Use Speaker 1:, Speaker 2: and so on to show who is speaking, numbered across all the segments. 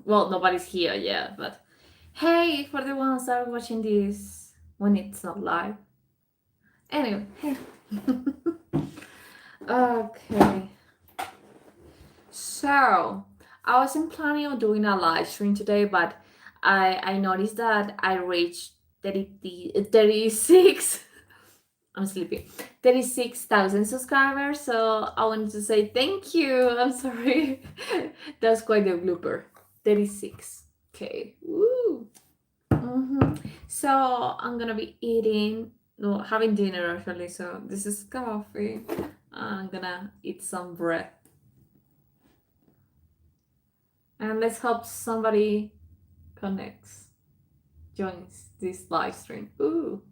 Speaker 1: Well, nobody's here yet, but hey, for the ones that are watching this when it's not live. Anyway, hey. Okay. So, I wasn't planning on doing a live stream today, but I noticed that I reached 36. I'm sleepy. 36,000 subscribers, so I wanted to say thank you. I'm sorry. That's quite a blooper. 36. Okay. Woo. So I'm gonna be eating, no, having dinner actually. So this is coffee. I'm gonna eat some bread. And let's hope somebody connects, joins this live stream. Ooh.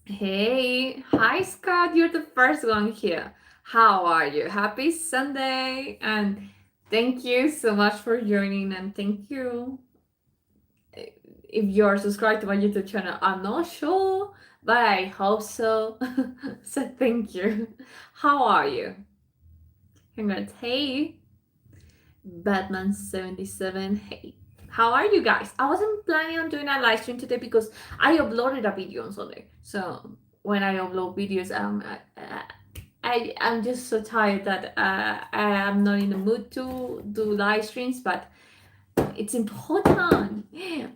Speaker 1: Hey, hi Scott, you're the first one here. How are you? Happy Sunday, and thank you so much for joining, and thank you if you're subscribed to my YouTube channel. I'm not sure, but I hope so. So thank you. How are you? Congrats. Hey, Batman77. Hey. How are you guys? I wasn't planning on doing a live stream today because I uploaded a video on Sunday. So when I upload videos, I'm just so tired that I am not in the mood to do live streams, but it's important.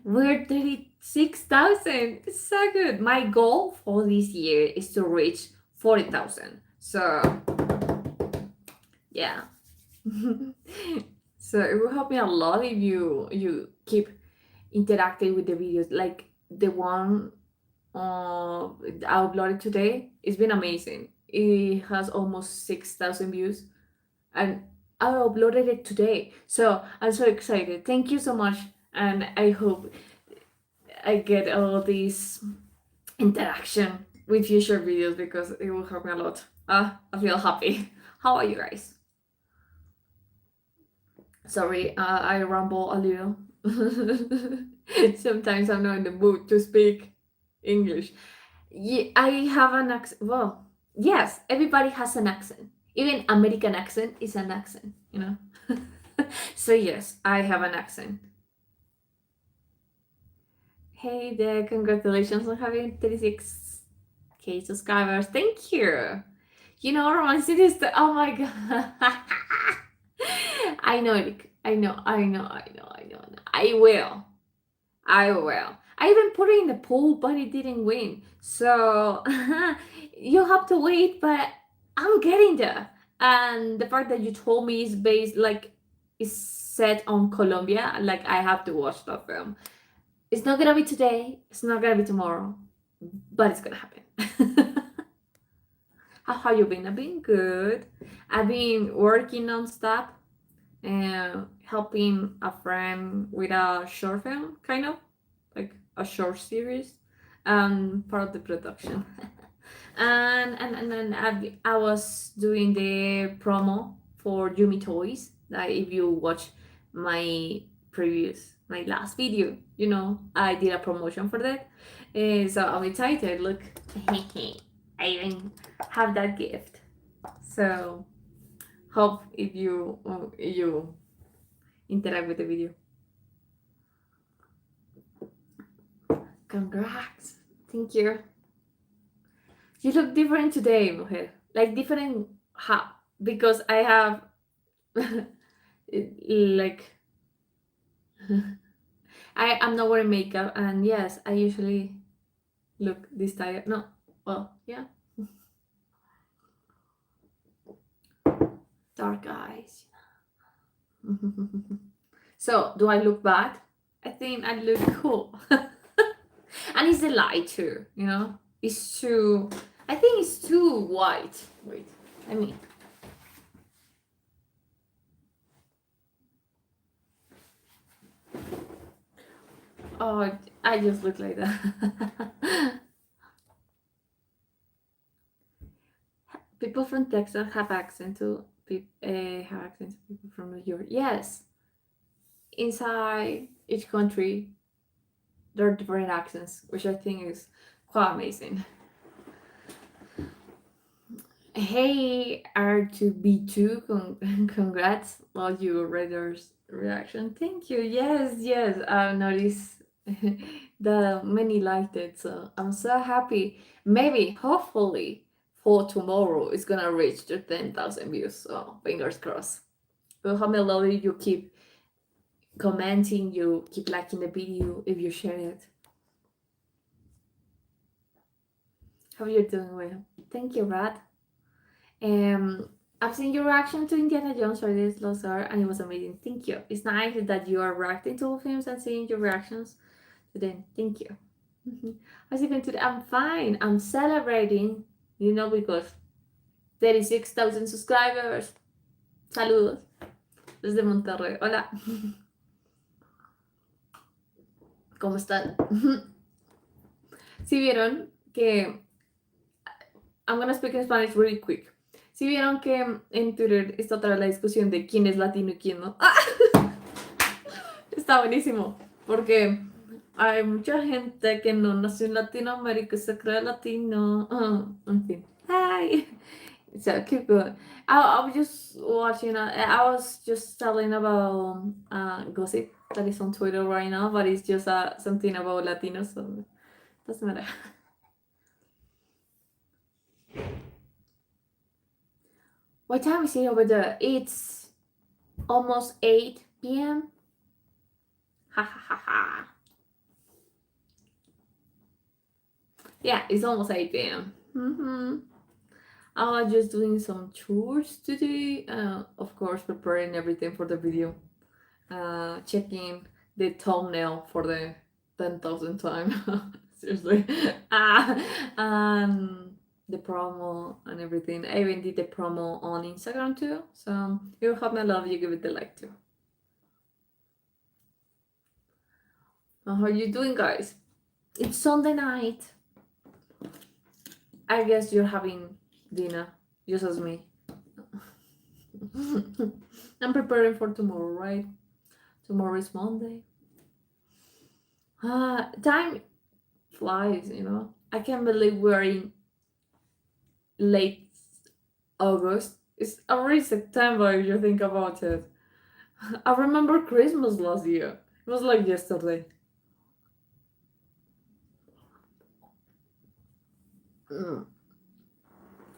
Speaker 1: We're 36,000. It's so good. My goal for this year is to reach 40,000. So, yeah. So it will help me a lot if you keep interacting with the videos. Like the one I uploaded today, it's been amazing. It has almost 6,000 views, and I uploaded it today. So I'm so excited. Thank you so much, and I hope I get all this interaction with future videos because it will help me a lot. I feel happy. How are you guys? Sorry, I ramble a little. Sometimes I'm not in the mood to speak English. Yeah, I have an accent. Well, yes, everybody has an accent. Even American accent is an accent, you know? So, yes, I have an accent. Hey there, congratulations on having 36K subscribers. Thank you. You know, Romance is the. Oh my god. I know, Eric. I know. I will. I will. I even put it in the poll, but it didn't win. So you have to wait, but I'm getting there. And the part that you told me is based like is set on Colombia. Like I have to watch that film. It's not gonna be today. It's not gonna be tomorrow, but it's gonna happen. How have you been? I've been good. I've been working nonstop and helping a friend with a short film, kind of like a short series, part of the production. And then I was doing the promo for Yumi Toys. That if you watch my my last video, you know, I did a promotion for that. So I'm excited. Look, I even have that gift. So hope if you interact with the video. Congrats. Thank you. You look different today, mujer. Like different how because I have like I'm not wearing makeup and yes, I usually look this tired. No. Well, yeah. Dark eyes. So, do I look bad? I think I look cool. And it's the light too, you know? It's too I think it's too white. Wait. I mean oh I just look like that. People from Texas have accent to have accent to people from New York. Yes. Inside each country there are different accents, which I think is quite amazing. Hey, R2B2, congrats on your reader's reaction. Thank you. Yes, yes, I noticed the many liked it, so I'm so happy. Maybe, hopefully, for tomorrow, it's gonna reach the 10,000 views, so fingers crossed. But how melody you keep commenting, you keep liking the video if you share it. How you doing, well? Thank you, Rad. I've seen your reaction to Indiana Jones or this Lost Art, and it was amazing. Thank you. It's nice that you are reacting to all films and seeing your reactions to them. Thank you. How's it going today? I'm fine. I'm celebrating, because 36,000 subscribers. Saludos desde Monterrey. Hola. ¿Cómo están? Si vieron que I'm gonna speak in Spanish really quick. Si vieron que en Twitter está otra vez la discusión de quién es latino y quién no. Está buenísimo, porque hay mucha gente que no nació en Latinoamérica y se cree latino. En fin. Hi. So keep going. I was just watching. I was just telling about gossip that is on Twitter right now, but it's just something about Latinos, so doesn't matter. What time is it over there? It's almost 8 p.m. Ha ha ha ha. Yeah, it's almost 8 p.m. I was just doing some chores today. Of course, preparing everything for the video. Checking the thumbnail for the 10,000th time. Seriously. And the promo and everything. I even did the promo on Instagram too. So if you have my love, you give it the like too. How are you doing, guys? It's Sunday night. I guess you're having dinner, just as me. I'm preparing for tomorrow, right? Tomorrow is Monday. Time flies. I can't believe we're in late August. It's already September if you think about it. I remember Christmas last year. It was like yesterday. Mm.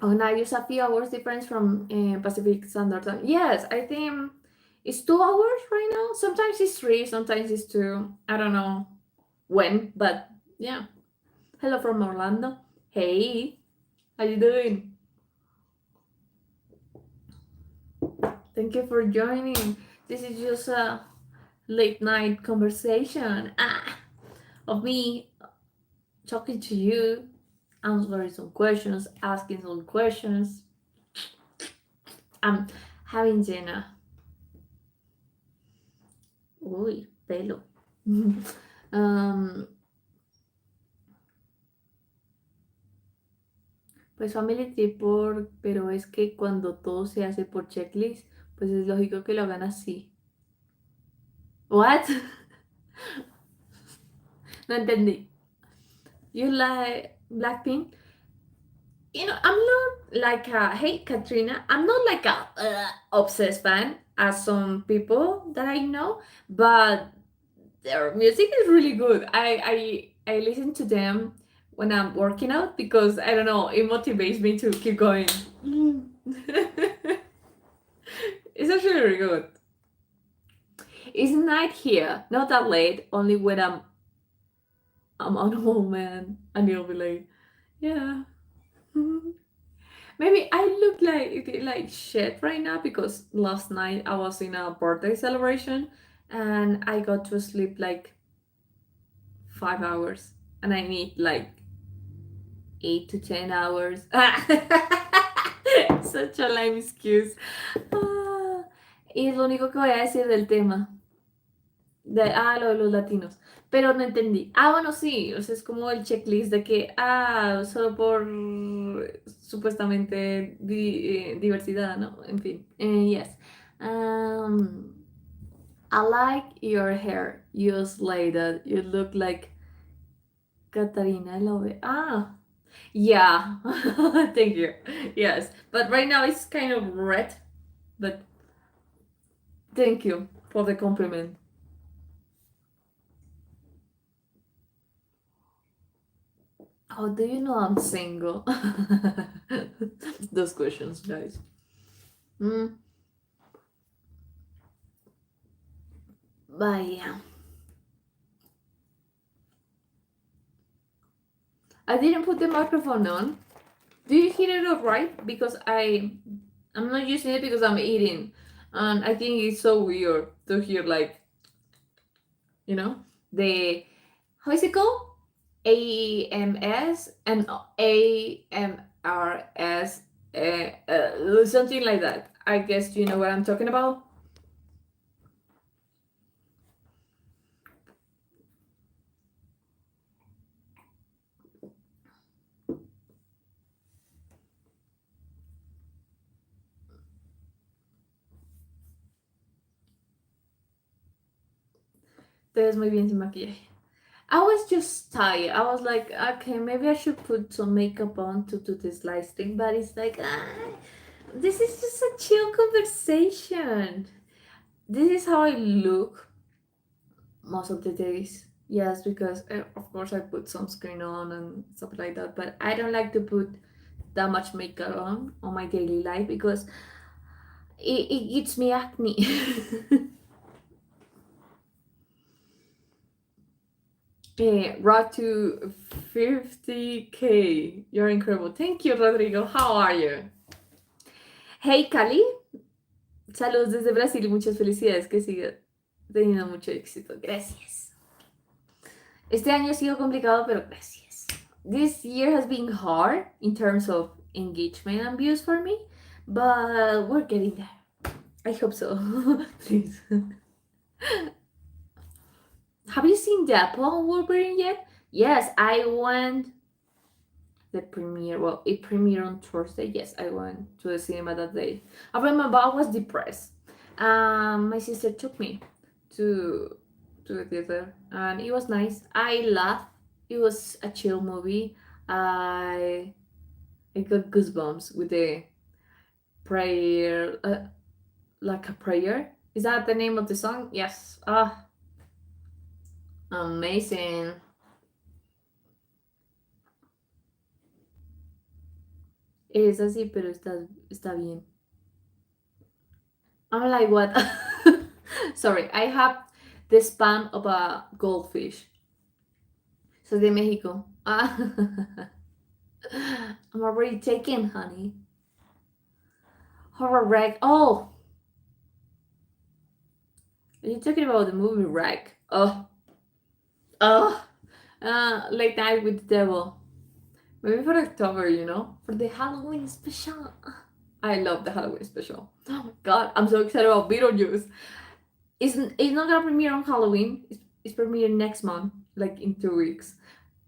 Speaker 1: Oh, now it's a few hours difference from Pacific Standard Time. Yes, I think it's 2 hours right now. Sometimes it's three, sometimes it's two. I don't know when, but yeah. Hello from Orlando. Hey, how you doing? Thank you for joining. This is just a late night conversation of me talking to you, answering some questions, asking some questions. I'm having dinner. Uy, pelo. Pues family trip pero es que cuando todo se hace por checklist, pues es lógico que lo hagan así. What? No entendí. You like Blackpink? I'm not like hey Katrina, I'm not like a obsessed fan as some people that I know, but their music is really good. I listen to them when I'm working out because I don't know, it motivates me to keep going. It's actually really good. It's night here, not that late, only when I'm on home, man, and you'll be like, yeah. Maybe I look like shit right now because last night I was in a birthday celebration and I got to sleep like 5 hours and I need like 8 to 10 hours. Such a lame excuse. Y es lo único que voy a decir del tema. Lo de los latinos. Pero no entendí. Bueno, sí. O sea, es como el checklist de que, solo por supuestamente diversidad, ¿no? En fin. Yes. I like your hair. You slay that. You look like Katarina. I love it. Yeah. Thank you. Yes, but right now it's kind of red. But thank you for the compliment. How do you know I'm single? Those questions, guys. Mm, but yeah, I didn't put the microphone on. Do you hear it all right? Because I'm not using it because I'm eating, and I think it's so weird to hear like you know the how is it called? AMS and AMRS, something like that. I guess you know what I'm talking about. Te ves muy bien sin maquillaje. I was just tired. I was like, okay, maybe I should put some makeup on to do this live stream, but it's like, this is just a chill conversation. This is how I look most of the days. Yes, because of course I put sunscreen on and stuff like that, but I don't like to put that much makeup on my daily life because it gives me acne. Road to 50K. You're incredible. Thank you, Rodrigo. How are you? Hey, Cali. Saludos desde Brasil y muchas felicidades. Que siga teniendo mucho éxito. Gracias. Este año ha sido complicado, pero gracias. This year has been hard in terms of engagement and views for me, but we're getting there. I hope so. Please. Have you seen Deadpool Wolverine yet? Yes, I went the premiere. Well, it premiered on Thursday. Yes, I went to the cinema that day. I remember I was depressed. My sister took me to the theater, and it was nice. I laughed. It was a chill movie. I I got goosebumps with the prayer, like a prayer. Is that the name of the song? Yes. Ah, amazing. Es así, pero está bien. I'm like, what? Sorry, I have the span of a goldfish. Soy de México. Ah. I'm already taken, honey. Horror wreck. Oh, are you talking about the movie Wreck? Oh, oh. Late Night with the Devil. Maybe for October, for the Halloween special. I love the Halloween special. Oh my god, I'm so excited about Beetlejuice. It's not gonna premiere on Halloween. It's premiere next month, like in 2 weeks.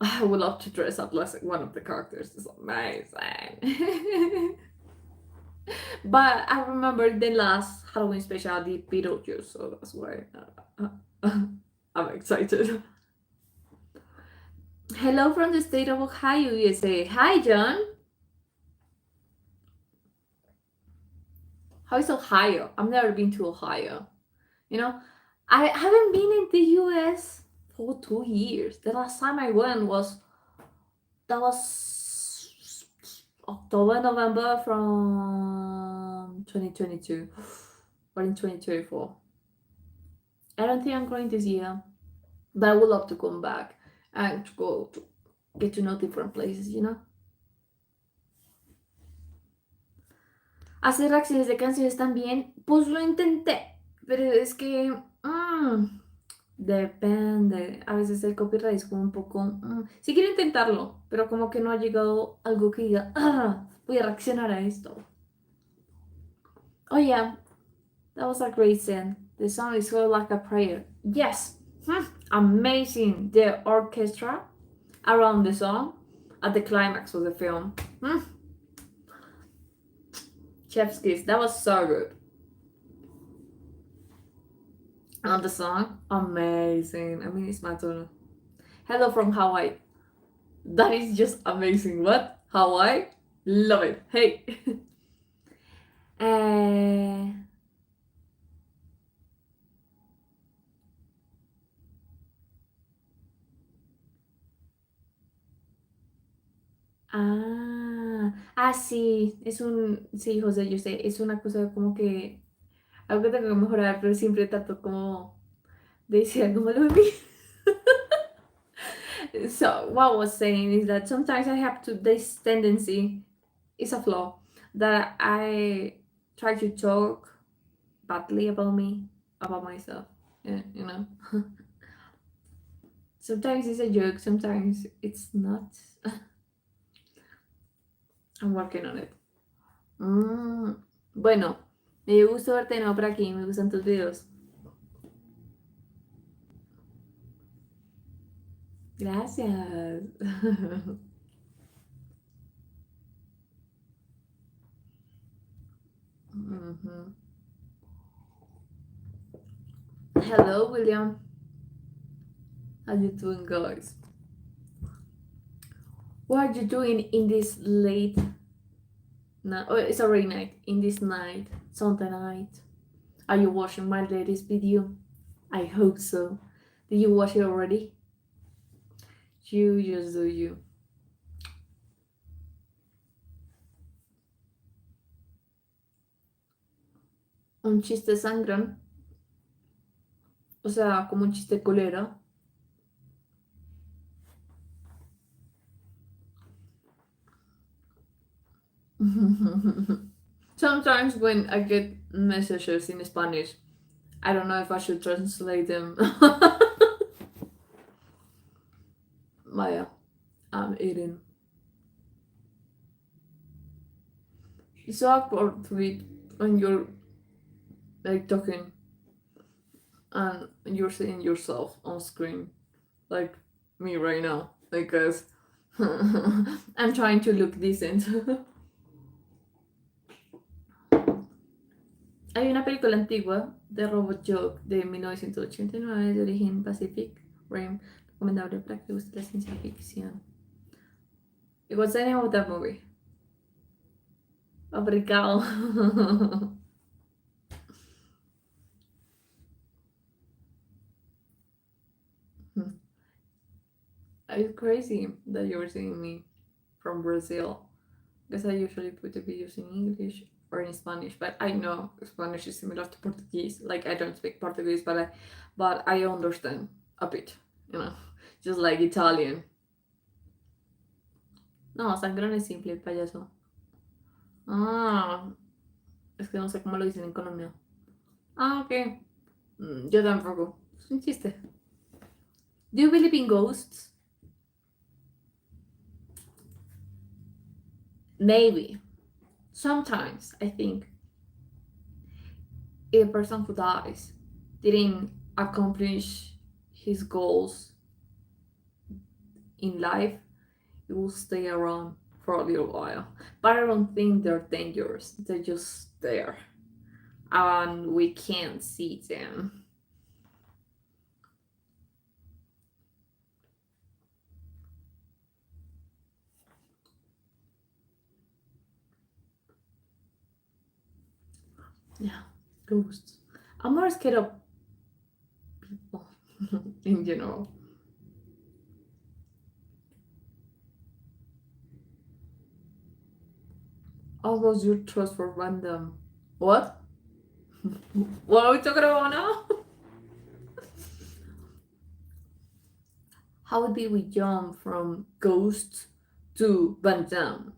Speaker 1: I would love to dress up as one of the characters. It's amazing. But I remember the last Halloween special did Beetlejuice, so that's why I'm excited. Hello from the state of Ohio, USA. Hi, John. How is Ohio? I've never been to Ohio. You know, I haven't been in the US for 2 years. The last time I went was October, November from 2022 or in 2024. I don't think I'm going this year, but I would love to come back and to go to get to know different places. Hacer reacciones de canciones también, pues lo intenté, pero es que depende. A veces el copyright es como un poco. Sí quiero intentarlo, pero como que no ha llegado algo que diga, voy a reaccionar a esto. Oh yeah, that was a great scene. The song is sort of like a prayer. Yes, amazing. The orchestra around the song at the climax of the film. Chef's kiss. That was so good. And the song, amazing. I mean, it's my turn. Hello from Hawaii. That is just amazing. What? Hawaii? Love it. Hey. uh, sí, sí, José, yo sé, es una cosa como que algo que tengo que mejorar, pero siempre trato como de decir algo malo de mí. So what I was saying is that sometimes I have to this tendency, it's a flaw, that I try to talk badly about me, about myself. Yeah, you know. Sometimes it's a joke, sometimes it's not. I'm working on it. Mm, bueno, me dio gusto verte de nuevo por aquí, me gustan tus videos. Gracias. Mhm. Hello, William. How you doing, guys? What are you doing in this late night? Oh, it's already night. In this night, Sunday night. Are you watching my latest video? I hope so. Did you watch it already? You just do you. Un chiste sangrón. O sea, como un chiste colero. Sometimes when I get messages in Spanish, I don't know if I should translate them. Maya, I'm eating. It's so awkward to eat when you're like talking and you're seeing yourself on screen, like me right now, because I'm trying to look decent. Hay una película antigua de Robot Joke de 1989 de origen Pacific Rim, recomendable para que te guste la ciencia ficción. What's the name of that movie? Obrigado. It's crazy that you're seeing me from Brazil because I usually put the videos in English or in Spanish, but I know Spanish is similar to Portuguese. Like I don't speak Portuguese, but I understand a bit, you know, just like Italian. No, sangrón es simple, payaso. Ah, es que no sé cómo lo dicen en Colombia. Ah, ok. Yo tampoco. Es un chiste. Do you believe in ghosts? Maybe. Sometimes I think if a person who dies didn't accomplish his goals in life, he will stay around for a little while. But I don't think they're dangerous. They're just there. And we can't see them. Yeah, ghosts. I'm more scared of people in general. How was your trust for random? What? What are we talking about now? How did we jump from ghosts to Van Damme?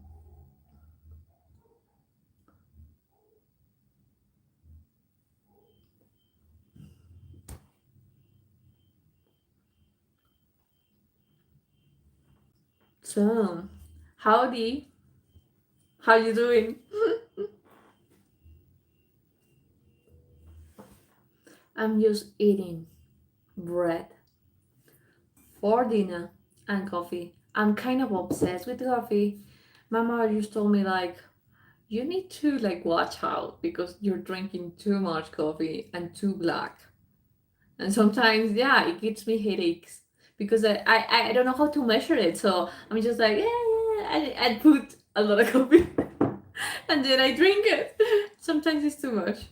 Speaker 1: So, howdy, how you doing? I'm just eating bread for dinner and coffee. I'm kind of obsessed with coffee. My mother just told me like you need to like watch out because you're drinking too much coffee and too black. And sometimes yeah, it gives me headaches because I don't know how to measure it. So I'm just like, yeah, yeah, I put a lot of coffee and then I drink it. Sometimes it's too much.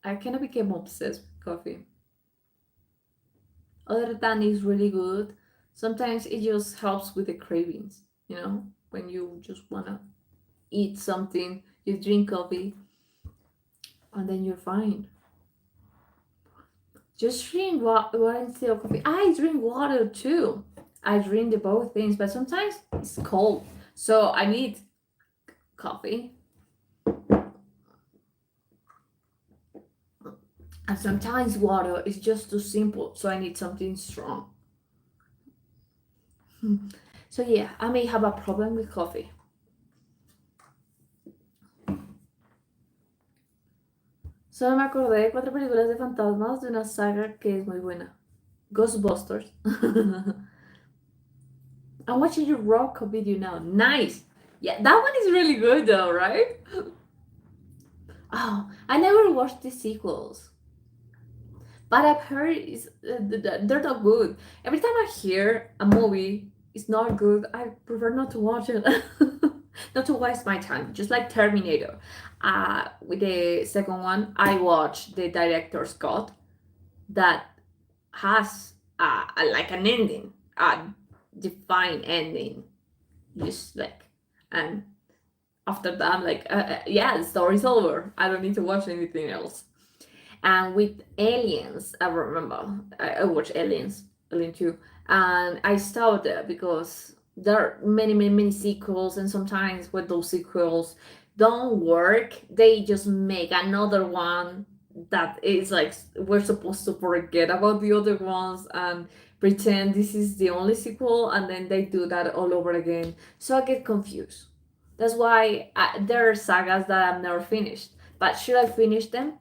Speaker 1: I kind of became obsessed with coffee. Other than it's really good, sometimes it just helps with the cravings, when you just wanna eat something, you drink coffee, and then you're fine. Just drink water instead of coffee. I drink water too. I drink the both things, but sometimes it's cold, so I need coffee. And sometimes water is just too simple, so I need something strong. So yeah, I may have a problem with coffee. Solo me acordé de cuatro películas de fantasmas de una saga que es muy buena. Ghostbusters. I'm watching your rock video now. Nice. Yeah, that one is really good though, right? Oh, I never watched the sequels, but I've heard they're not good. Every time I hear a movie is not good, I prefer not to watch it. Not to waste my time. Just like Terminator. With the second one, I watched the director's cut that has like an ending, a defined ending. Just like, and after that, I'm like, yeah, the story's over. I don't need to watch anything else. And with Aliens, I remember I watched Alien 2, and I stopped there because there are many, many, many sequels, and sometimes when those sequels don't work, they just make another one that is like we're supposed to forget about the other ones and pretend this is the only sequel, and then they do that all over again. So I get confused. That's why there are sagas that I've never finished. But should I finish them?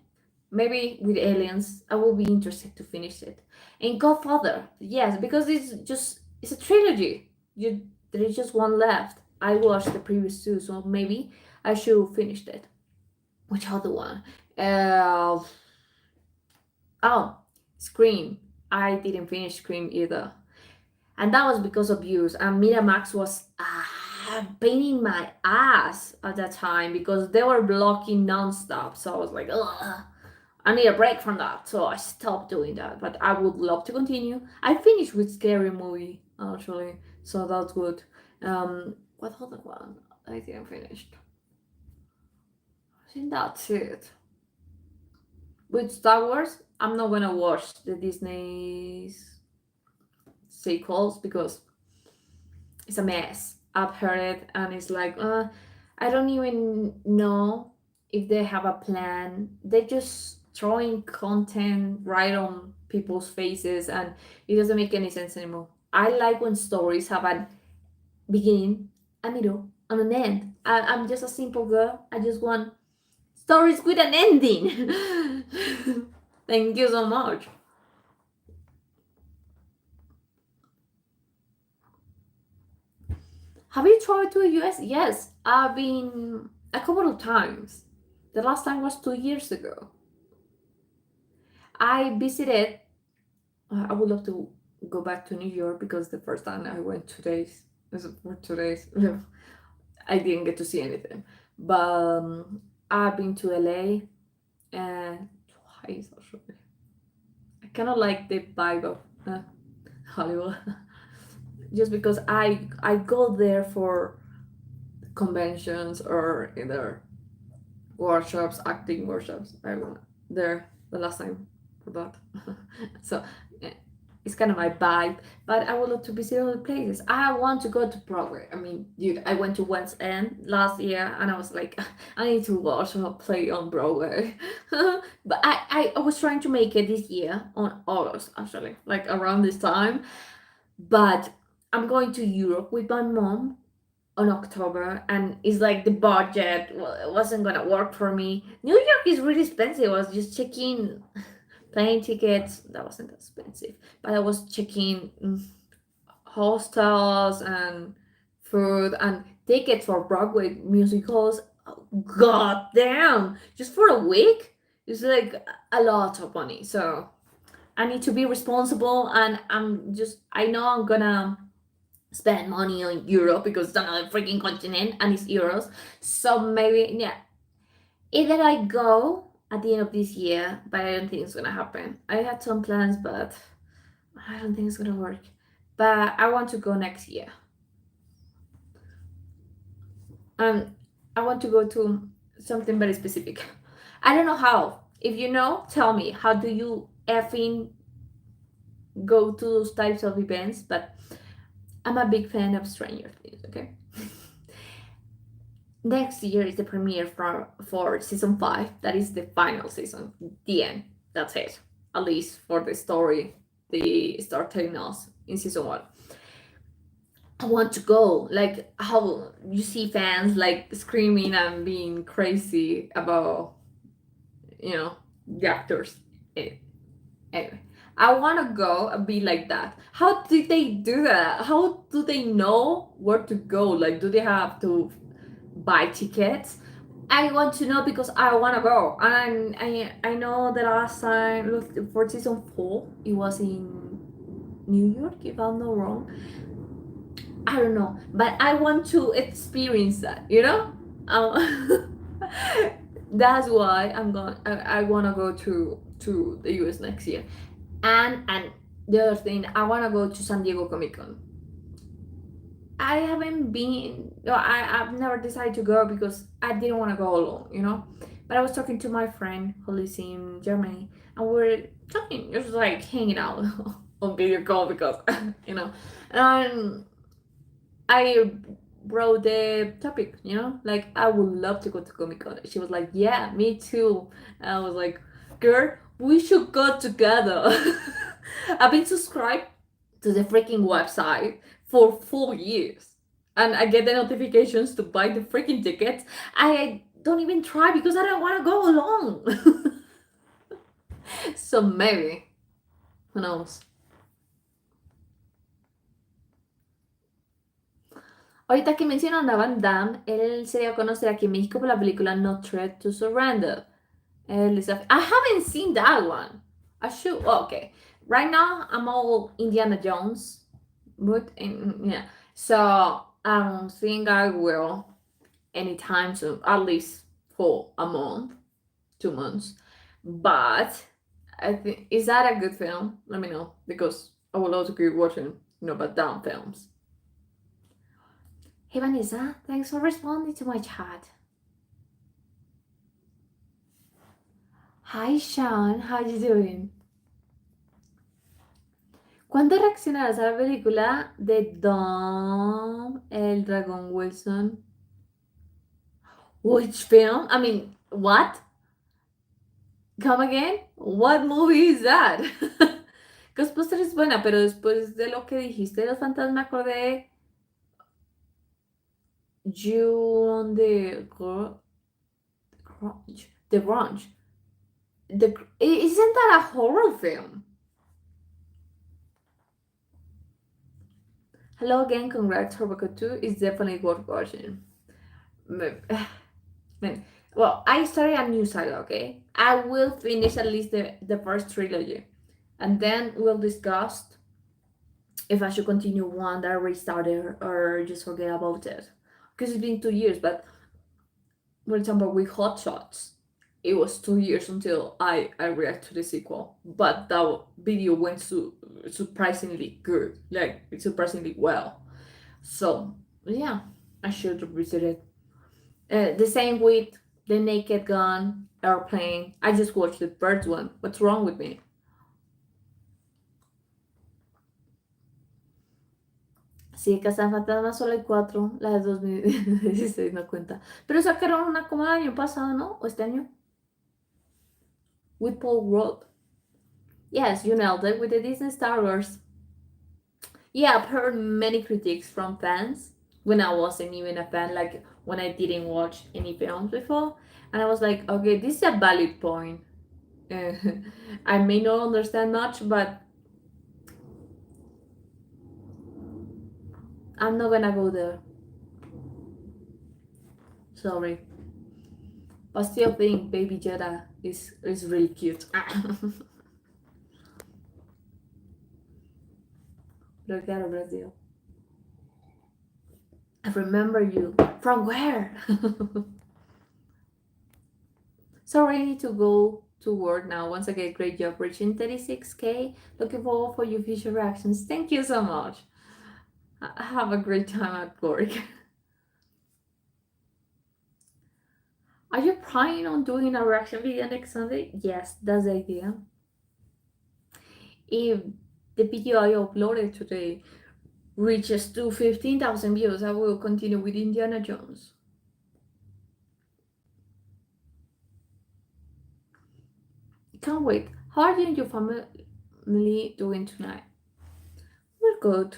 Speaker 1: Maybe with Aliens, I will be interested to finish it. And Godfather, yes, because it's a trilogy. There is just one left. I watched the previous two, so maybe I should finish that. Which other one? Uh, oh, Scream. I didn't finish Scream either, and that was because of views. And Miramax was paining my ass at that time because they were blocking nonstop. So I was like, ugh. I need a break from that, so I stopped doing that. But I would love to continue. I finished with Scary Movie actually, so that's good. What other one I didn't finish? I think that's it. With Star Wars, I'm not gonna watch the Disney's sequels because it's a mess. I've heard it, and it's like, I don't even know if they have a plan. They're just throwing content right on people's faces, and it doesn't make any sense anymore. I like when stories have a beginning, a middle, and an end. I'm just a simple girl. I just want stories with an ending. Thank you so much. Have you traveled to the US? Yes, I've been a couple of times. The last time was 2 years ago. I visited, I would love to go back to New York because the first time I went 2 days, was for 2 days, I didn't get to see anything. But I've been to LA and twice actually. I kind of like the vibe of Hollywood just because I go there for conventions or either workshops, acting workshops. I went there the last time for that. So eh, it's kind of my vibe. But I would love to visit other places. I want to go to Broadway. I mean, dude, I went to West End last year and I was like, I need to watch a play on Broadway. But I was trying to make it this year on August, actually, like around this time. But I'm going to Europe with my mom on October, and it's like the budget wasn't gonna work for me. New York is really expensive. I was just checking plane tickets. That wasn't expensive, but I was checking hostels and food and tickets for Broadway musicals. God damn! Just for a week, it's like a lot of money. So I need to be responsible, and I know I'm gonna spend money on Europe because it's another freaking continent and it's euros. So maybe, yeah, either I go at the end of this year, but I don't think it's gonna happen. I had some plans, but I don't think it's gonna work. But I want to go next year. I want to go to something very specific. I don't know how. If you know, tell me. How do you effing go to those types of events? But I'm a big fan of Stranger Things, okay? Next year is the premiere for season 5. That is the final season. The end. That's it. At least for the story they start telling us in season 1. I want to go. Like how you see fans like screaming and being crazy about, you know, the actors. Eh, Anyway, I want to go and be like that. How did they do that? How do they know where to go? Like, do they have to buy tickets? I want to know because I want to go. And I know the last time, look, for season 4, it was in New York, if I'm not wrong. I don't know, but I want to experience that, you know? That's why I want to go to the US next year. And the other thing, I want to go to San Diego Comic Con. I haven't been, no, I've never decided to go because I didn't want to go alone, you know. But I was talking to my friend who lives in Germany, and we are talking, just like hanging out on video call because, you know, and I wrote the topic, you know, like I would love to go to Comic Con. She was like, yeah, me too. And I was like, girl, we should go together. I've been subscribed to the freaking website for 4 years, and I get the notifications to buy the freaking tickets. I don't even try because I don't want to go alone. So maybe, who knows? Ahorita que mencionan a Van Damme, él se dio a conocer aquí en México por la película No Threat to Surrender. I haven't seen that one. I should. Oh, okay. Right now, I'm all Indiana Jones mood, and yeah. So I don't think I will anytime soon. At least for a month, 2 months. But I think, is that a good film? Let me know because I would love to keep watching, Van Damme films. Hey Vanessa, thanks for responding to my chat. Hi Sean, how you doing? ¿Cuándo reaccionarás a la película de Dom, el dragón Wilson? Which film? I mean, what? Come again? What movie is that? Ghostbusters es buena, pero después de lo que dijiste de los fantasmas me acordé You on the the Grunge. Isn't that a horror film? Hello again, congrats, Roboco 2 is definitely worth watching. Well, I started a new saga, okay? I will finish at least the first trilogy. And then we'll discuss if I should continue one that I restarted or just forget about it. Because it's been 2 years, but for example, with Hot Shots, it was 2 years until I react to the sequel. But that video went surprisingly good, like surprisingly well. So yeah, I should revisit it. The same with the Naked Gun, Airplane. I just watched the first one. What's wrong with me? Sí, Fantasma solo hay 4, la de 2016 no cuenta. Pero sacaron una como el año pasado, ¿no? ¿O este año? With Paul Rudd. Yes, you nailed it, with the Disney Star Wars. Yeah, I've heard many critiques from fans when I wasn't even a fan, like when I didn't watch any films before. And I was like, okay, this is a valid point. I may not understand much, but I'm not gonna go there. Sorry. But still think Baby Yoda is really cute. Obrigado, Brazil. I remember you. From where? Sorry, I need to go to work now. Once again, great job reaching 36K. Looking forward for your future reactions. Thank you so much. Have a great time at work. Are you planning on doing a reaction video next Sunday? Yes, that's the idea. If the video I uploaded today reaches to 15,000 views, I will continue with Indiana Jones. Can't wait. How are you and your family doing tonight? We're good.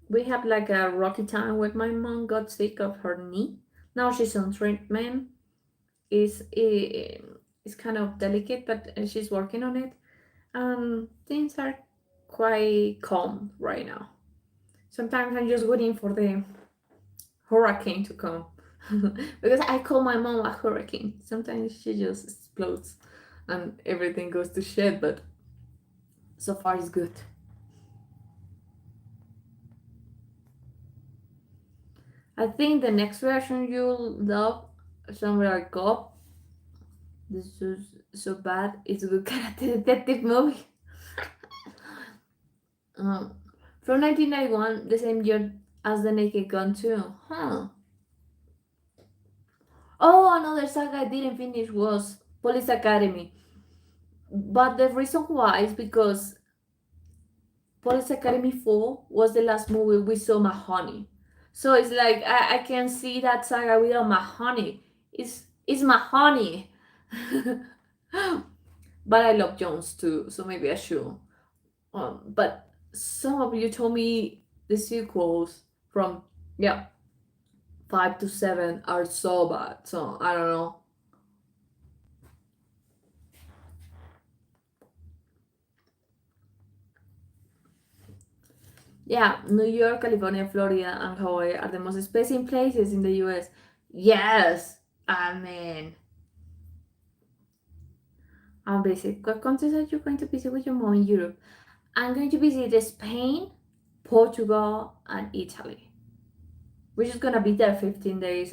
Speaker 1: We had like a rocky time when my mom got sick of her knee. Now she's on treatment. It's kind of delicate, but she's working on it. Things are quite calm right now. Sometimes I'm just waiting for the hurricane to come because I call my mom a hurricane. Sometimes she just explodes and everything goes to shit, but so far it's good. I think the next version you'll love somewhere like God. This is so bad. It's a good karate detective movie. Um, from 1991, the same year as The Naked Gun 2. Huh. Oh, another saga I didn't finish was Police Academy. But the reason why is because Police Academy 4 was the last movie we saw Mahoney. So it's like I can see that saga without Mahoney. It's Mahoney. But I love Jones too, so maybe I should. But some of you told me the sequels from, yeah, 5 to 7 are so bad. So I don't know. Yeah, New York, California, Florida, and Hawaii are the most spacing places in the US. Yes, I mean, I'm busy. What countries are you going to visit with your mom in Europe? I'm going to visit Spain, Portugal, and Italy. We're just gonna be there 15 days.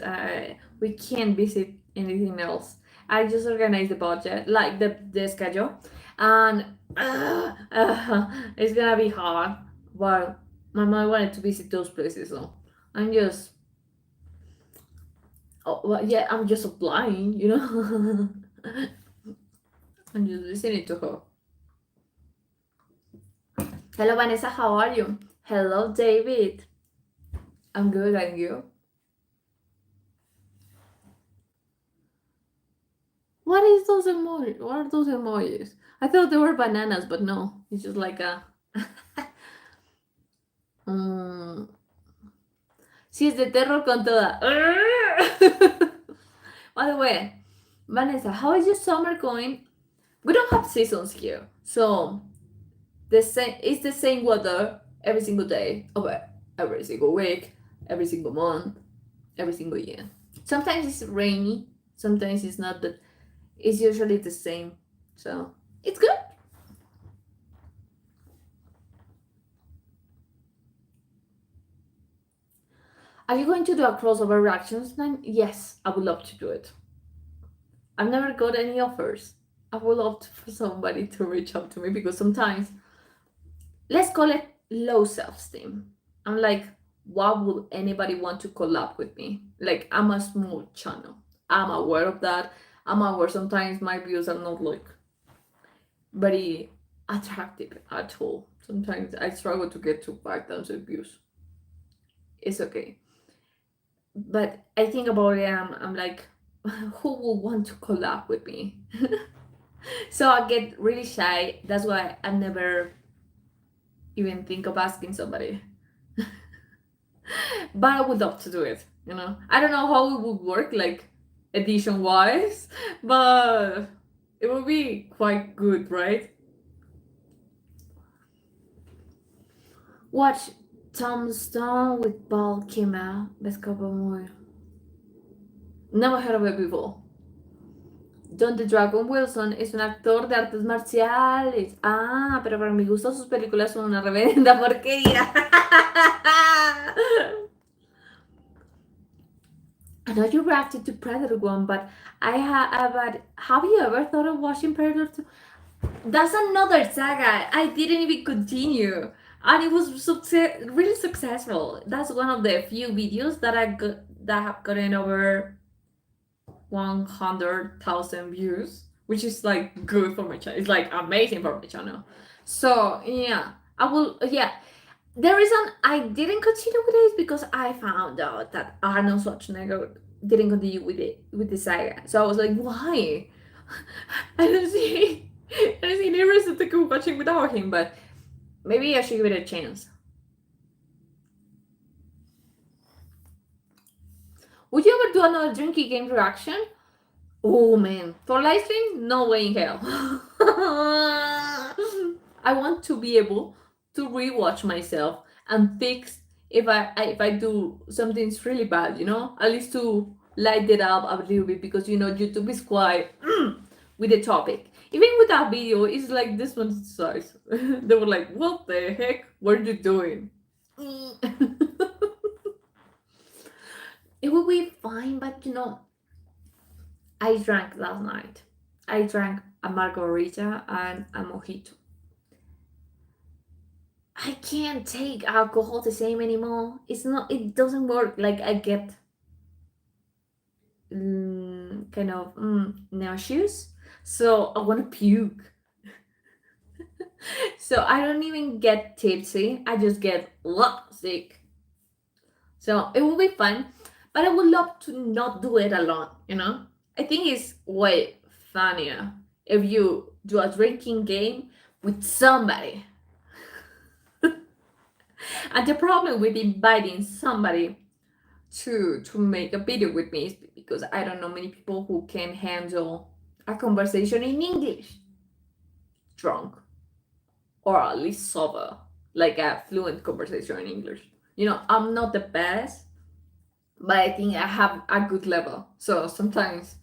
Speaker 1: We can't visit anything else. I just organized the budget, like the schedule, and it's gonna be hard. But my mom wanted to visit those places, so I'm just, oh, well, yeah, I'm just applying, you know. I'm just listening to her. Hello, Vanessa. How are you? Hello, David. I'm good, and you? What is those emojis? What are those emojis? I thought they were bananas, but no. It's just like a. Mm. Sí, es de terror con toda. By the way, Vanessa, how is your summer going? We don't have seasons here, so it's the same weather every single day, over every single week, every single month, every single year. Sometimes it's rainy, sometimes it's not, but it's usually the same. So it's good. Are you going to do a crossover reactions then? Yes, I would love to do it. I've never got any offers. I would love for somebody to reach out to me because sometimes, let's call it low self esteem. I'm like, why would anybody want to collab with me? Like, I'm a small channel. I'm aware of that. I'm aware sometimes my views are not like very attractive at all. Sometimes I struggle to get to 5,000 views. It's okay. But I think about it, I'm like, who will want to collab with me? So I get really shy. That's why I never even think of asking somebody. But I would love to do it, you know. I don't know how it would work, like edition wise, but it would be quite good, right? Watch Tombstone with Paul Kimmel. Best couple movie. Never heard of it before. John the Dragon Wilson es un actor de artes marciales. Ah, pero para mi gusto sus películas son una reverenda porquería. I know you reacted to Predator 1, but but have you ever thought of watching Predator 2? That's another saga. I didn't even continue. And it was really successful. That's one of the few videos that that have gotten over 100,000 views, which is like good for my channel. It's like amazing for my channel. So yeah, I will. Yeah, the reason I didn't continue with it is because I found out that Arnold Schwarzenegger didn't continue with the saga. So I was like, why? I don't see. I don't see any reason to keep watching without him. But maybe I should give it a chance. Would you ever do another drinking game reaction? Oh man, for live stream, no way in hell. I want to be able to rewatch myself and fix if I do something really bad, you know, at least to light it up a little bit because you know YouTube is quite with the topic. Even with that video, it's like this one's size. They were like, "What the heck? What are you doing?" It will be fine, but you know, I drank last night. I drank a margarita and a mojito. I can't take alcohol the same anymore. It's not. It doesn't work. Like I get kind of nauseous, so I want to puke. So I don't even get tipsy. I just get sick. So it will be fun, but I would love to not do it alone. You know, I think it's way funnier if you do a drinking game with somebody. And the problem with inviting somebody to make a video with me is because I don't know many people who can handle a conversation in English drunk or at least sober, like a fluent conversation in English. You know, I'm not the best, but I think I have a good level. So sometimes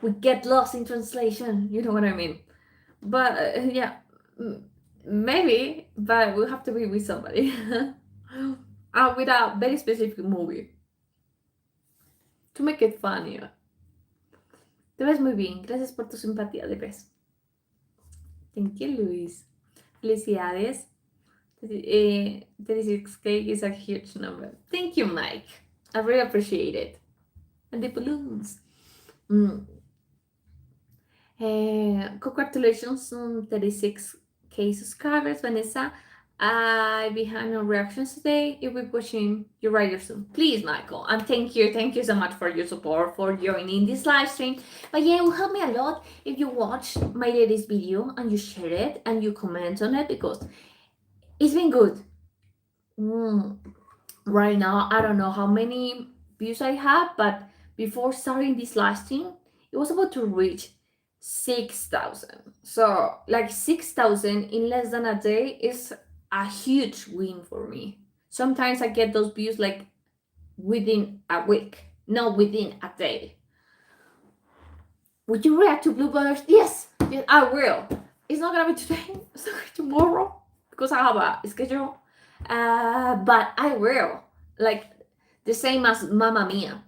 Speaker 1: we get lost in translation, you know what I mean? But yeah, maybe, but we have to be with somebody. With a very specific movie to make it funnier. Te ves muy bien. Gracias por tu simpatía, de ves. Thank you, Luis. Felicidades. 36K is a huge number. Thank you, Mike. I really appreciate it. And the balloons. Congratulations on 36K subscribers, Vanessa. I behind on reactions today. You'll be watching your writer soon. Please, Michael. And thank you so much for your support, for joining this live stream. But yeah, it will help me a lot if you watch my latest video and you share it and you comment on it because it's been good. Right now, I don't know how many views I have, but before starting this live stream, it was about to reach 6,000. So, like 6,000 in less than a day is a huge win for me. Sometimes I get those views like within a week, not within a day. Would you react to Blue Brothers? Yes, I will. It's not gonna be today, it's gonna be tomorrow because I have a schedule. But I will. Like the same as Mamma Mia.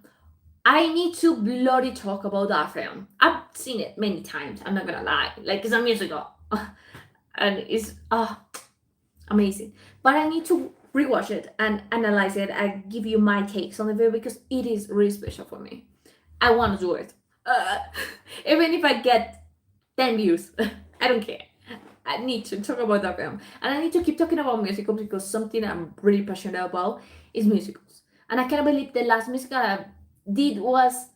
Speaker 1: I need to bloody talk about that film. I've seen it many times. I'm not gonna lie. Like it's a musical, and it's amazing. But I need to rewatch it and analyze it and give you my takes on the video because it is really special for me. I want to do it, even if I get 10 views. I don't care. I need to talk about that film, and I need to keep talking about musicals because something I'm really passionate about is musicals. And I can't believe the last musical I did was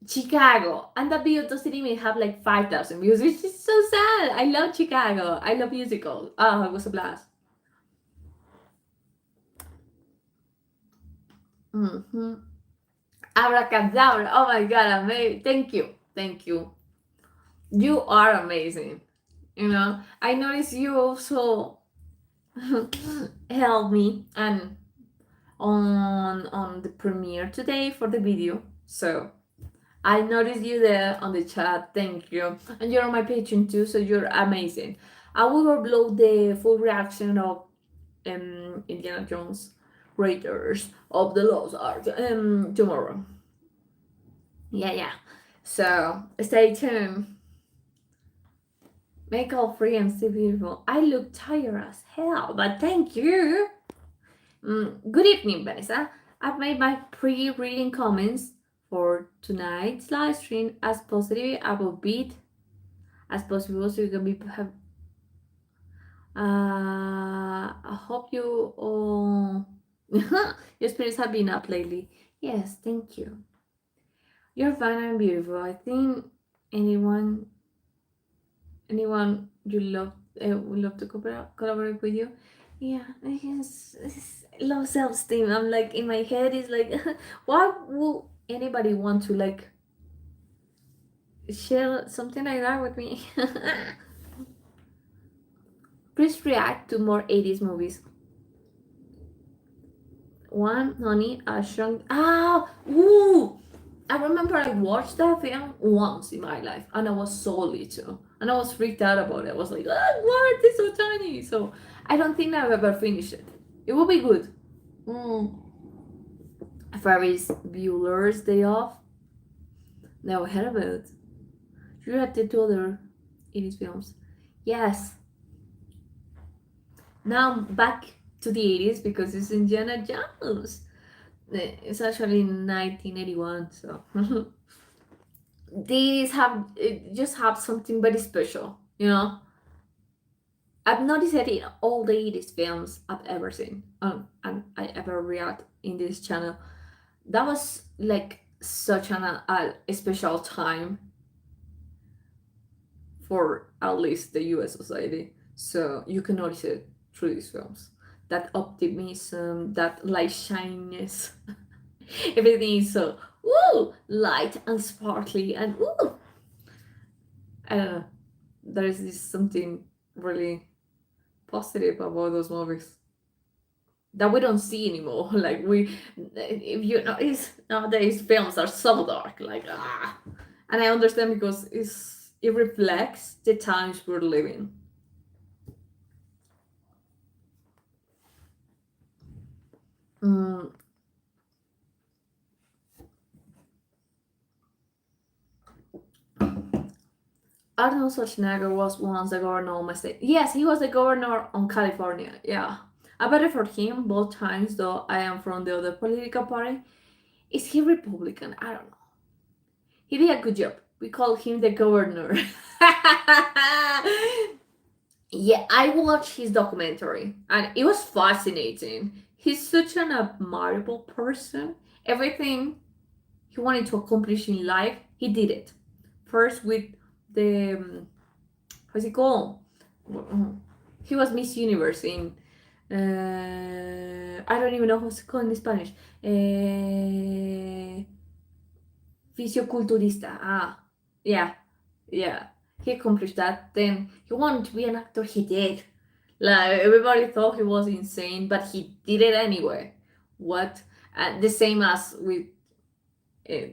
Speaker 1: Chicago, and that video doesn't even have like 5,000 views, which is so sad. I love Chicago. I love musicals. Oh, it was a blast. Abracadabra. Oh my god, amazing. Thank you. You are amazing. You know, I noticed you also helped me and on the premiere today for the video. So I noticed you there on the chat. Thank you. And you're on my Patreon too, so you're amazing. I will upload the full reaction of Indiana Jones Raiders of the Lost Ark tomorrow. Yeah, yeah. So stay tuned. Make all free and stay beautiful. I look tired as hell, but thank you. Good evening, Vanessa. I've made my pre-reading comments for tonight's live stream as positive upbeat as possible, so you can be have. I hope you all your spirits have been up lately. Yes, thank you. You're fine and beautiful. I think anyone anyone you love would love to collaborate with you. Yeah, it's low self-esteem. I'm like in my head is like why would anybody want to like share something like that with me? Please react to more 80s movies. One, honey, a shrunk. Ah, ooh! I remember I watched that film once in my life, and I was so little, and I was freaked out about it. I was like, ah, why are they so tiny? So I don't think I've ever finished it. It will be good. Mm. Ferris Bueller's Day Off. Never heard of it. You reacted to other 80s films. Yes. Now I'm back to the 80s because it's Indiana Jones. It's actually 1981, so these have just have something very special, you know. I've noticed it in all the 80s films I've ever seen, and I ever react in this channel. That was like such a special time for at least the US society. So you can notice it through these films. That optimism, that light shininess. Everything is so woo light and sparkly and woo. I don't know. There is this something really positive about those movies that we don't see anymore. Like if you notice nowadays, films are so dark. Like and I understand because it reflects the times we're living. Mm, Arnold Schwarzenegger was once the governor of my state. Yes, he was the governor on California. Yeah. I voted for him both times, though I am from the other political party. Is he Republican? I don't know. He did a good job. We call him the governor. Yeah, I watched his documentary and it was fascinating. He's such an admirable person. Everything he wanted to accomplish in life, he did it. First with the how's it called? He was Miss Universe in I don't even know what's it called in Spanish. Fisioculturista. Ah, yeah, yeah. He accomplished that. Then he wanted to be an actor. He did. Like everybody thought he was insane, but he did it anyway. What? The same as with uh,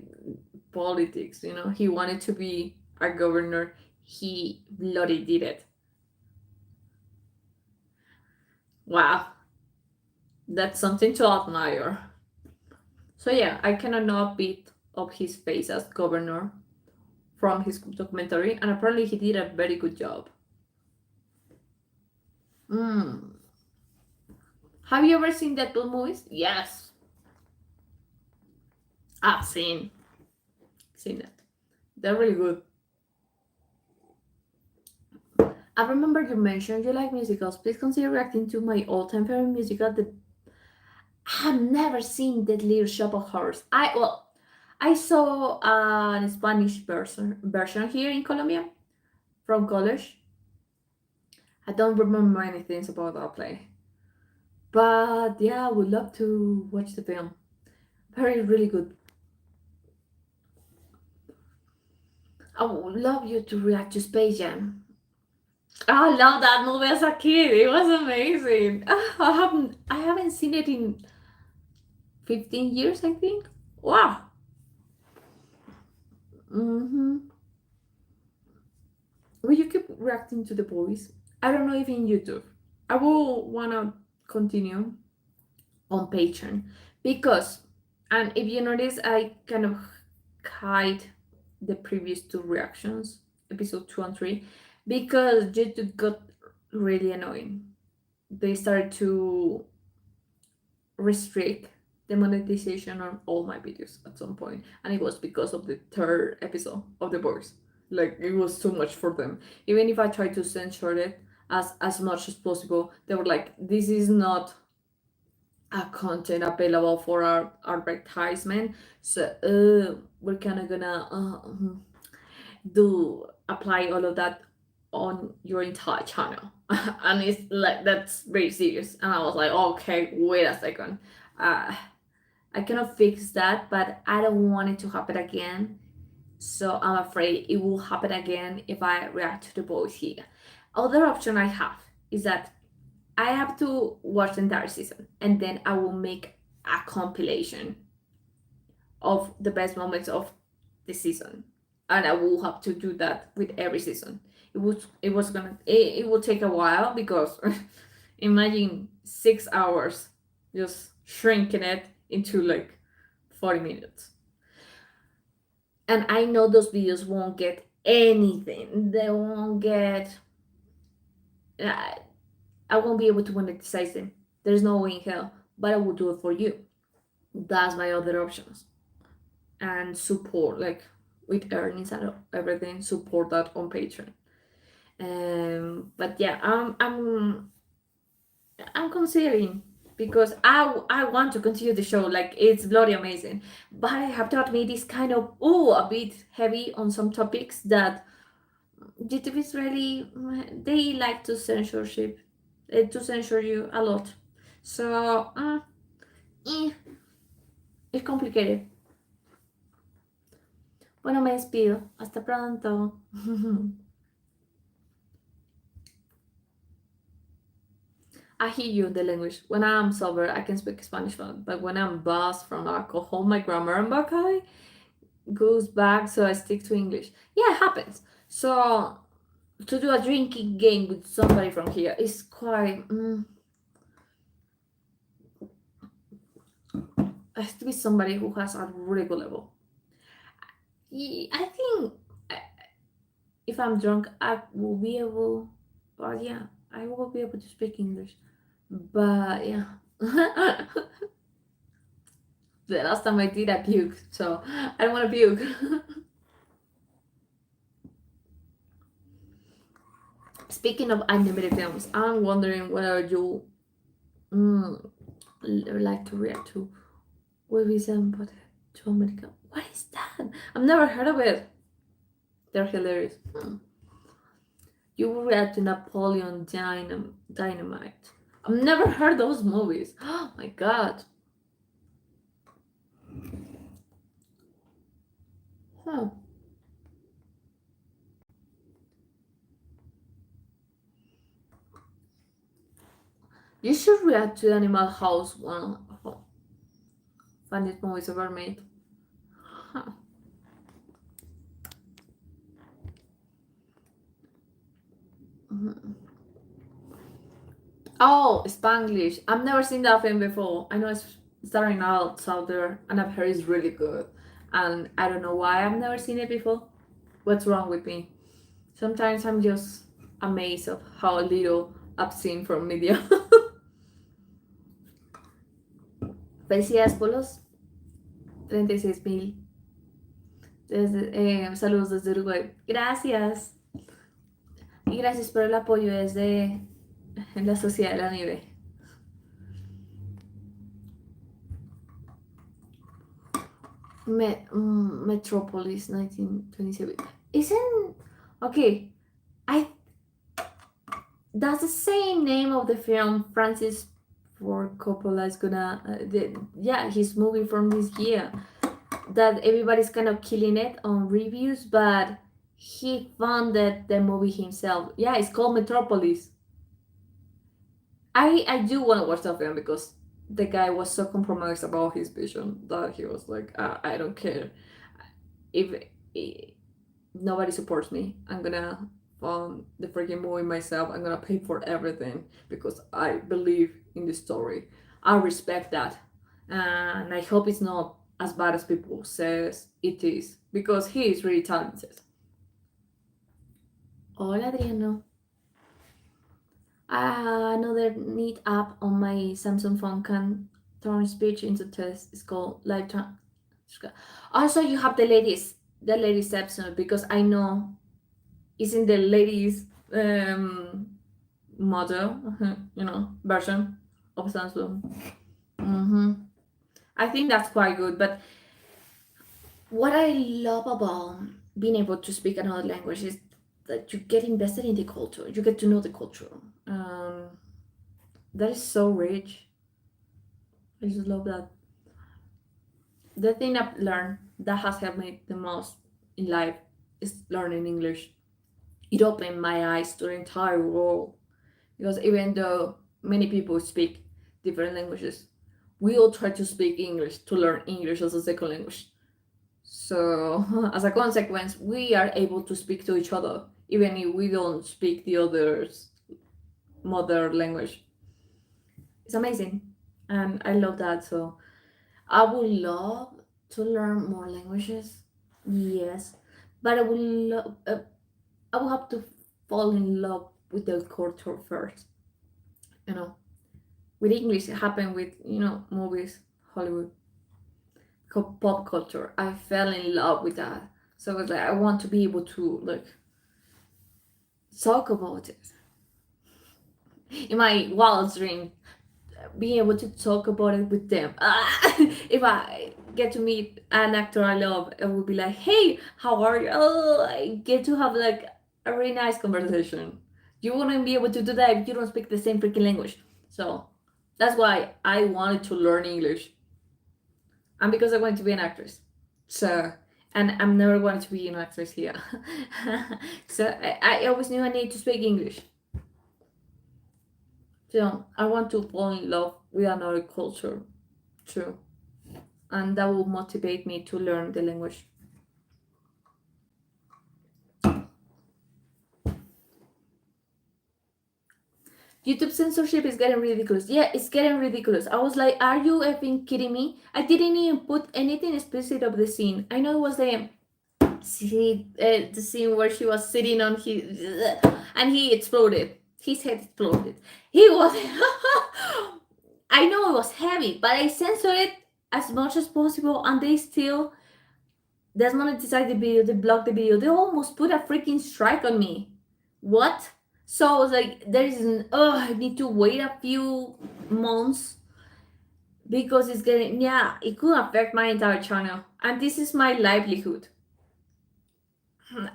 Speaker 1: politics. You know, he wanted to be a governor. He bloody did it. Wow, that's something to admire. So yeah, I cannot not beat up his face as governor from his documentary, and apparently he did a very good job. Mm. Have you ever seen Deadpool movies? Yes, I've seen that. They're really good. I remember you mentioned you like musicals. Please consider reacting to my all-time favorite musical. I have never seen the Little Shop of Horrors. I saw a Spanish version here in Colombia from college. I don't remember many things about that play. But yeah, I would love to watch the film. Very, really good. I would love you to react to Space Jam. I love that movie as a kid. It was amazing. I haven't seen it in 15 years, I think. Wow. Mm-hmm. Will you keep reacting to the boys? I don't know if in YouTube. I will wanna continue on Patreon because, and if you notice, I kind of hide the previous two reactions, episode 2 and 3, because YouTube got really annoying. They started to restrict the monetization on all my videos at some point, and it was because of the third episode of the boys. Like it was too much for them. Even if I tried to censor it as much as possible, they were like, "This is not a content available for our advertisement, so we're kind of gonna do apply all of that on your entire channel." And it's like that's very serious, and I was like, okay, wait a second, uh, I cannot fix that, but I don't want it to happen again, so I'm afraid it will happen again if I react to the boys here. Other option I have is that I have to watch the entire season and then I will make a compilation of the best moments of the season, and I will have to do that with every season. It will take a while because imagine 6 hours just shrinking it into like 40 minutes, and I know those videos won't get anything. They won't get. Uh, I won't be able to monetize them. There's no way in hell, but I will do it for you. That's my other options, and support like with earnings and everything, support that on Patreon. But yeah, I'm considering because I want to continue the show. Like it's bloody amazing, but I have to admit it's kind of a bit heavy on some topics that YouTube is really, they like to censorship to censor you a lot. So eh, it's complicated. Bueno, me despido. Hasta pronto. I hear you in the language. When I'm sober, I can speak Spanish, but when I'm buzzed from alcohol, my grammar and vocabulary goes back, so I stick to English. Yeah, it happens. So to do a drinking game with somebody from here is quite. It has to be somebody who has a really good level. I think if I'm drunk, I will be able. But yeah, I will be able to speak English. But yeah. The last time I did, I puked, so I don't want to puke. Speaking of animated films, I'm wondering whether you mm, like to react to movies but to America. What is that? I've never heard of it. They're hilarious. You will react to Napoleon Dynamite. I've never heard those movies. Oh my god. Huh. You should react to Animal House, one of the funniest movies ever made. Huh. Mhm. Oh, Spanglish. I've never seen that film before. I know it's starring out there, and I've heard it's really good. And I don't know why I've never seen it before. What's wrong with me? Sometimes I'm just amazed of how little I've seen from media. Felicidades por los 36,000. Saludos desde Uruguay. Gracias. Y gracias por el apoyo desde la Sociedad de la Nieve. Metropolis 1927. Isn't okay? I That's the same name of the film Francis Ford Coppola is gonna. Yeah, his movie from this year that everybody's kind of killing it on reviews, but he funded the movie himself. Yeah, it's called Metropolis. I do want to watch that film because the guy was so compromised about his vision that he was like, I don't care if eh, nobody supports me. I'm gonna fund the freaking movie myself. I'm gonna pay for everything because I believe in the story. I respect that, and I hope it's not as bad as people says it is because he is really talented. Hola Adriano. Another neat app on my Samsung phone can turn speech into text. It's called Live Tran. Also, you have the latest episode because I know it's in the latest model, version of Samsung. hmm I think that's quite good. But what I love about being able to speak another language is that you get invested in the culture. You get to know the culture. Um, that is so rich. I just love that. The thing I've learned that has helped me the most in life is learning English. It opened my eyes to the entire world because even though many people speak different languages, we all try to speak English to learn English as a second language. So, as a consequence, we are able to speak to each other even if we don't speak the other's mother language. It's amazing, and I love that. So, I would love to learn more languages. Yes, but I will have to fall in love with the culture first. You know, with English, it happened with movies, Hollywood, pop culture. I fell in love with that. So it's like I want to be able to like talk about it in my wildest dream, being able to talk about it with them. If I get to meet an actor I love, I will be like, "Hey, how are you?" Oh, I get to have like a really nice conversation. You wouldn't be able to do that if you don't speak the same freaking language. So that's why I wanted to learn English, and because I want to be an actress. So, and I'm never going to be an actress here. So I always knew I need to speak English. So I want to fall in love with another culture too, and that will motivate me to learn the language. YouTube censorship is getting ridiculous. Yeah, it's getting ridiculous. I was like, are you effing kidding me? I didn't even put anything explicit of the scene. I know it was the scene where she was sitting on his and he exploded. His head exploded. He was. I know it was heavy, but I censored it as much as possible, and they still desmonetized the video. They blocked the video. They almost put a freaking strike on me. What? So I was like, there is an I need to wait a few months because it's getting it could affect my entire channel, and this is my livelihood.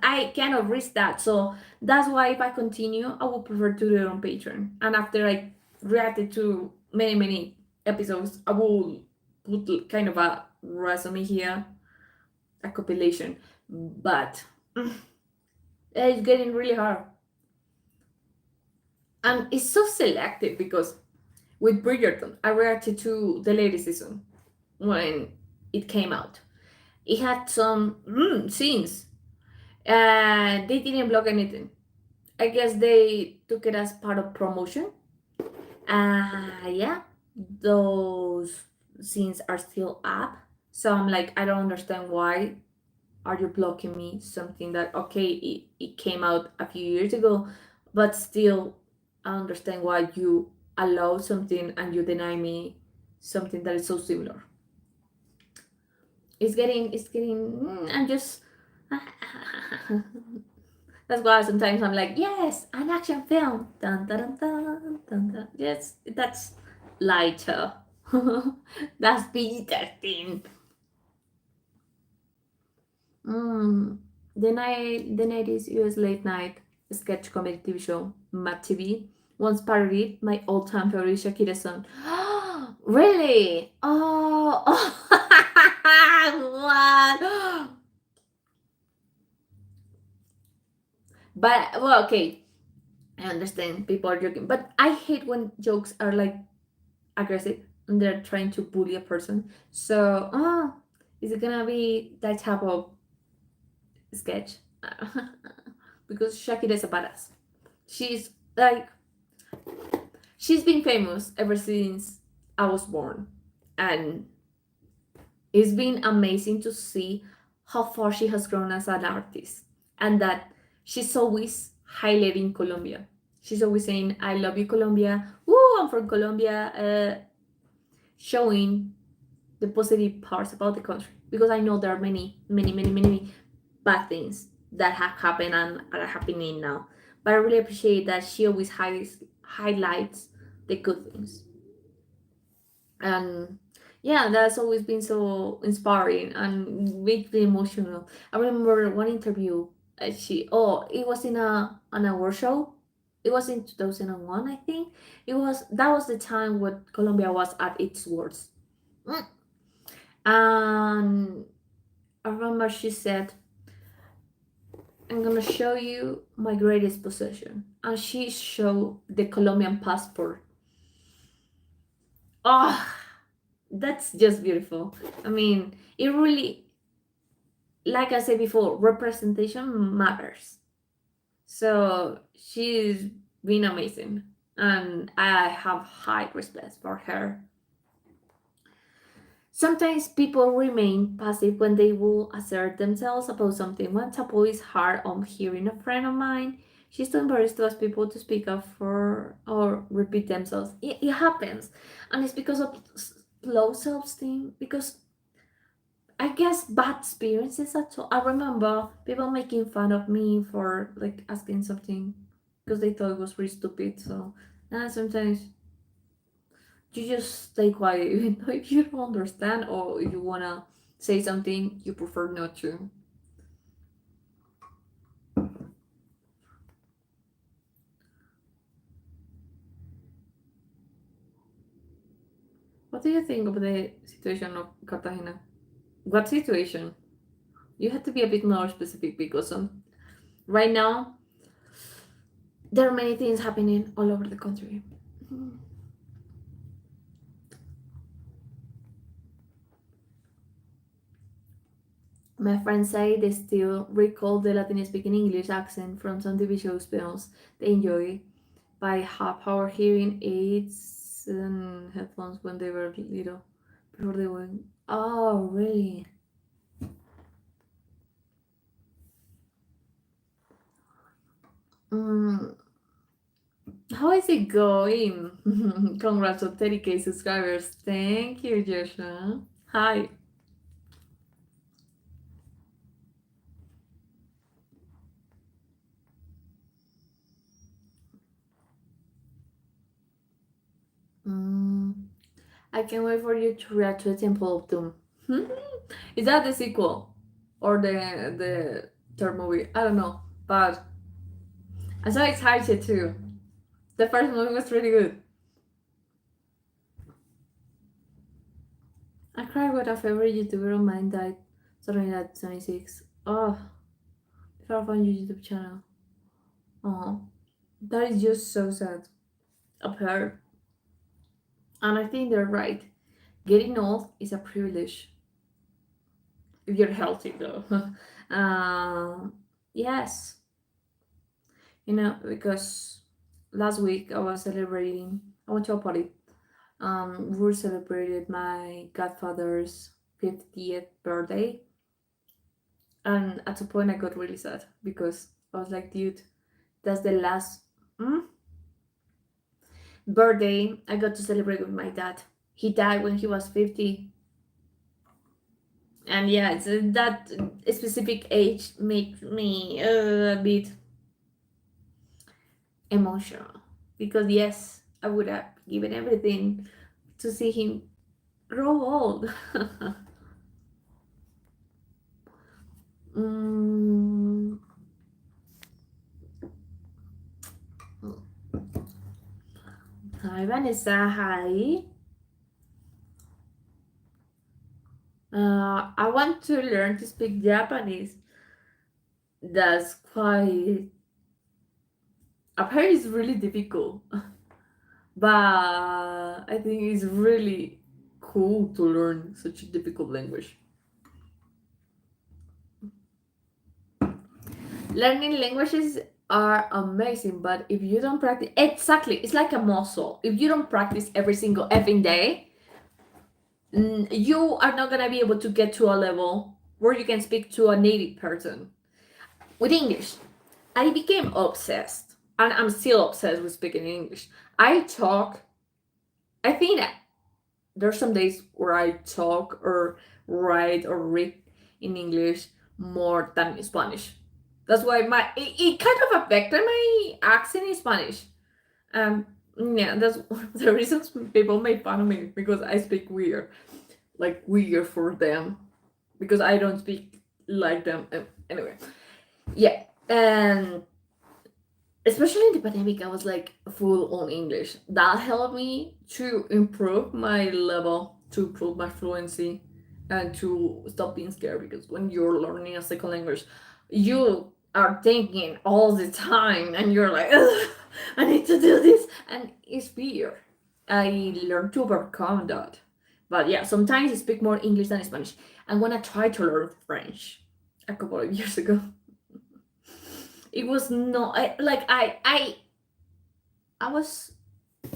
Speaker 1: I cannot risk that. So that's why if I continue, I would prefer to do it on Patreon. And after I reacted to many episodes, I will put kind of a resume here, a compilation. But it's getting really hard. And it's so selective because with Bridgerton, I reacted to the latest season when it came out. It had some scenes, and they didn't block anything. I guess they took it as part of promotion. Yeah, those scenes are still up. So I'm like, I don't understand why are you blocking me something that okay it came out a few years ago, but still I understand why you allow something and you deny me something that is so similar. I'm just that's why sometimes I'm like, yes, an action film. Dun, dun, dun, dun, dun. Yes, that's lighter. That's PG-13. Mm. The 90s US late night sketch comedy TV show, Mad TV, once parodied my all-time favorite Shakira song. Really? Oh, what? But, well, okay, I understand people are joking, but I hate when jokes are like aggressive and they're trying to bully a person. So, is it gonna be that type of sketch because Shakira is a badass. She's like she's been famous ever since I was born, and it's been amazing to see how far she has grown as an artist, and that she's always highlighting Colombia. She's always saying, "I love you, Colombia. Woo, I'm from Colombia," showing the positive parts about the country because I know there are many, many, many, many bad things that have happened and are happening now. But I really appreciate that she always highlights the good things. And yeah, that's always been so inspiring and makes me emotional. I remember one interview. It was in a an award show. It was in 2001, I think. That was the time when Colombia was at its worst. Mm. And I remember she said, "I'm gonna show you my greatest possession," and she showed the Colombian passport. Oh, that's just beautiful. I mean, it really, like I said before, representation matters. So she's been amazing, and I have high respect for her. Sometimes people remain passive when they will assert themselves about something. One taboo is hard on hearing a friend of mine. She's too embarrassed to ask people to speak up for or repeat themselves. It happens, and it's because of low self-esteem. Because I guess bad experiences at all. I remember people making fun of me for like asking something because they thought it was really stupid. So sometimes you just stay quiet, even though if you don't understand or if you wanna say something, you prefer not to. What do you think of the situation of Cartagena? What situation? You have to be a bit more specific because right now there are many things happening all over the country. My friends say they still recall the Latin speaking English accent from some TV shows films they enjoy by half hour hearing aids and headphones when they were little before they went. Oh, really? Mm, how is it going? Congrats on 30K subscribers. Thank you, Joshua. Hi. Mm, I can't wait for you to react to the Temple of Doom. Is that the sequel or the third movie? I don't know, but I'm so excited too. The first movie was really good. I cried when a favorite YouTuber of mine died. Something at 26. Oh, if I find your YouTube channel. Oh, that is just so sad of her. And I think they're right. Getting old is a privilege if you're healthy, though. Yes, because last week I was celebrating. I went to a party. We celebrated my godfather's 50th birthday, and at some point I got really sad because I was like, dude, that's the last birthday I got to celebrate with my dad. He died when he was 50, and yeah, that specific age makes me a bit emotional because yes, I would have given everything to see him grow old. mm, Hi Vanessa, hi. I want to learn to speak Japanese. That's quite. Apparently, it's really difficult, but I think it's really cool to learn such a difficult language. Learning languages are amazing, but if you don't practice, exactly, it's like a muscle. If you don't practice every single effing day, you are not gonna be able to get to a level where you can speak to a native person. With English, I became obsessed, and I'm still obsessed with speaking English. I talk, I think that there's some days where I talk or write or read in English more than in Spanish. That's why it kind of affected my accent in Spanish. Um, yeah, that's one of the reasons people make fun of me because I speak weird, like weird for them, because I don't speak like them. Anyway, yeah, and especially in the pandemic, I was like full on English. That helped me to improve my level, to improve my fluency, and to stop being scared. Because when you're learning a second language, you are thinking all the time, and you're like, "Ugh, I need to do this," and it's fear. I learned to overcome that. But yeah, sometimes I speak more English than Spanish. And when I tried to learn French a couple of years ago, it was not like I was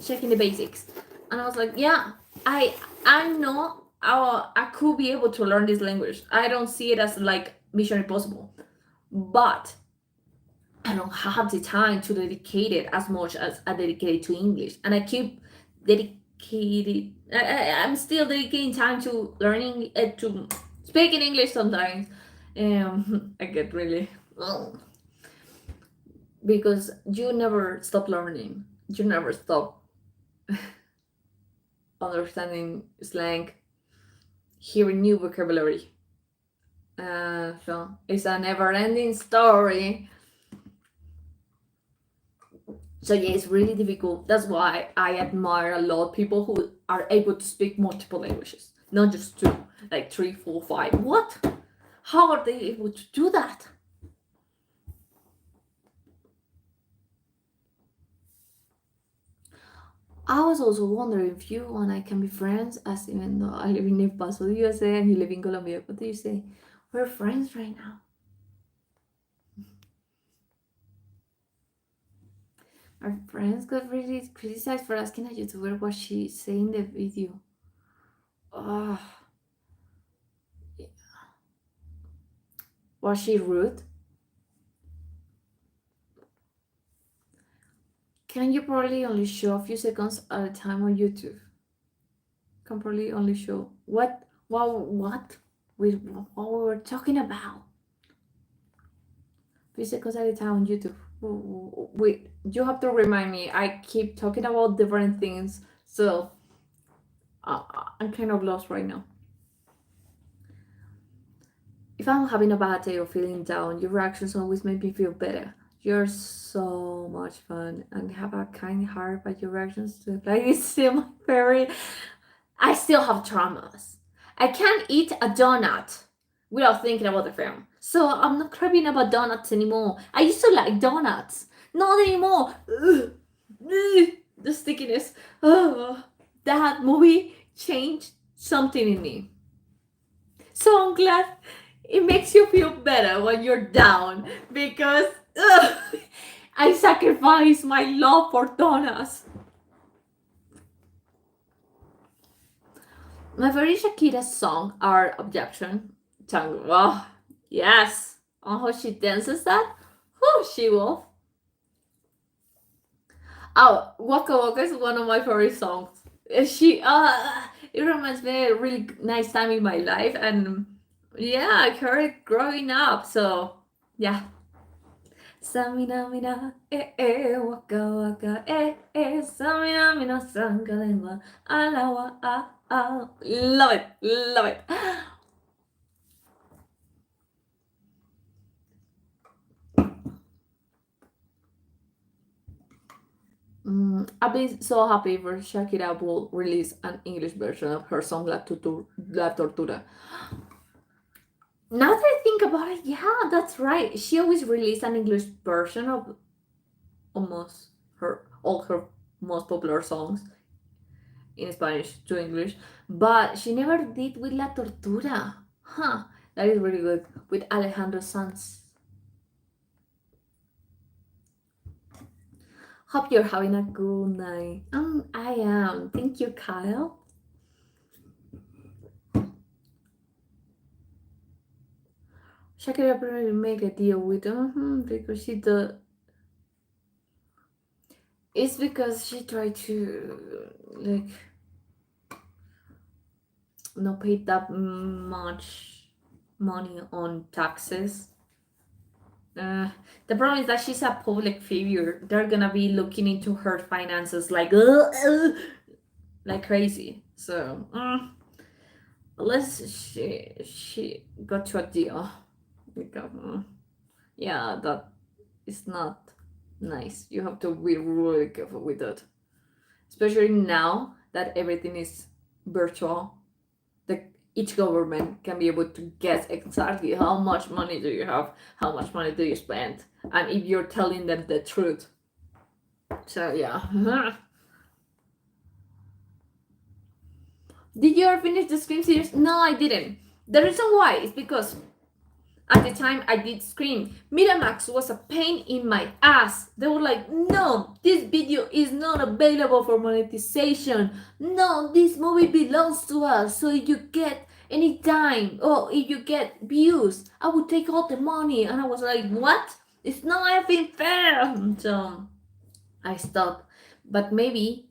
Speaker 1: checking the basics, and I was like, yeah, I know I could be able to learn this language. I don't see it as like mission impossible, but I don't have the time to dedicate it as much as I dedicated to English, and I keep dedicated. I'm still dedicating time to learning to speaking English sometimes. I get really because you never stop learning. You never stop understanding slang, hearing new vocabulary. So it's a never-ending story. So yeah, it's really difficult. That's why I admire a lot of people who are able to speak multiple languages, not just two, like three, four, five. What? How are they able to do that? I was also wondering if you and I can be friends, as even though I live in El Paso, USA, and you live in Colombia. What do you say? We're friends right now. Our friends got really criticized for asking a YouTuber what she said in the video. Oh, was she rude? Can you probably only show a few seconds at a time on YouTube? Can probably only show what? Wow, what? With what we were talking about? Few seconds at a time on YouTube. Wait, you have to remind me. I keep talking about different things, so I'm kind of lost right now. If I'm having a bad day or feeling down, your reactions always make me feel better. You're so much fun and have a kind heart, but your reactions to like is still my favorite. I still have traumas. I can't eat a donut without thinking about the film. So I'm not craving about donuts anymore. I used to like donuts. Not anymore. Ugh. Ugh. The stickiness. Oh, that movie changed something in me. So I'm glad it makes you feel better when you're down because I sacrifice my love for donuts. My favorite Shakira song are Objection, Tango. Oh, yes. Oh, how she dances that. Oh, she will. Oh, Waka Waka is one of my favorite songs. It reminds me of a really nice time in my life, and yeah, I heard it growing up. So yeah, Samina mina, waka waka, samina mina, sangalengua, alawa, Love it, love it. I've been so happy for Shakira will release an English version of her song La Tortura. Now that I think about it, yeah, that's right. She always released an English version of almost her all her most popular songs in Spanish to English, but she never did with La Tortura. Huh, that is really good with Alejandro Sanz. Hope you're having a good night. I am. Thank you, Kyle. Shakira probably make a deal with because she does. It's because she tried to like not pay that much money on taxes. Uh, the problem is that she's a public figure. They're gonna be looking into her finances like crazy. So, unless she got to a deal, because, yeah, that is not nice. You have to be really careful with that, especially now that everything is virtual. The each government can be able to guess exactly how much money do you have, how much money do you spend, and if you're telling them the truth. So yeah. Did you ever finish the Scream series? No, I didn't. The reason why is because at the time I did Scream, Miramax was a pain in my ass. They were like, no, this video is not available for monetization. No, this movie belongs to us. So if you get any time or if you get views, I would take all the money. And I was like, what? It's not even fair. So I stopped. But maybe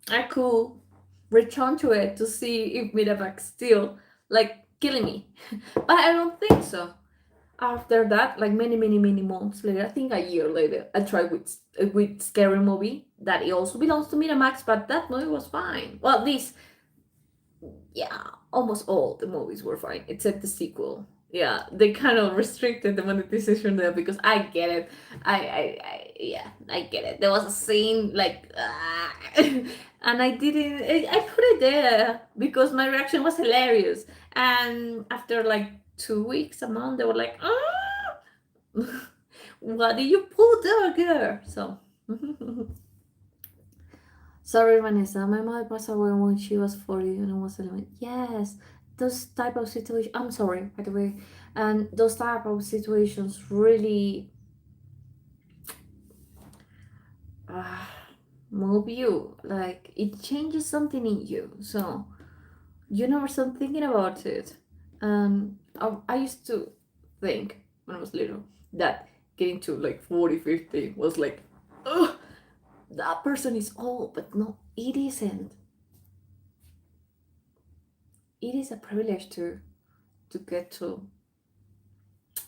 Speaker 1: I could return to it to see if Miramax still like killing me. But I don't think so. After that, like many months later, I think a year later, I tried with Scary Movie that it also belongs to Miramax, but that movie was fine. Well, this, yeah, almost all the movies were fine except the sequel. Yeah, they kind of restricted the monetization there because I get it. Yeah, I get it. There was a scene like, and I didn't. I put it there because my reaction was hilarious. And after like 2 weeks, a month, they were like, what did you put there, girl? So. Sorry, Vanessa. My mother passed away when she was 40 and I was 11. Yes, those type of situations. I'm sorry, by the way. And those type of situations really uh, move you. Like, it changes something in you. So, you never stop thinking about it. And I used to think when I was little that getting to like 40, 50 was like, ugh, that person is old. But no, it isn't. It is a privilege to get to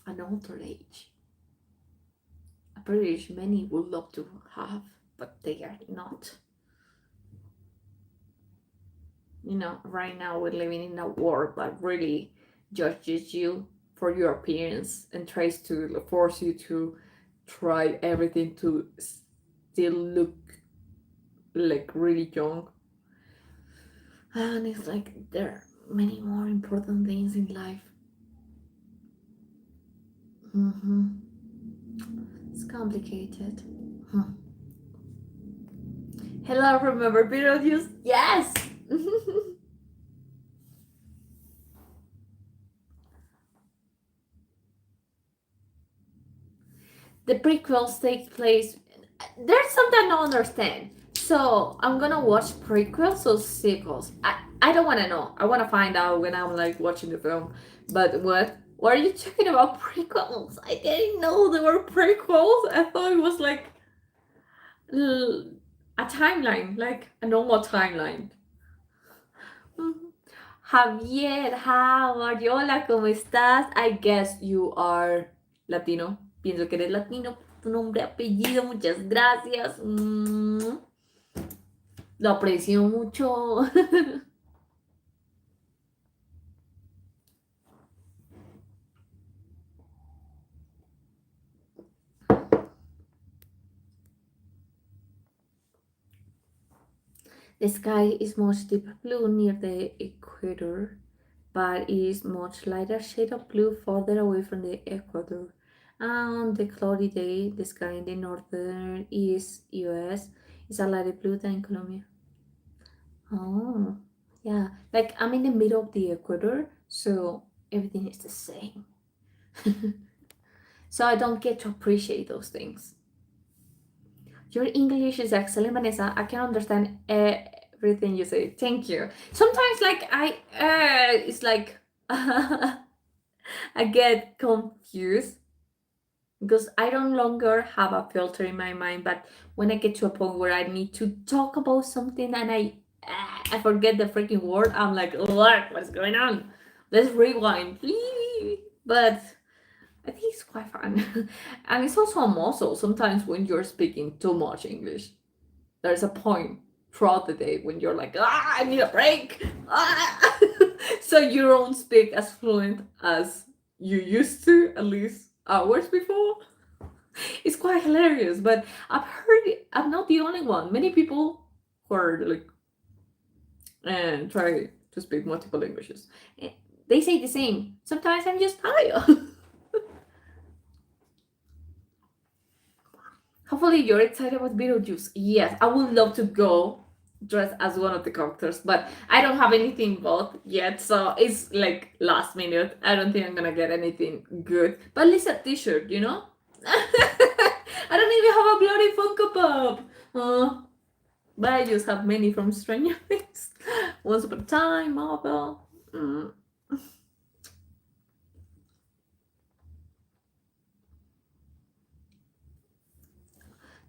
Speaker 1: an older age. A privilege many would love to have, but they are not. You know, right now we're living in a world that really judges you for your appearance and tries to force you to try everything to still look like really young. And it's like there are many more important things in life. It's complicated. Hello, remember Beetlejuice? Yes! The prequels take place. There's something I don't understand. So I'm gonna watch prequels or sequels. I don't wanna know. I wanna find out when I'm like watching the film. But what? What are you talking about prequels? I didn't know there were prequels. I thought it was like a timeline, like a normal timeline. Javier, how are you? Hola, ¿cómo estás? I guess you are latino. Pienso que eres latino. Tu nombre, apellido, muchas gracias. Lo aprecio mucho. The sky is much deeper blue near the equator, but is much lighter shade of blue further away from the equator. On the cloudy day, the sky in the northern east US is a lighter blue than in Colombia. Oh, yeah. Like I'm in the middle of the equator, so everything is the same. So I don't get to appreciate those things. Your English is excellent, Vanessa. I can understand everything you say. Thank you. Sometimes, like it's like I get confused because I don't longer have a filter in my mind. But when I get to a point where I need to talk about something and I forget the freaking word, I'm like, what's going on? Let's rewind, please. But I think it's quite fun. And it's also a muscle. Sometimes when you're speaking too much English, there's a point throughout the day when you're like, I need a break. Ah! So you don't speak as fluent as you used to, at least hours before. It's quite hilarious, but I've heard I'm not the only one. Many people who are like and try to speak multiple languages. eh, They say the same. Sometimes I'm just tired. Hopefully you're excited about Beetlejuice. Yes, I would love to go dressed as one of the characters, but I don't have anything bought yet, so it's like last minute. I don't think I'm gonna get anything good. But at least a t-shirt, you know? I don't even have a bloody Funko Pop. But I just have many from Stranger Things. Once upon a time, Marvel. Mm.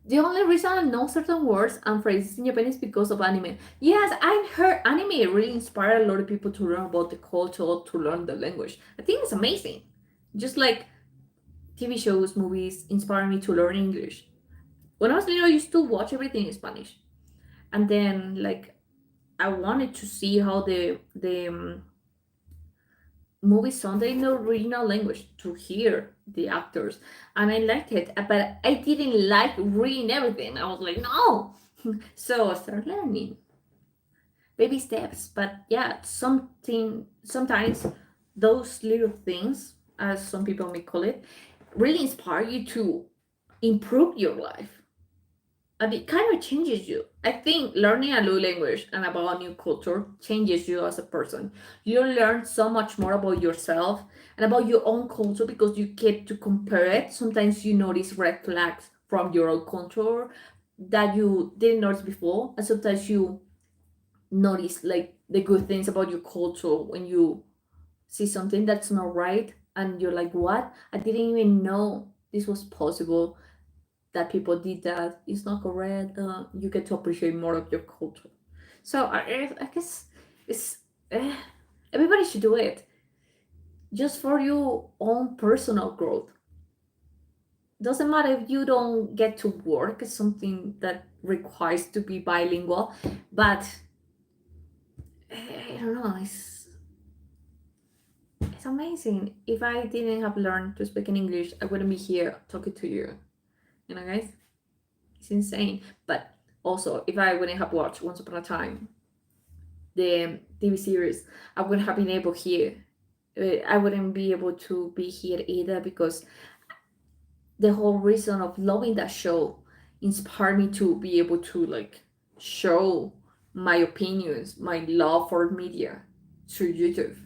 Speaker 1: The only reason I know certain words and phrases in Japanese is because of anime. Yes, I've heard anime really inspire a lot of people to learn about the culture, to learn the language. I think it's amazing. Just like TV shows, movies inspire me to learn English. When I was little, I used to watch everything in Spanish, and then like I wanted to see how the movies sound in the original language to hear the actors, and I liked it. But I didn't like reading everything. I was like, no. So I started learning baby steps. But yeah, sometimes those little things, as some people may call it, really inspire you to improve your life. And it kind of changes you. I think learning a new language and about a new culture changes you as a person. You learn so much more about yourself and about your own culture because you get to compare it. Sometimes you notice red flags from your own culture that you didn't notice before, and sometimes you notice like the good things about your culture when you see something that's not right and you're like, what? I didn't even know this was possible, that people did that. It's not correct. You get to appreciate more of your culture. So I guess it's uh, everybody should do it just for your own personal growth. Doesn't matter if you don't get to work. It's something that requires to be bilingual, but I don't know. It's amazing. If I didn't have learned to speak in English, I wouldn't be here talking to you. You know, guys, it's insane. But also, if I wouldn't have watched Once Upon a Time, the TV series, I wouldn't have been able here. I wouldn't be able to be here either because the whole reason of loving that show inspired me to be able to like show my opinions, my love for media through YouTube.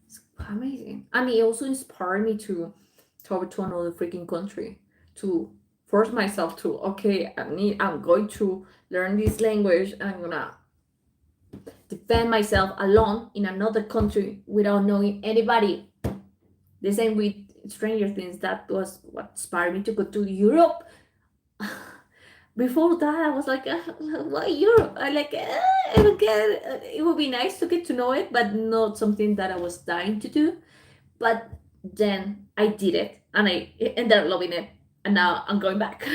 Speaker 1: It's amazing. And it also inspired me to travel to another freaking country, to force myself to, okay, I'm going to learn this language and I'm gonna defend myself alone in another country without knowing anybody. The same with Stranger Things, that was what inspired me to go to Europe. Before that, I was like, why Europe? I like, I don't get it. It would be nice to get to know it, but not something that I was dying to do. But then I did it and I ended up loving it. And now I'm going back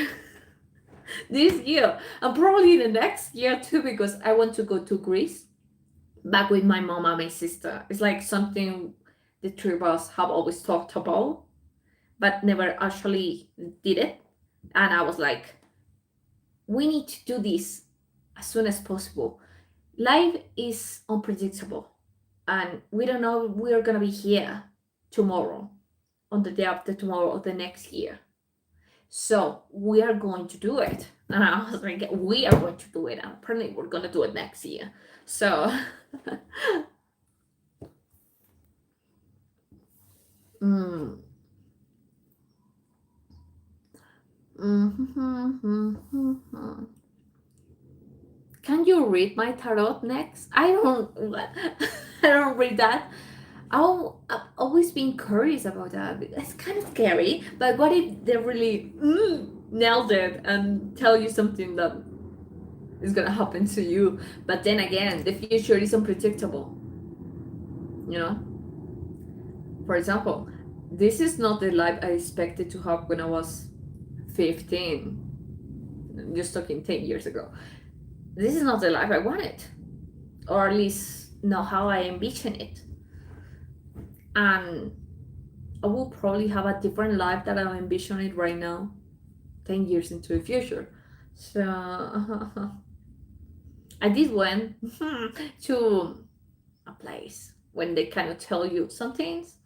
Speaker 1: this year. And probably the next year too, because I want to go to Greece back with my mom and my sister. It's like something the three of us have always talked about, but never actually did it. And I was like, we need to do this as soon as possible. Life is unpredictable, and we don't know if we're gonna be here tomorrow, on the day after tomorrow, or the next year. So we are going to do it. And I was like, we are going to do it. And apparently we're gonna do it next year. So mm, Mhm. Can you read my tarot next? I don't. What? I don't read that. I've always been curious about that. It's kind of scary, but what if they really nailed it and tell you something that is gonna happen to you? But then again, the future is unpredictable. You know. For example, this is not the life I expected to have when I was 15. Just talking 10 years ago. This is not the life I wanted, or at least not how I envision it. And I will probably have a different life that I'm envisioning right now, 10 years into the future. So I did went to a place when they kind of tell you some things.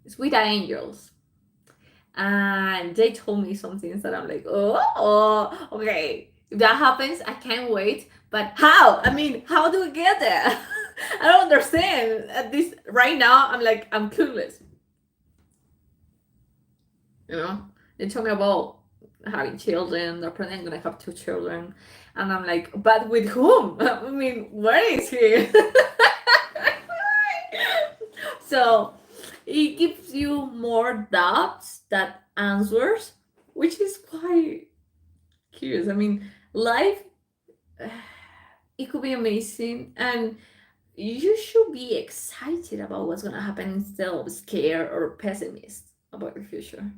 Speaker 1: It's with angels. And they told me some things that I'm like, oh, okay. If that happens, I can't wait. But how? I mean, how do we get there? I don't understand. At this right now, I'm like, I'm clueless. You know, they told me about having children. They're probably gonna have 2 children, and I'm like, but with whom? I mean, where is he? So it gives you more doubts than answers, which is quite curious. I mean, life, it could be amazing, and you should be excited about what's gonna happen instead of scared or pessimist about the future.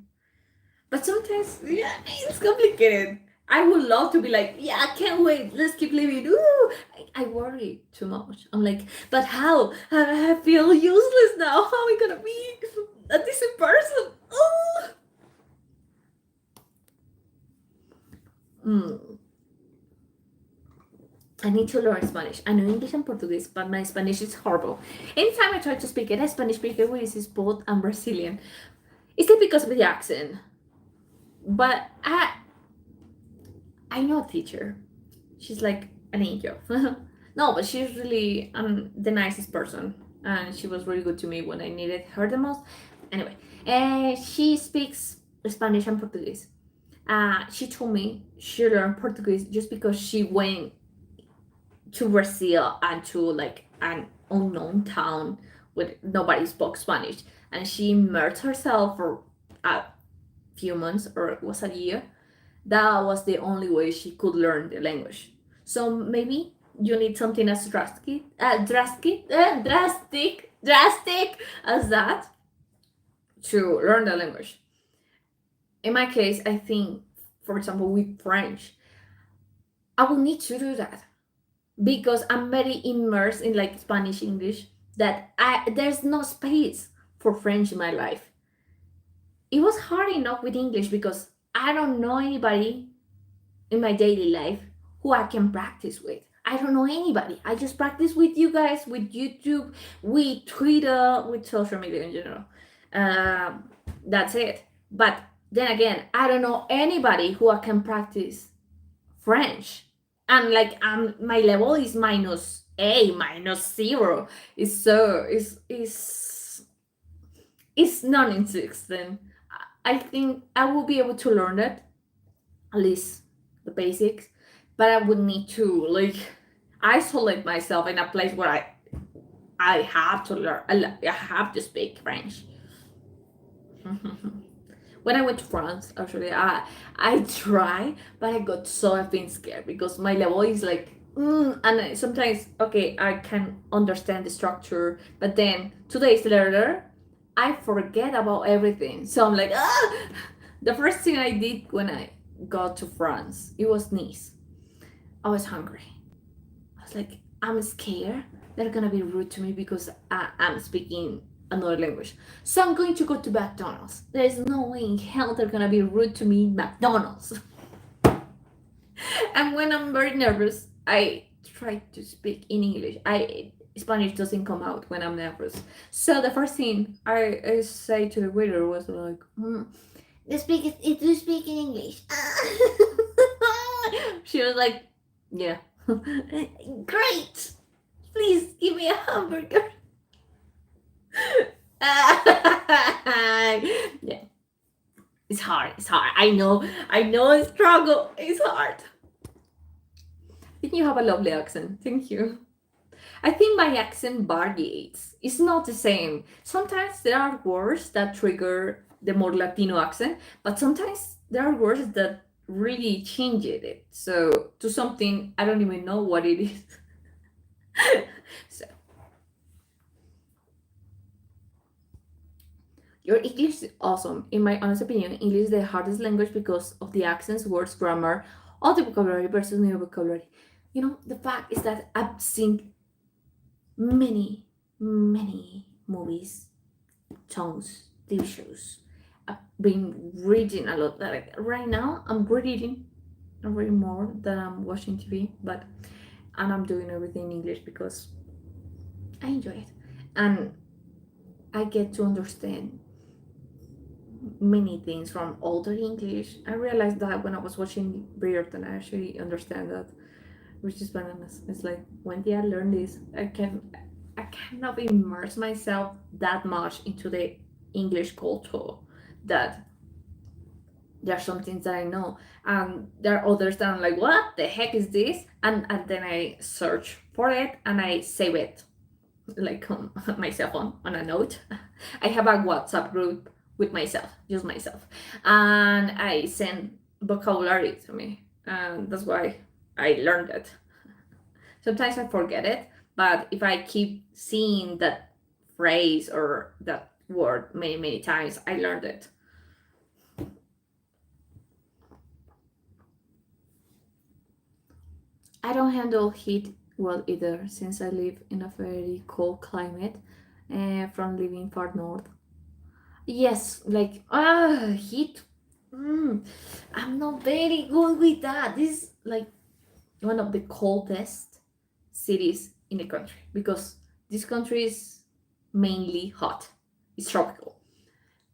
Speaker 1: But sometimes, yeah, it's complicated. I would love to be like, yeah, I can't wait. Let's keep living. Ooh, I worry too much. I'm like, but how? I feel useless now. How am I gonna be a decent person? Oh. Mm. I need to learn Spanish. I know English and Portuguese, but my Spanish is horrible. Anytime I try to speak it, a Spanish speaker who is both I'm Brazilian. Is it because of the accent? But I know a teacher. She's like an angel. No, but she's really the nicest person, and she was really good to me when I needed her the most. Anyway, she speaks Spanish and Portuguese. She told me she learned Portuguese just because she went to Brazil and to like an unknown town where nobody spoke Spanish, and she immersed herself for a few months, or it was a year. That was the only way she could learn the language. So maybe you need something as drastic as that to learn the language. In my case, I think, for example, with French, I will need to do that because I'm very immersed in like Spanish, English, that there's no space for French in my life. It was hard enough with English because I don't know anybody in my daily life who I can practice with. I don't know anybody. I just practice with you guys, with YouTube, with Twitter, with social media in general. That's it. But then again, I don't know anybody who I can practice French. And like my level is minus A, -0. It's non-existent. I think I will be able to learn it, at least the basics, but I would need to like isolate myself in a place where I have to learn. I have to speak French. When I went to France, actually, I tried, but I got so effing scared because my level is like, and sometimes okay, I can understand the structure, but then 2 days later, I forget about everything. So I'm like, ah. The first thing I did when I got to France, it was Nice. I was hungry. I was like, I'm scared they're gonna be rude to me because I'm speaking another language. So I'm going to go to McDonald's. There's no way in hell they're gonna be rude to me in McDonald's. And when I'm very nervous, I try to speak in English. Spanish doesn't come out when I'm nervous. So the first thing I say to the waiter was like, do you speak in English? She was like, yeah. Great. Please give me a hamburger. Yeah. It's hard. It's hard. I know. I know it's struggle. It's hard. I think you have a lovely accent. Thank you. I think my accent variates. It's not the same. Sometimes there are words that trigger the more Latino accent, but sometimes there are words that really change it. So to something I don't even know what it is. So your English is awesome. In my honest opinion, English is the hardest language because of the accents, words, grammar, all the vocabulary versus new vocabulary. You know, the fact is that I've seen many, many movies, songs, TV shows. I've been reading a lot. Like right now, I'm reading more than I'm watching TV, but and I'm doing everything in English because I enjoy it, and I get to understand many things from older English. I realized that when I was watching Bridgerton, I actually understand that, which is bananas. It's like when did I learn this? I cannot immerse myself that much into the English culture that there are some things that I know, and there are others that I'm like, what the heck is this? And then I search for it and I save it like on my cell phone on a note. I have a WhatsApp group with myself, just myself, and I send vocabulary to me, and that's why I learned it. Sometimes I forget it, but if I keep seeing that phrase or that word many, many times, I learned it. I don't handle heat well either, since I live in a very cold climate from living far north. Yes, like, heat. Mm, I'm not very good with that. This is like one of the coldest cities in the country because this country is mainly hot. It's tropical,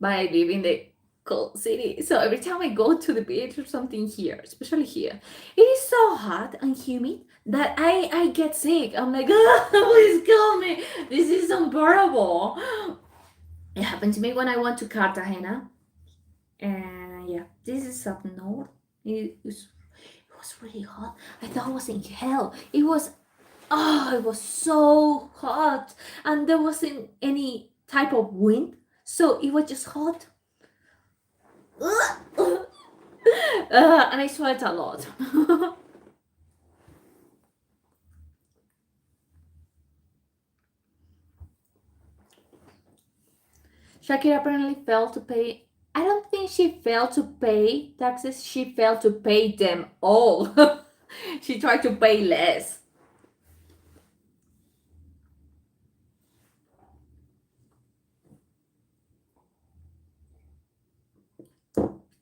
Speaker 1: but I live in the cold city. So every time I go to the beach or something here, especially here, it is so hot and humid that I get sick. I'm like, please kill me. This is unbearable. It happened to me when I went to Cartagena, and yeah, this is up north. It was really hot. I thought I was in hell. It was so hot, and there wasn't any type of wind, so it was just hot. And I sweat a lot. Shakira apparently failed to pay. I don't think she failed to pay taxes. She failed to pay them all. She tried to pay less.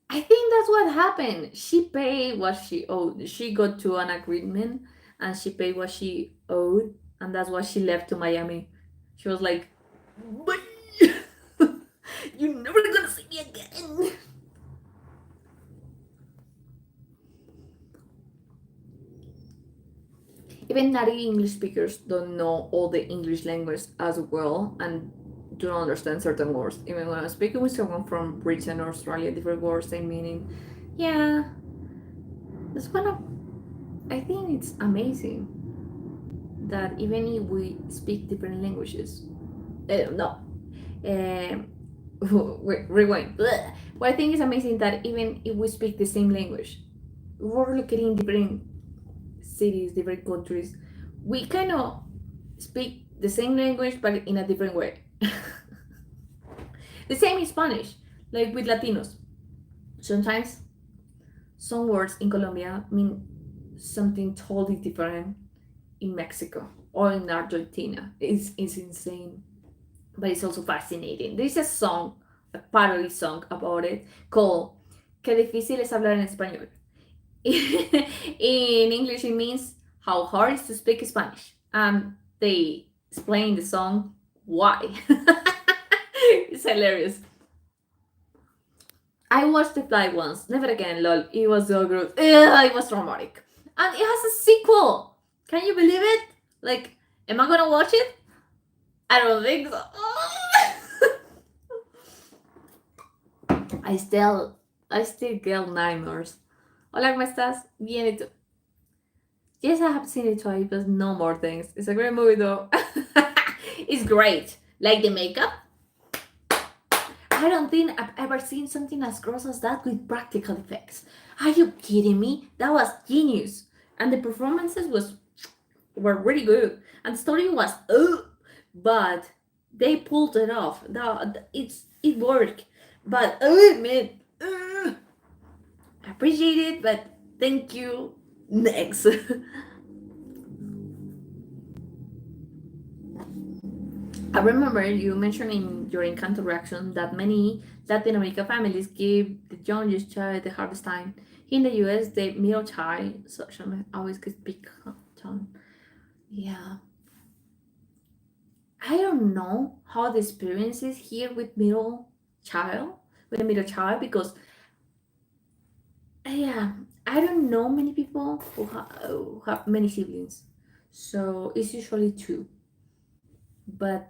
Speaker 1: I think that's what happened. She paid what she owed. She got to an agreement and she paid what she owed, and that's why she left to Miami. She was like, "Bye. You're never gonna see me again." Even native English speakers don't know all the English language as well and do not understand certain words. Even when I'm speaking with someone from Britain or Australia, different words, same meaning. Yeah, that's one of. I think it's amazing that even if we speak different languages, no, um, rewind. Bleh. What I think is amazing that even if we speak the same language, we're located in different cities, different countries, we kind of speak the same language but in a different way. The same in Spanish, like with Latinos. Sometimes some words in Colombia mean something totally different in Mexico or in Argentina. It's insane, but it's also fascinating. There's a song, a parody song about it called Qué difícil es hablar en español. In English, it means how hard it is to speak Spanish. And they explain the song why. It's hilarious. I watched the fly once, never again, lol. It was so good. Ugh, it was traumatic. And it has a sequel. Can you believe it? Like, am I gonna watch it? I don't think so. I still I still get nightmares. Hola, ¿cómo estás? Bien, ¿y tú? Yes, I have seen it twice, but no more things. It's a great movie though. It's great. Like the makeup. I don't think I've ever seen something as gross as that with practical effects. Are you kidding me? That was genius. And the performances were really good. And the story was but they pulled it off. It worked. But man, I appreciate it, but thank you. Next. I remember you mentioning your Encanto reaction that many Latin American families give the youngest child the hardest time. In the US, the middle child, so always gets big tongue. Yeah. I don't know how the experience is here with a middle child, because yeah, I don't know many people who have many siblings. So it's usually two. But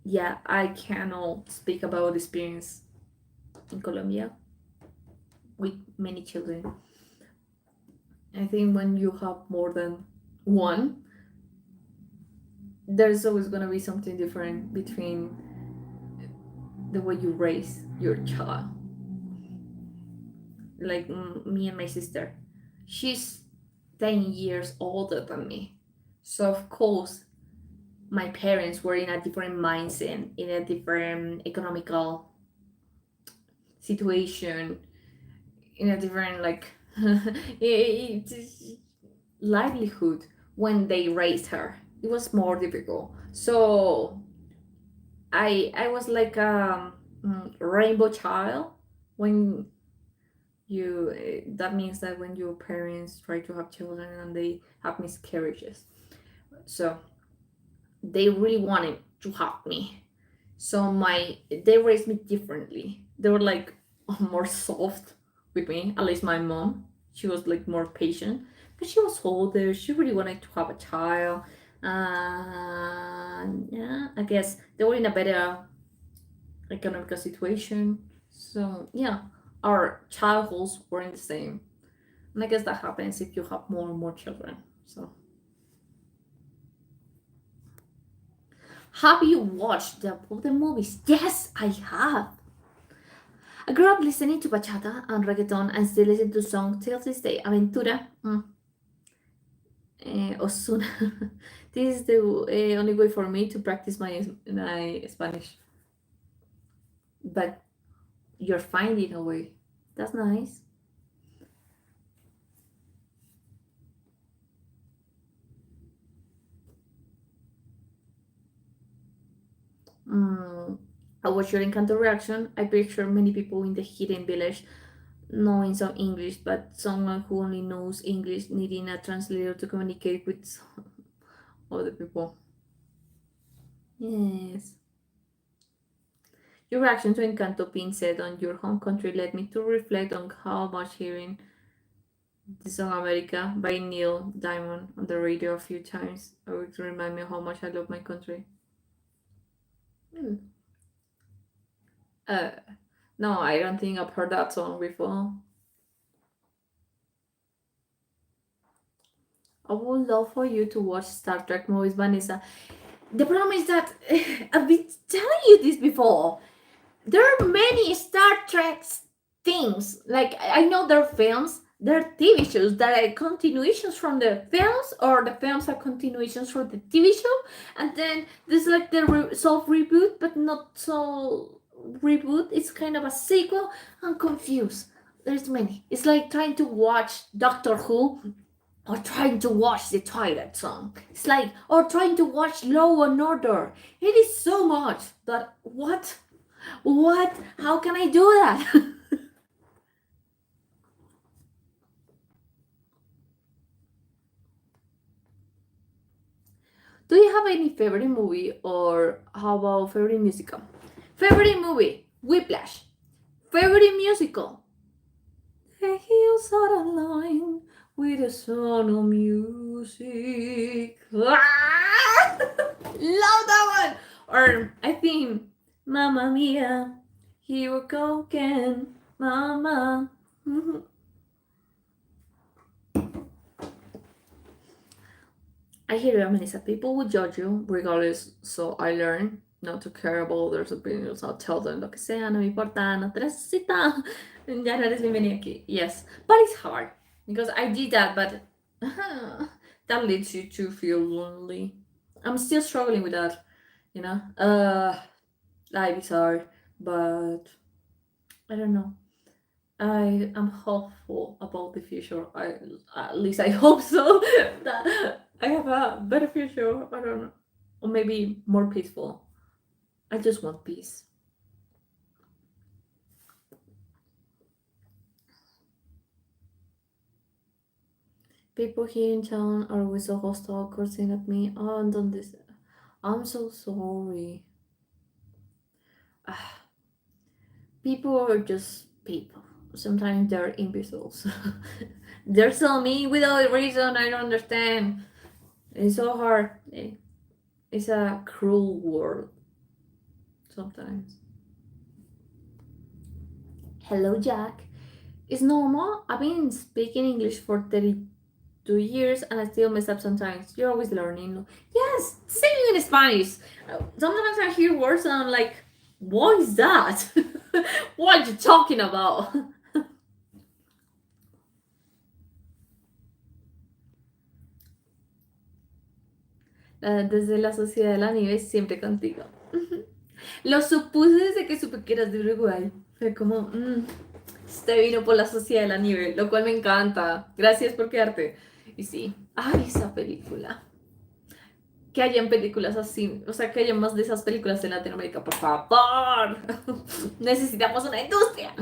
Speaker 1: yeah, I cannot speak about experience in Colombia with many children. I think when you have more than one, there's always gonna be something different between the way you raise your child. Like me and my sister, she's 10 years older than me. So, of course, my parents were in a different mindset, in a different economical situation, in a different, like, livelihood when they raised her. It was more difficult. So, I was like a rainbow child when that means that when your parents try to have children and they have miscarriages, so they really wanted to have me. So they raised me differently. They were like more soft with me. At least my mom, she was like more patient, but she was older. She really wanted to have a child. Yeah, I guess they were in a better economical situation. So yeah, our childhoods weren't the same. And I guess that happens if you have more and more children. So, have you watched the movies? Yes, I have. I grew up listening to bachata and reggaeton and still listen to songs till this day. Aventura, Osuna. This is the only way for me to practice my Spanish. But you're finding a way. That's nice. Mm, I watched your Encanto reaction. I picture many people in the hidden village knowing some English, but someone who only knows English needing a translator to communicate with other people. Yes. Your reaction to Encanto being said on your home country led me to reflect on how much hearing the song America by Neil Diamond on the radio a few times would remind me how much I love my country. Hmm. Uh, no, I don't think I've heard that song before. I would love for you to watch Star Trek movies, Vanessa. The problem is that I've been telling you this before. There are many Star Trek things. Like, I know there are films, there are TV shows that are continuations from the films, or the films are continuations from the TV show, and then there's like the soft reboot, but not so reboot. It's kind of a sequel. I'm confused. There's many. It's like trying to watch Doctor Who or trying to watch the Twilight Zone. It's like, or trying to watch Law and Order. It is so much that what? What? How can I do that? Do you have any favorite movie, or how about favorite musical? Favorite movie, Whiplash. Favorite musical, The Hills Are Aligned with the Sound of Music. Ah! Love that one! Or I think, Mamma Mia, here we go again. mama. I hear that many people will judge you regardless, so I learn not to care about others' opinions. I'll tell them lo que sea, no me importa, no te necesita. Ya no eres bienvenida aquí. Yes, but it's hard because I did that, but that leads you to feel lonely. I'm still struggling with that, you know. Life is hard, but I don't know. I am hopeful about the future. At least I hope so. That I have a better future. I don't know, or maybe more peaceful. I just want peace. People here in town are always so hostile, cursing at me. Oh, and on this, I'm so sorry. Ah, people are just people. Sometimes they're imbeciles. They're so mean without a reason. I don't understand. It's so hard. It's a cruel world sometimes. Hello, Jack. It's normal. I've been speaking English for 32 years and I still mess up sometimes. You're always learning. Yes, same in Spanish. Sometimes I hear words and I'm like, what is that? What are you talking about? Desde la Sociedad de la Nieve, siempre contigo. Lo supuse desde que supe que eras de Uruguay. Fue como, este vino por la Sociedad de la Nieve, lo cual me encanta. Gracias por quedarte. Y sí, ay, esa película. Que hayan películas así, o sea, que haya más de esas películas en Latinoamérica, por favor. Necesitamos una industria.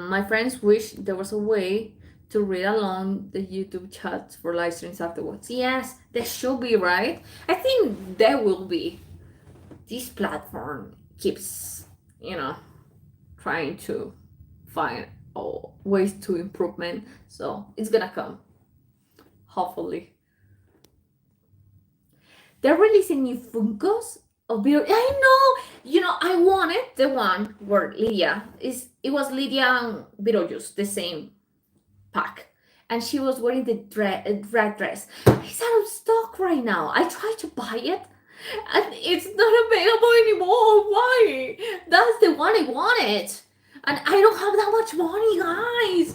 Speaker 1: My friends wish there was a way to read along the YouTube chats for live streams afterwards. Yes, there should be, right? I think there will be. This platform keeps, you know, trying to find ways to improvement, so it's gonna come, hopefully. They're releasing new Funkos of Beer. I know, I wanted the one where Lydia is. It was Lydia and Beetlejuice, the same pack, and she was wearing the red dress. It's out of stock right now. I tried to buy it, and it's not available anymore. Why? That's the one I wanted. And I don't have that much money, guys.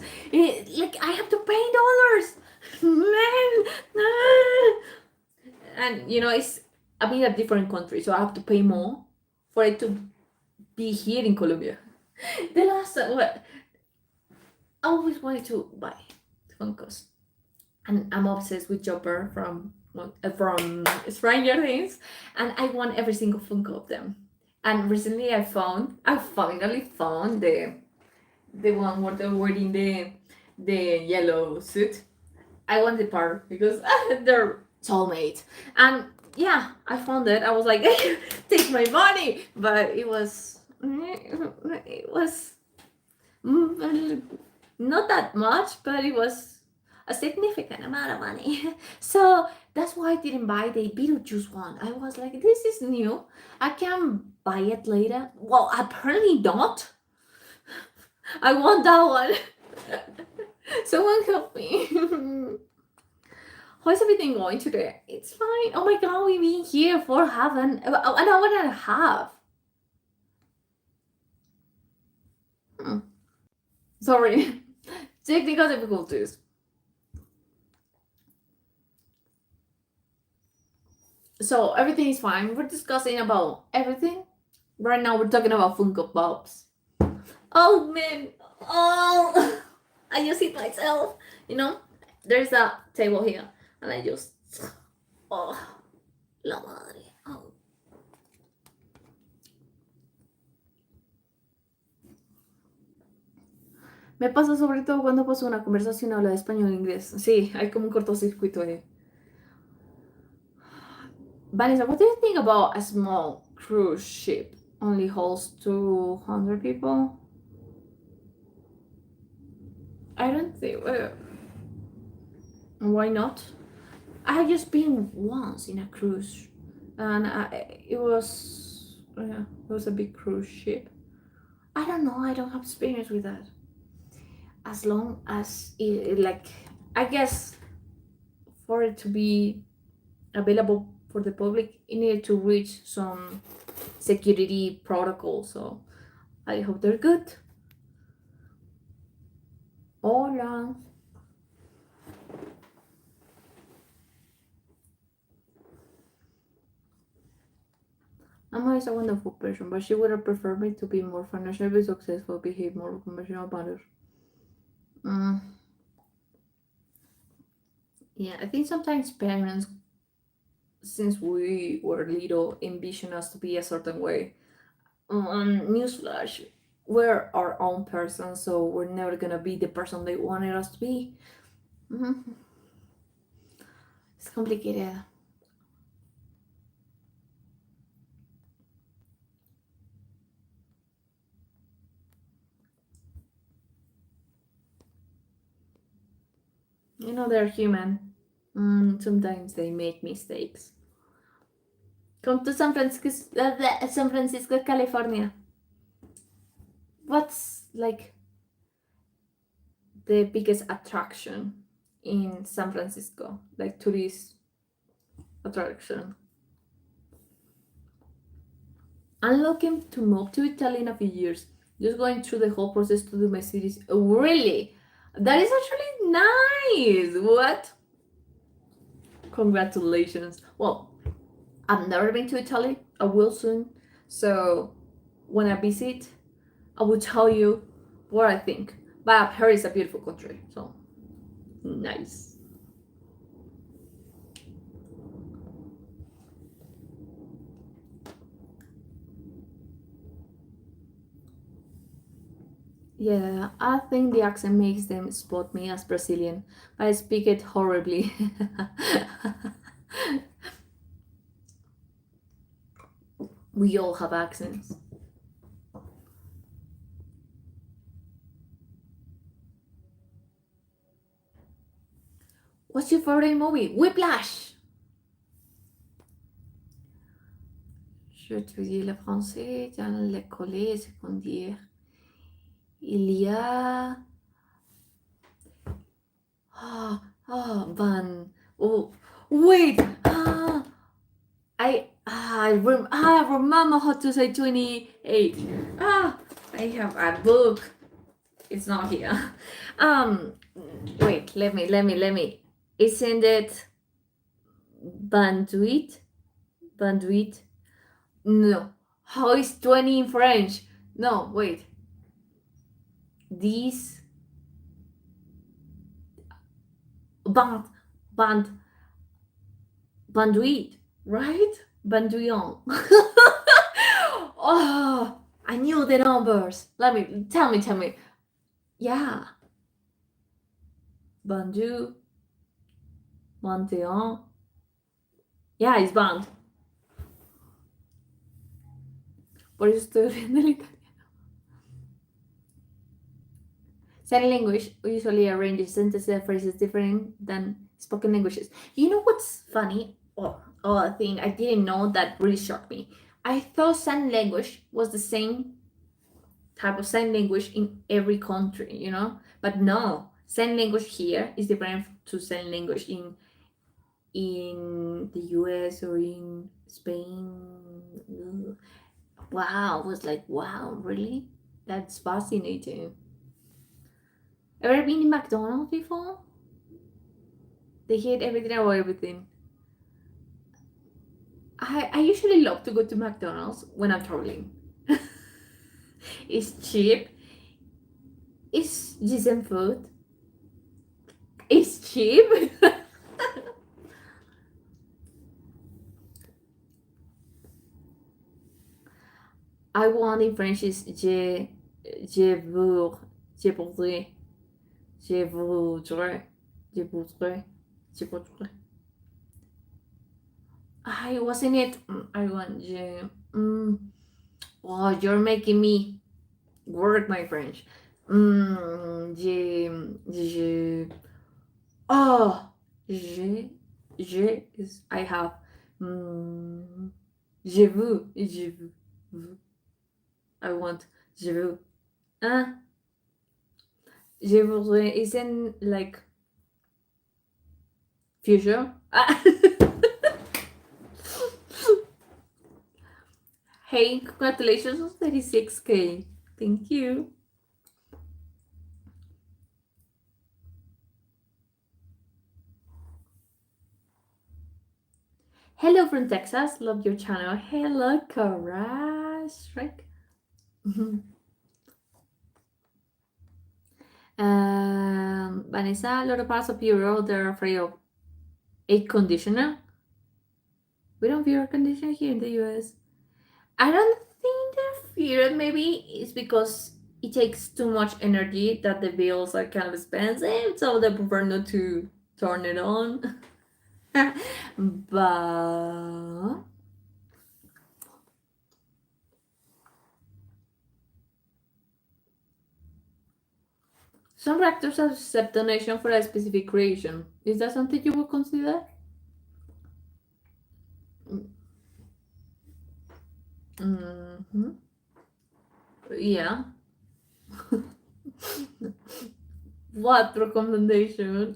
Speaker 1: Like, I have to pay dollars. Man. And, I'm in a different country, so I have to pay more for it to be here in Colombia. The last what I always wanted to buy Funkos, and I'm obsessed with Chopper from Stranger Things, and I want every single Funko of them. And recently, I finally found the one where they're wearing the yellow suit. I want the part because they're soulmates, and yeah, I found it. I was like, take my money, but it was not that much, but it was a significant amount of money. So that's why I didn't buy the Beetlejuice one. I was like, this is new. I can buy it later. Well, apparently not. I want that one. Someone help me. How's everything going today? It's fine. Oh my god, we've been here for an hour and a half. Sorry. Technical difficulties. So everything is fine. We're discussing about everything. Right now we're talking about Funko Pops. Oh man. Oh, I just hit myself. There's a table here, and I just. Oh, la madre. Oh. Me pasa sobre todo cuando paso una conversación habla de español e inglés. Sí, hay como un cortocircuito ahí. Vanessa, what do you think about a small cruise ship only holds 200 people? I don't think. Why not? I just been once in a cruise, and it was a big cruise ship. I don't know. I don't have experience with that. As long as like, I guess for it to be available for the public, it needed to reach some security protocol. So I hope they're good. Hola. Amma is a wonderful person, but she would have preferred me to be more financially successful, behave more conventional manner. Mm, yeah, I think sometimes parents, since we were little, envision us to be a certain way. Newsflash, we're our own person, so we're never gonna be the person they wanted us to be. Mhm. It's complicated. They're human. Sometimes they make mistakes. Come to San Francisco, California. What's like the biggest attraction in San Francisco, like tourist attraction? I'm looking to move to Italy in a few years. Just going through the whole process to do my cities. Oh, really? That is actually nice. What? Congratulations. Well, I've never been to Italy. I will soon. So when I visit, I will tell you what I think. But I've heard it's a beautiful country. So nice. Yeah, I think the accent makes them spot me as Brazilian, but I speak it horribly. We all have accents. What's your favorite movie? Whiplash! J'étudiais le français dans l'école secondaire. Il y a. Van. Oh, wait! I remember how to say 28. I have a book. It's not here. Um, wait, let me. Isn't it bandwidth? Bandwidth? No. How is 20 in French? No, wait. These band band bandwidth, right? Bandouillon. Oh, I knew the numbers. Tell me. Yeah. Bandou, Monteon. Yeah, it's band. Por eso estoy viendo el italiano. Sign language usually arranges sentences and phrases different than spoken languages. You know what's funny? A thing I didn't know that really shocked me. I thought sign language was the same type of sign language in every country. But no, sign language here is different to sign language in the US or in Spain. Wow, I was like, wow, really? That's fascinating. Ever been in McDonald's before? They hate everything about everything. I usually love to go to McDonald's when I'm traveling. It's cheap. It's decent food. It's cheap. I want in French is je voudrais, je voudrais, je voudrais, je voudrais. I wasn't it. I want je. Oh, you're making me work my French. J'ai, j'ai, oh, j'ai, is I have, mm, j'ai vu, I want, je veux, hein, je voudrais, isn't like future? Ah. Hey, congratulations on 36K. Thank you. Hello from Texas. Love your channel. Hello, Karash. Right? Vanessa, a lot of parts of Europe they're afraid of air conditioner. We don't fear air conditioner here in the US. I don't think they're feared. Maybe it's because it takes too much energy that the bills are kind of expensive, so they prefer not to turn it on. But some reactors accept donation for a specific reason. Is that something you would consider? Mm-hmm. Yeah. What recommendation?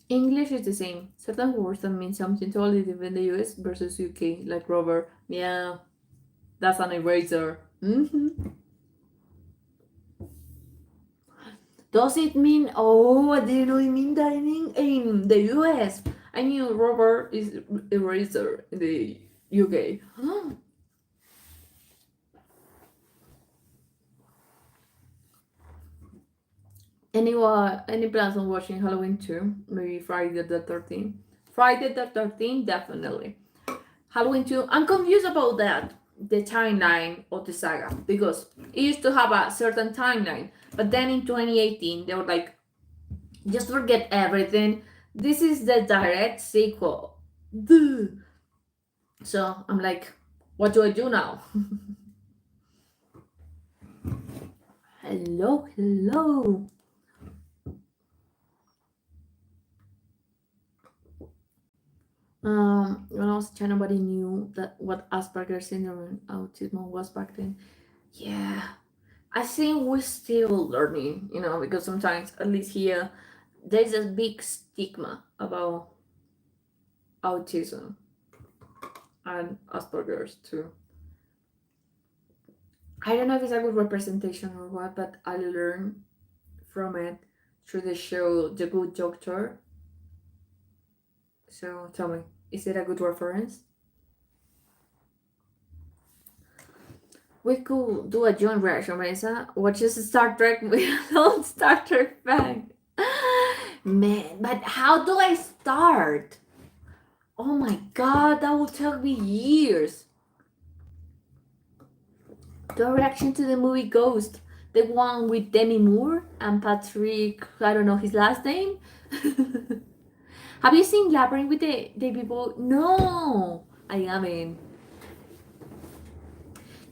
Speaker 1: English is the same. Certain words that mean something totally different in the US versus UK, like rubber. Yeah, that's an eraser. Does it mean? Oh, I didn't know it mean that in the US. I knew rubber is eraser in the UK. Any plans on watching Halloween 2? Maybe Friday the 13th? Friday the 13th, definitely. Halloween 2, I'm confused about that, the timeline of the saga, because it used to have a certain timeline, but then in 2018, they were like, just forget everything. This is the direct sequel. Duh. So I'm like, what do I do now? Hello, hello. When I was a child, nobody knew that what Asperger's syndrome and autism was back then. Yeah, I think we're still learning, because sometimes, at least here, there's a big stigma about autism and Asperger's too. I don't know if it's a good representation or what, but I learned from it through the show The Good Doctor. So tell me, is it a good reference? We could do a joint reaction, Marisa. Watch this Star Trek with an old Star Trek fan. Man, but how do I start? Oh my god, that will take me years. The reaction to the movie Ghost, the one with Demi Moore and Patrick, I don't know his last name. Have you seen Labyrinth with the people? No, I haven't.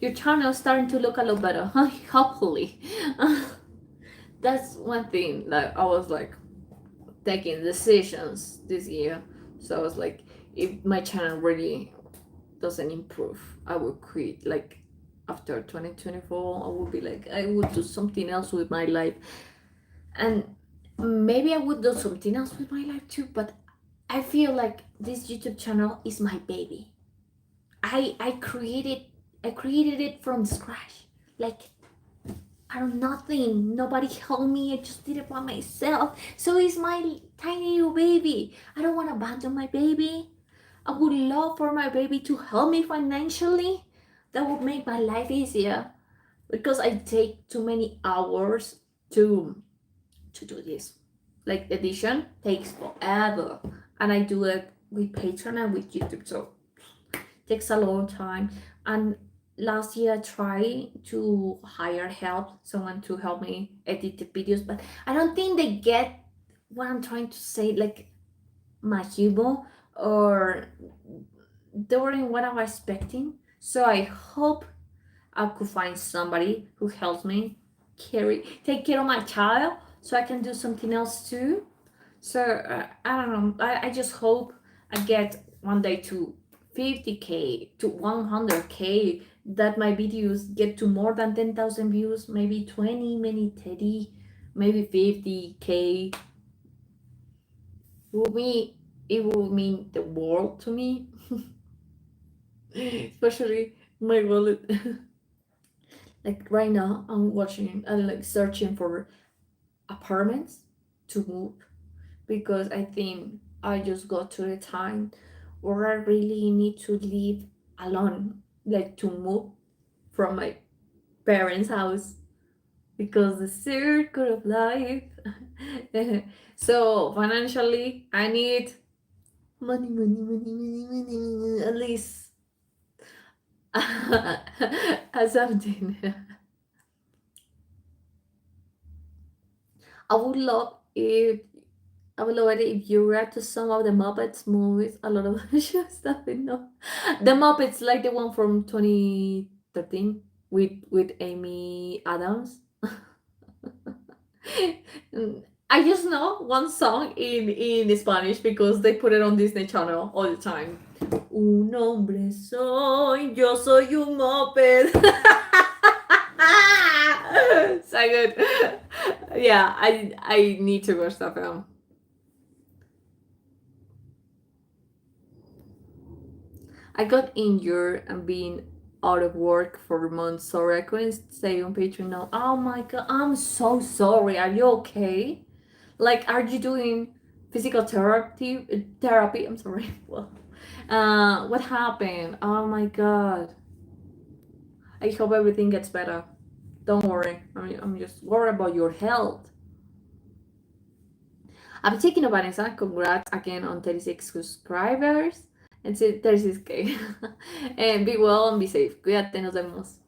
Speaker 1: Your channel's starting to look a lot better, huh? Hopefully. That's one thing that I was like taking decisions this year. So I was like, if my channel really doesn't improve, I will quit. Like after 2024, I will be like, I would do something else with my life. And maybe I would do something else with my life too, but I feel like this YouTube channel is my baby. I created it from scratch. Like out of nothing. Nobody helped me. I just did it by myself. So it's my tiny little baby. I don't want to abandon my baby. I would love for my baby to help me financially. That would make my life easier because I take too many hours to do this. Like edition takes forever, and I do it with Patreon and with YouTube, so it takes a long time. And last year I tried to hire help, someone to help me edit the videos, but I don't think they get what I'm trying to say, like my humor, or they weren't what I was expecting. So I hope I could find somebody who helps me take care of my child, so I can do something else too. So I don't know. I just hope I get one day to 50K to 100K, that my videos get to more than 10,000 views, maybe 20, maybe 30, maybe 50K. Will me It will mean the world to me, especially my wallet. Like right now, I'm watching and like searching for apartments to move, because I think I just got to the time where I really need to live alone, like to move from my parents' house, because the circle of life. So financially, I need money, money, money, money, money, at least something. I would love if I would love it if you react to some of the Muppets movies. A lot of stuff in know. The Muppets, like the one from 2013 with Amy Adams. I just know one song in Spanish because they put it on Disney Channel all the time. Un hombre soy, yo soy un moped. So good. Yeah, I need to watch that film. I got injured and been out of work for months. Sorry, I couldn't stay on Patreon now. Oh my god, I'm so sorry. Are you okay? Like, are you doing physical therapy? Therapy. I'm sorry. Well, what happened? Oh my god. I hope everything gets better. Don't worry. I'm just worried about your health. I'm taking a Vanessa. Congrats again on 36 subscribers. And 36K. And be well and be safe. Cuídate, nos vemos.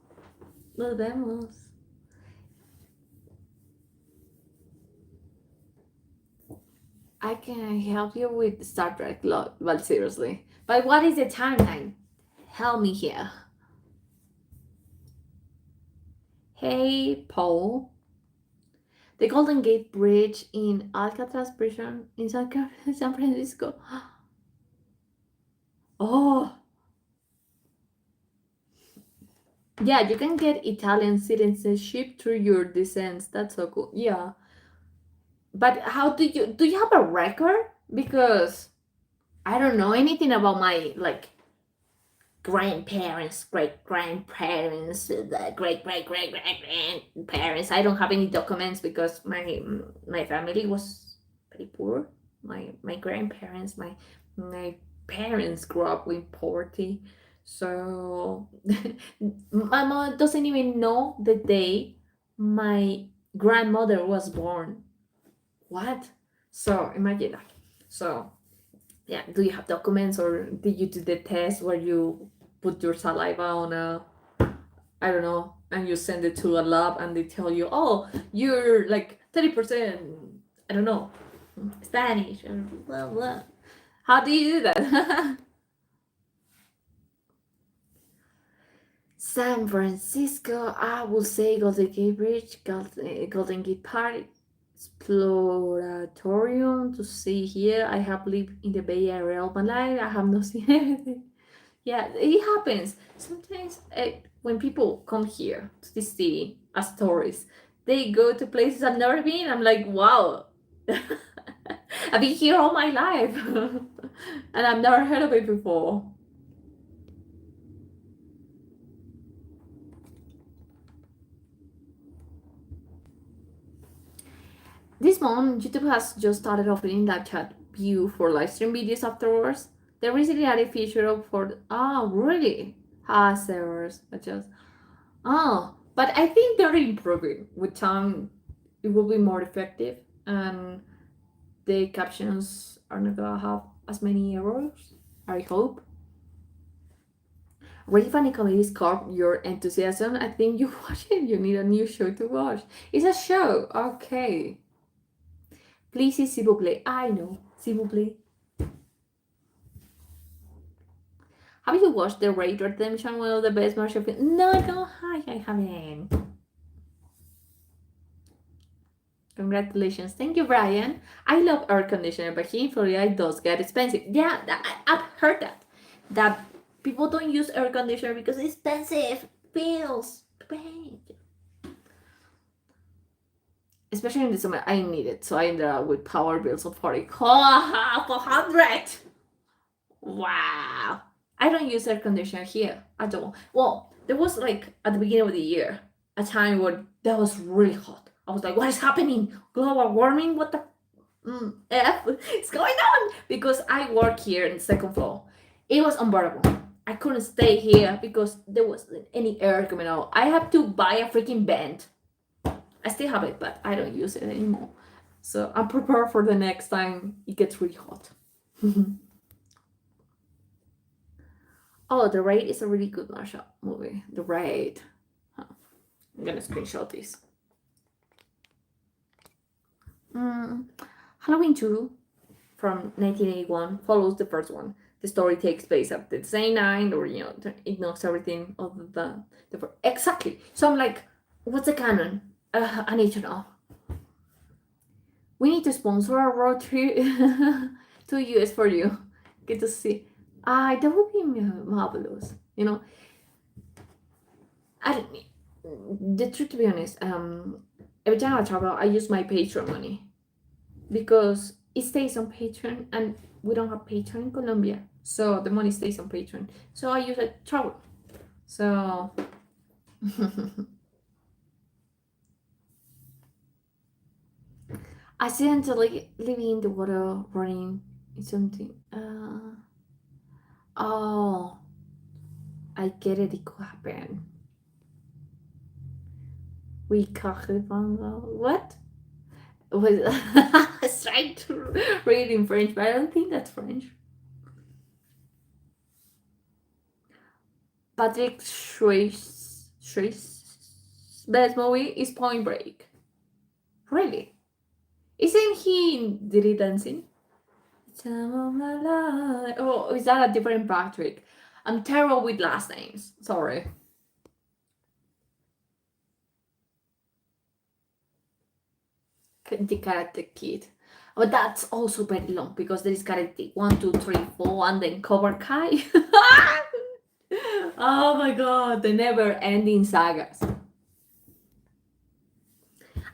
Speaker 1: Nos vemos. I can help you with Star Trek, well, seriously. But what is the timeline? Help me here. Hey, Paul. The Golden Gate Bridge in Alcatraz prison in San Francisco. Oh, yeah, you can get Italian citizenship through your descent. That's so cool. Yeah. But how do you have a record? Because I don't know anything about my like grandparents, great grandparents, the great grandparents. I don't have any documents because my family was pretty poor. My grandparents, my parents grew up with poverty, so my mom doesn't even know the day my grandmother was born. What? So imagine that. So yeah, do you have documents, or did you do the test where you put your saliva on a, I don't know, and you send it to a lab and they tell you, oh, you're like 30%, I don't know, Spanish, or blah blah. How do you do that? San Francisco, I will say Golden Gate Bridge, Golden Gate Park, Exploratorium to see here. I have lived in the Bay Area all my life. I have not seen anything. Yeah, it happens. Sometimes when people come here to this city as tourists, they go to places I've never been. I'm like, wow, I've been here all my life and I've never heard of it before. This month, YouTube has just started offering that chat view for live stream videos afterwards. They recently added feature of for really has errors, but just but I think they're improving with time. It will be more effective, and the captions are not gonna have as many errors. I hope. Really funny comedies caught your enthusiasm. I think you watch it. You need a new show to watch. It's a show. Okay. Please, s'il vous plaît. I know. S'il vous plaît. Have you watched The Raid Redemption, one of the best martial films? No, hi, I haven't. Congratulations. Thank you, Brian. I love air conditioner, but here in Florida it does get expensive. Yeah, I've heard that. That people don't use air conditioner because it's expensive. Bills. Pay. Especially in the summer, I need it. So I ended up with power bills of 40. 400! Wow. I don't use air conditioner here at all. Well, there was like at the beginning of the year a time where that was really hot. I was like, what is happening? Global warming? What the F is going on? Because I work here in the second floor. It was unbearable. I couldn't stay here because there wasn't any air coming out. I had to buy a freaking vent. I still have it, but I don't use it anymore. So I'm prepared for the next time it gets really hot. Oh, The Raid is a really good martial movie. The Raid. Huh. I'm gonna screenshot this. Halloween 2 from 1981 follows the first one. The story takes place at the same night, or it knows everything other than the exactly. So I'm like, what's the canon? I need to know. We need to sponsor a road trip to US for you. Get to see. That would be marvelous. I don't. The truth, to be honest, every time I travel, I use my Patreon money because it stays on Patreon, and we don't have Patreon in Colombia, so the money stays on Patreon. So I use it to travel. So. Accidentally living in the water, running is something. Oh, I get it. It could happen. We what? I was trying to read in French, but I don't think that's French. Patrick Swayze's best movie is Point Break. Really? Isn't he in Dirty Dancing? Time of my life. Oh, is that a different Patrick? I'm terrible with last names. Sorry. The Karate Kid. But that's also very long because there is Karate 1, 2, 3, 4, and then Cobra Kai. Oh my god, the never ending sagas.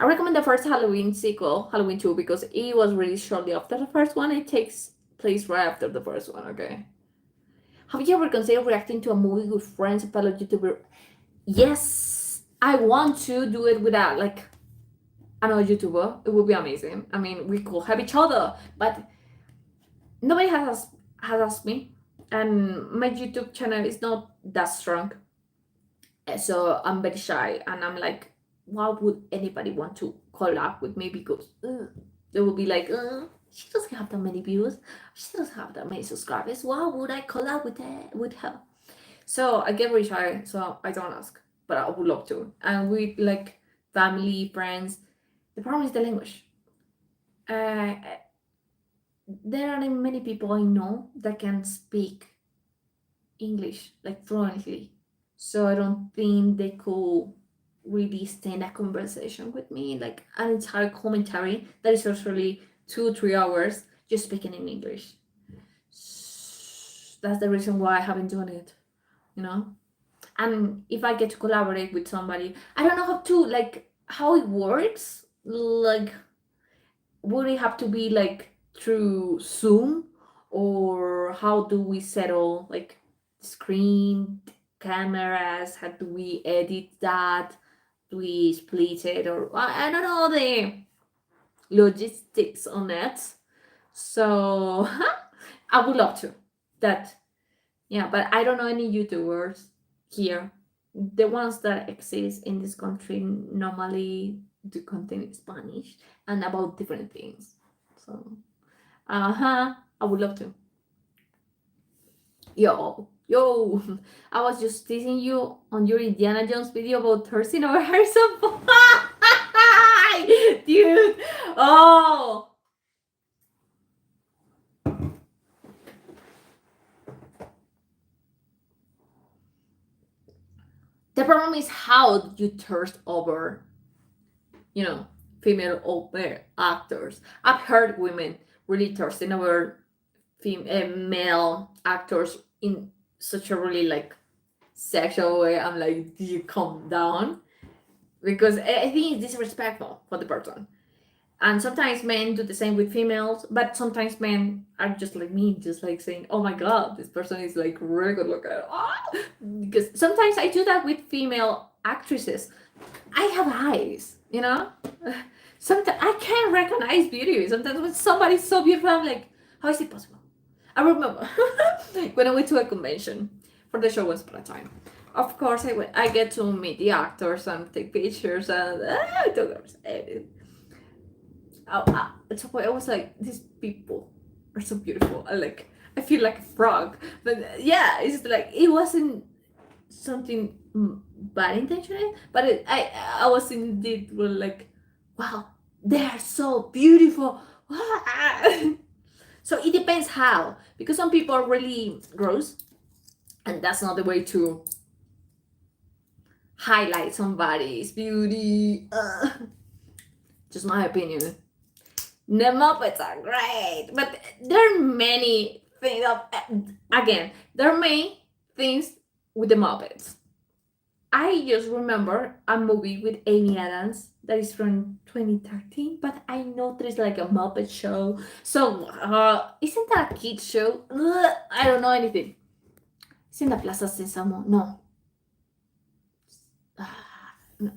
Speaker 1: I recommend the first Halloween sequel, Halloween 2, because it was released shortly after the first one. It takes place right after the first one, okay? Have you ever considered reacting to a movie with friends, a fellow YouTuber? Yes, I want to do it without another YouTuber. It would be amazing. I mean, we could have each other, but nobody has asked me, and my YouTube channel is not that strong, so I'm very shy, and I'm like, why would anybody want to collab with me? Because they will be like, she doesn't have that many views, she doesn't have that many subscribers. Why would I collab with her? So I get very shy, so I don't ask, but I would love to. And with family, friends, the problem is the language. There aren't many people I know that can speak English fluently, so I don't think they could really stand a conversation with me, like an entire commentary that is usually 2-3 hours just speaking in English. That's the reason why I haven't done it, and if I get to collaborate with somebody, I don't know how it works. Would it have to be through Zoom, or how do we settle screen cameras? How do we edit that? Do we split it, or I don't know the logistics on it. So I would love to that. Yeah, but I don't know any YouTubers here. The ones that exist in this country normally do content in Spanish and about different things. So, I would love to. Yo, I was just teasing you on your Indiana Jones video about Thurston over Harrison. Dude, oh, The problem is how you thirst over, you know, female or male actors. I've heard women really thirsting over male actors in such a really like sexual way. I'm like, do you calm down? Because I think it's disrespectful for the person. And sometimes men do the same with females, but sometimes men are just like me, just like saying, "Oh my god, this person is like really good looking." Ah! Because sometimes I do that with female actresses. I have eyes, you know. Sometimes I can't recognize beauty. Sometimes when somebody's so beautiful, I'm like, "How is it possible?" I remember when I went to a convention for the show Once Upon a Time. Of course, I get to meet the actors and take pictures and autographs. At some point, I was like, these people are so beautiful. I feel like a frog. But yeah, it's like it wasn't something bad intentional, but I was indeed really like, wow, they are so beautiful. So it depends how, because some people are really gross, and that's not the way to highlight somebody's beauty. Just my opinion. The Muppets are great, but there are many things. Again, there are many things with the Muppets. I just remember a movie with Amy Adams that is from 2013, but I know there's like a Muppet show. So, isn't that a kid show? Ugh, I don't know anything. It's in the Plaza Sésamo. No. No.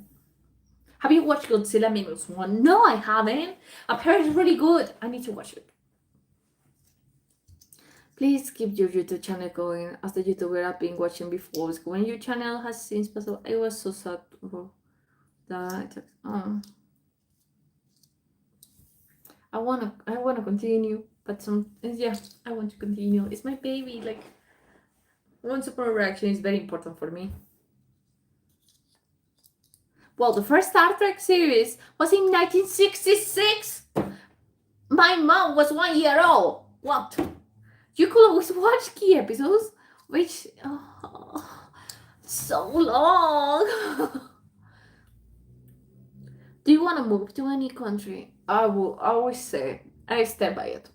Speaker 1: Have you watched Godzilla Minus One? No, I haven't. I've heard it's really good. I need to watch it. Please keep your YouTube channel going as the YouTuber I've been watching before. When your channel has since passed away, I was so sad that I wanna continue, but I want to continue. It's my baby. Like, one super reaction is very important for me. Well, the first Star Trek series was in 1966. My mom was 1 year old. What? You could always watch key episodes, which so long. Do you want to move to any country? I will always say, I stand by it,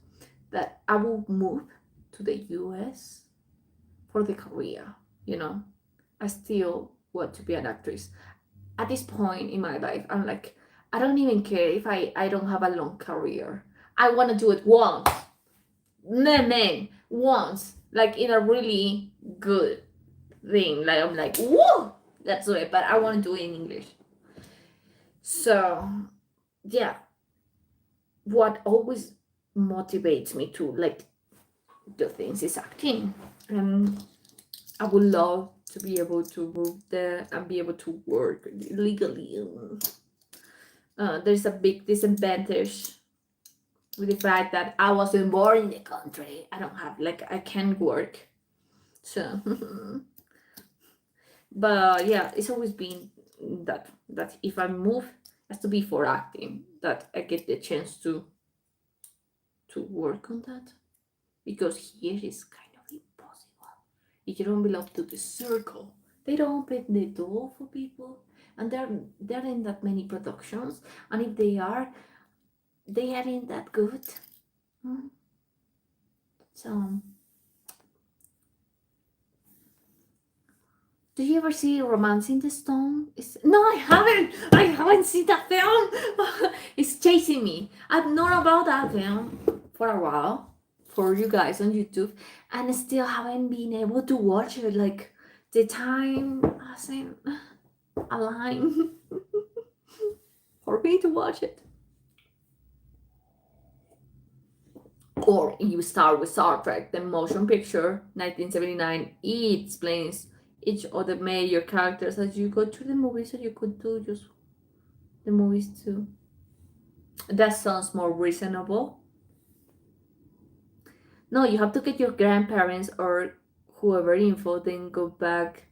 Speaker 1: that I will move to the US for the career. You know, I still want to be an actress. At this point in my life, I'm like, I don't even care if I don't have a long career. I want to do it once. Once. Like in a really good thing. Like I'm like, whoa, let's do it. But I want to do it in English. So, yeah. What always motivates me to like do things is acting. And I would love to be able to move there and be able to work legally. There's a big disadvantage with the fact that I wasn't born in the country. I don't have I can't work. So, but yeah, it's always been that if I move, it has to be for acting, that I get the chance to work on that, because here is kind of impossible. If you don't belong to the circle, they don't open the door for people, and there aren't that many productions, and if they aren't that good. So, do you ever see Romance in the Stone? No, I haven't. I haven't seen that film. It's chasing me. I've known about that film for a while, for you guys on YouTube, and I still haven't been able to watch it. Like, the time hasn't aligned for me to watch it. Or you start with Star Trek, the motion picture, 1979. It explains each of the major characters as you go to the movies, so you could do just the movies too. That sounds more reasonable. No, you have to get your grandparents or whoever info, then go back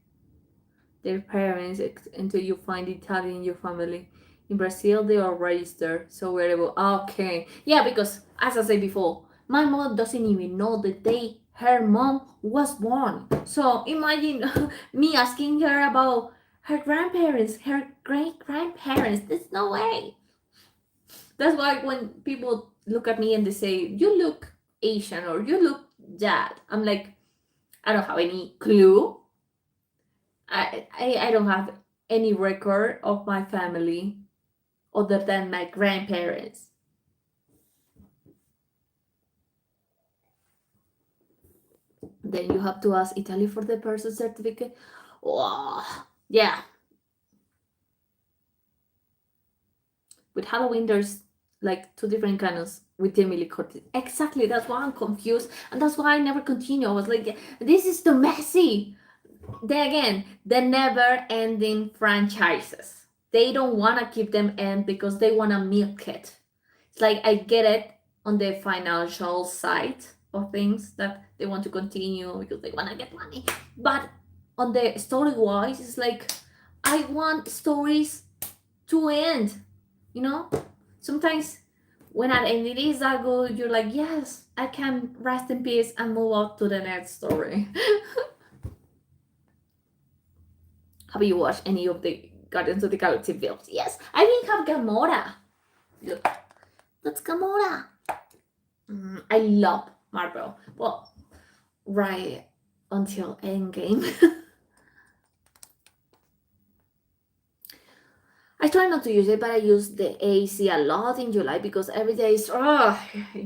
Speaker 1: their parents until you find Italian in your family. In Brazil, they are registered, so we're able. Okay, yeah, because as I said before, my mom doesn't even know the day her mom was born. So imagine me asking her about her grandparents, her great grandparents. There's no way. That's why when people look at me and they say, "You look Asian" or "You look that," I'm like, I don't have any clue. I don't have any record of my family other than my grandparents. Then you have to ask Italy for the birth certificate. Oh, yeah. With Halloween, there's like two different canons with Emily Curtis. Exactly. That's why I'm confused, and that's why I never continue. I was like, this is too messy. Then again, the never-ending franchises. They don't want to keep them end because they want to milk it. It's like I get it on the financial side of things that they want to continue because they want to get money, but on the story wise, it's like I want stories to end. You know, sometimes when an ending is that good, you're like, yes, I can rest in peace and move on to the next story. Have you watched any of the Guardians of the Galaxy films? Yes, I even have Gamora. Look, that's Gamora. I love Marvel. Well, right until Endgame. I try not to use it, but I use the AC a lot in July because every day is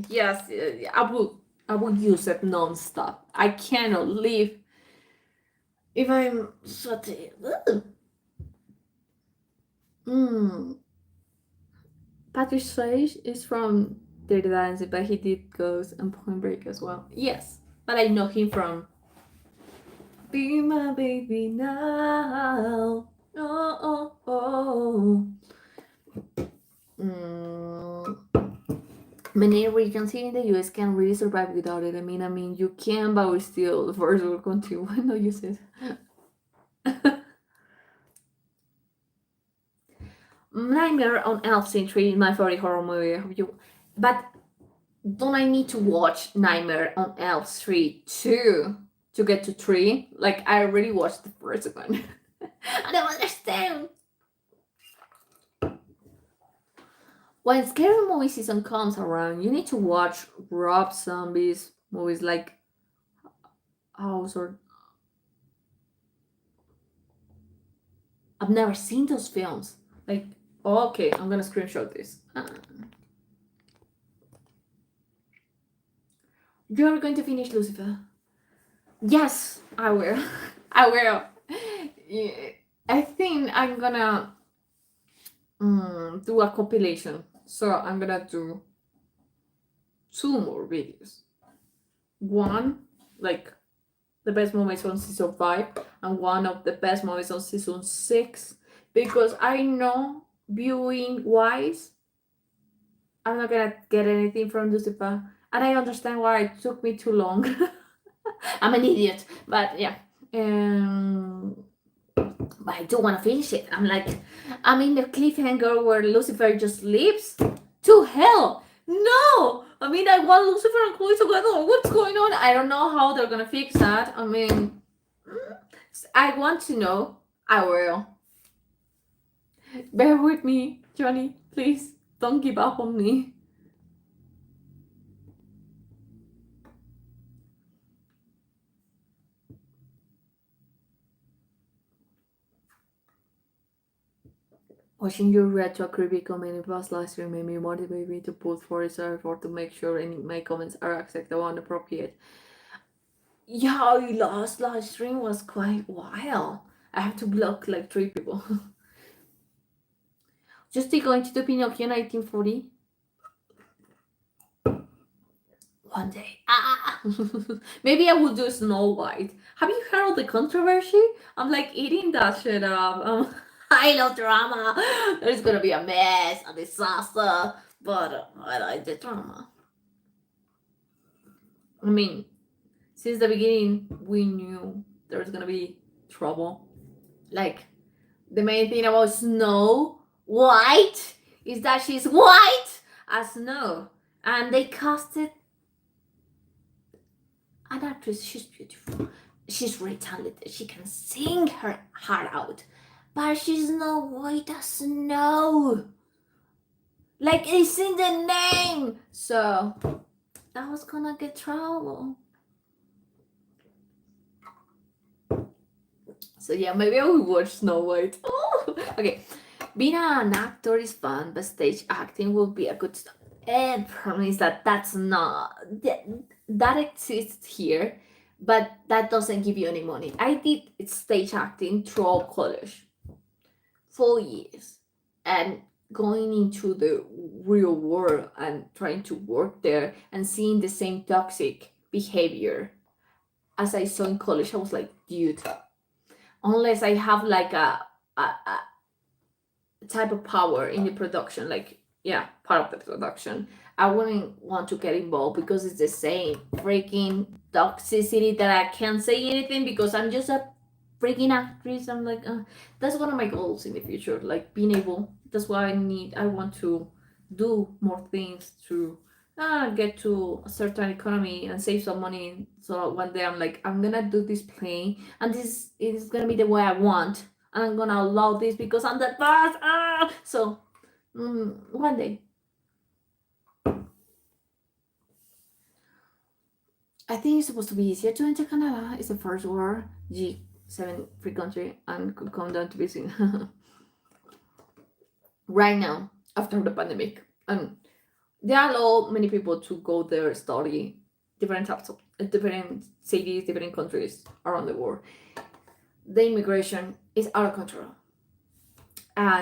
Speaker 1: yes, I would use it non-stop. I cannot live if I'm sweaty. Mm. Patrick Swayze is from Dirty Dancing, but he did Ghost and Point Break as well. Yes, but I know him from Be My Baby Now. Oh, oh, oh. Many regions here in the US can really survive without it. I mean, you can, but we still the first world country. Why not use it? Nightmare on Elm Street 3 is my favorite horror movie. But don't I need to watch Nightmare on Elm Street 2 to get to 3? Like, I already watched the first one. I don't understand. When scary movie season comes around, you need to watch Rob Zombie's movies like House or. I've never seen those films. Like, okay, I'm gonna screenshot this. You're going to finish Lucifer? Yes, I will. I will. Yeah, I think I'm gonna do a compilation. So I'm gonna do two more videos. One, like the best moments on season 5, and one of the best moments on season 6. Because I know, viewing wise, I'm not gonna get anything from Lucifer. And I understand why it took me too long. I'm an idiot. But yeah. But I do want to finish it. I'm in the cliffhanger where Lucifer just leaves to hell. No! I want Lucifer and Chloe together. What's going on? I don't know how they're gonna fix that. I want to know. I will. Bear with me, Johnny. Please don't give up on me. Watching you react to a creepy comment in past live stream made me motivate me to put forth effort to make sure any my comments are acceptable and appropriate. Yeah, last live stream was quite wild. I have to block like 3 people. Just going to do Pinocchio 1940 one day. Maybe I will do Snow White. Have you heard of the controversy? I'm like eating that shit up. I love drama. There's gonna be a mess, a disaster, but I like the drama. I mean, since the beginning, we knew there was gonna be trouble. Like, the main thing about Snow White is that she's white as snow, and they casted an actress. She's beautiful. She's really talented. She can sing her heart out. But she's Snow White as snow. Like it's in the name. So I was gonna get trouble. So yeah, maybe I will watch Snow White. Oh, okay. Being an actor is fun, but stage acting will be a good stuff. And problem is that that's not that exists here, but that doesn't give you any money. I did stage acting throughout college, 4 years, and going into the real world and trying to work there and seeing the same toxic behavior as I saw in college, I was like, dude, unless I have like a type of power in the production, like yeah, part of the production, I wouldn't want to get involved because it's the same freaking toxicity that I can't say anything because I'm just a freaking actress. I'm like, that's one of my goals in the future, like being able. That's why I want to do more things to get to a certain economy and save some money. So one day I'm like, I'm gonna do this play, and this is gonna be the way I want, and I'm gonna allow this because I'm the boss. So one day. I think it's supposed to be easier to enter Canada. It's the first world G7 free country and could come down to visit right now after the pandemic. And they allow many people to go there study different types of different cities, different countries around the world. The immigration is out of control.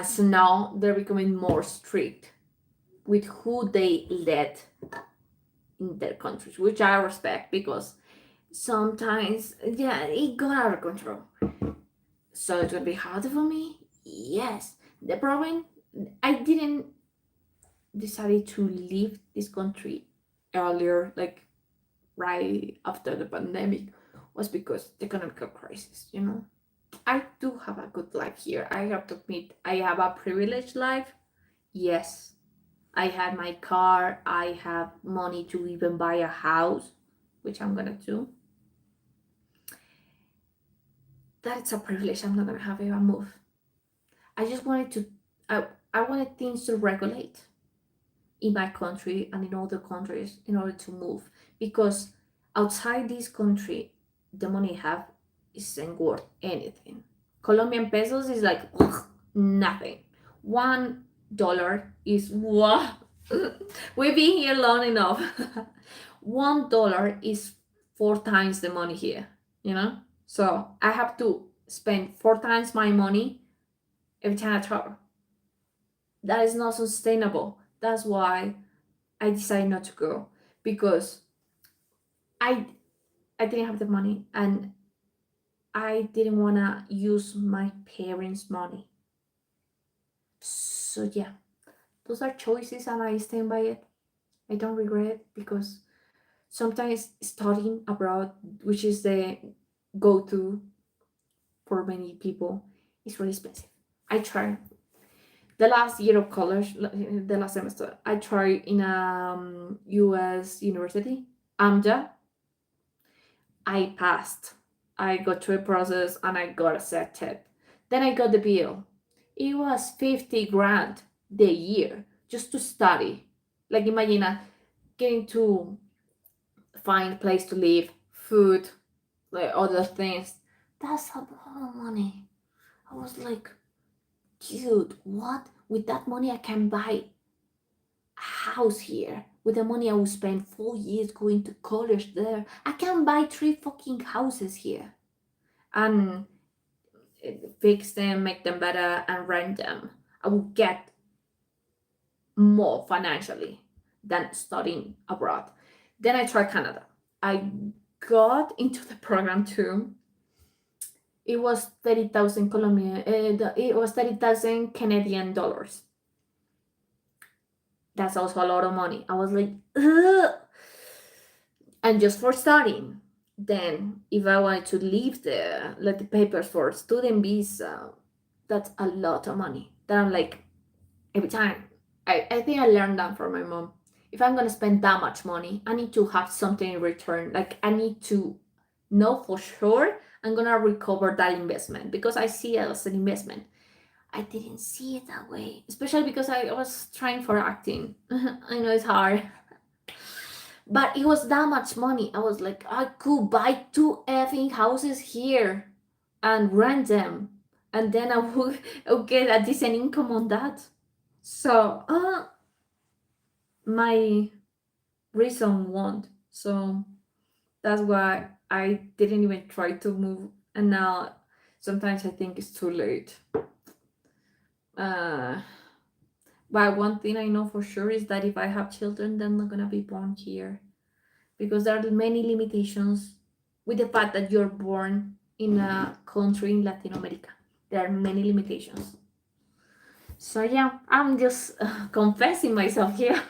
Speaker 1: So now they're becoming more strict with who they let in their countries, which I respect because sometimes, yeah, it got out of control. So it's gonna be harder for me. Yes, the problem, I didn't decide to leave this country earlier, like right after the pandemic, was because the economic crisis. I do have a good life here. I have to admit, I have a privileged life. Yes, I had my car. I have money to even buy a house, which I'm gonna do. That's a privilege I'm not gonna have if I move. I just wanted to. I wanted things to regulate in my country and in other countries in order to move because outside this country, the money I have isn't worth anything. Colombian pesos is like ugh, nothing. $1 is wow. We've been here long enough. $1 is 4 times the money here. So I have to spend 4 times my money every time I travel. That is not sustainable. That's why I decided not to go because I I didn't have the money and I didn't wanna use my parents' money. So yeah, those are choices and I stand by it. I don't regret it because sometimes studying abroad, which is the go-to for many people, is really expensive. I tried the last year of college, the last semester. I tried in a U.S. university, AMJA. I passed. I got through a process and I got accepted. Then I got the bill. It was 50 grand the year just to study. Like imagine getting to find a place to live, food, like other things. That's a lot of money. I was like, dude, what? With that money, I can buy a house here. With the money I will spend 4 years going to college there, I can buy 3 fucking houses here and fix them, make them better, and rent them. I will get more financially than studying abroad. Then I tried Canada. I got into the program too. It was 30,000 Colombian. It was 30,000 Canadian dollars. That's also a lot of money. I was like, ugh. And just for studying. Then, if I wanted to leave there, like the papers for student visa, that's a lot of money. Then I'm like, every time. I think I learned that from my mom. If I'm gonna spend that much money, I need to have something in return. Like I need to know for sure I'm gonna recover that investment because I see it as an investment. I didn't see it that way, especially because I was trying for acting. I know it's hard, but it was that much money. I was like, I could buy two effing houses here and rent them, and then I would get a decent income on that. So, my reason won't. So that's why I didn't even try to move. And now sometimes I think it's too late. Uh, but one thing I know for sure is that if I have children, they're not gonna be born here because there are many limitations with the fact that you're born in a country in Latin America. There are many limitations. So yeah, I'm just confessing myself here.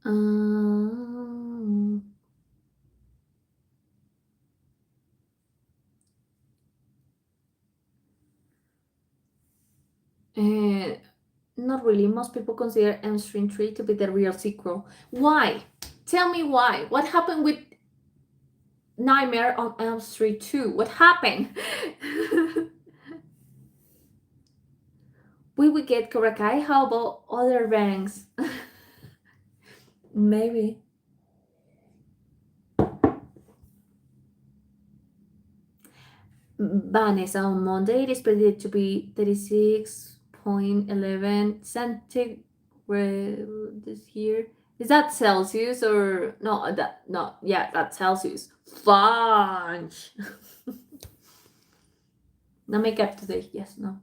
Speaker 1: um, uh, Not really. Most people consider M Stream 3 to be the real sequel. Why? Tell me why. What happened with Nightmare on Elm Street 2? What happened? We would get Korakai. How about other ranks? Maybe. Vanessa on Monday it is predicted to be 36.11 centigrade this year. Is that Celsius or no? That no, yeah, that's Celsius. Fudge. No makeup today. Yes, no.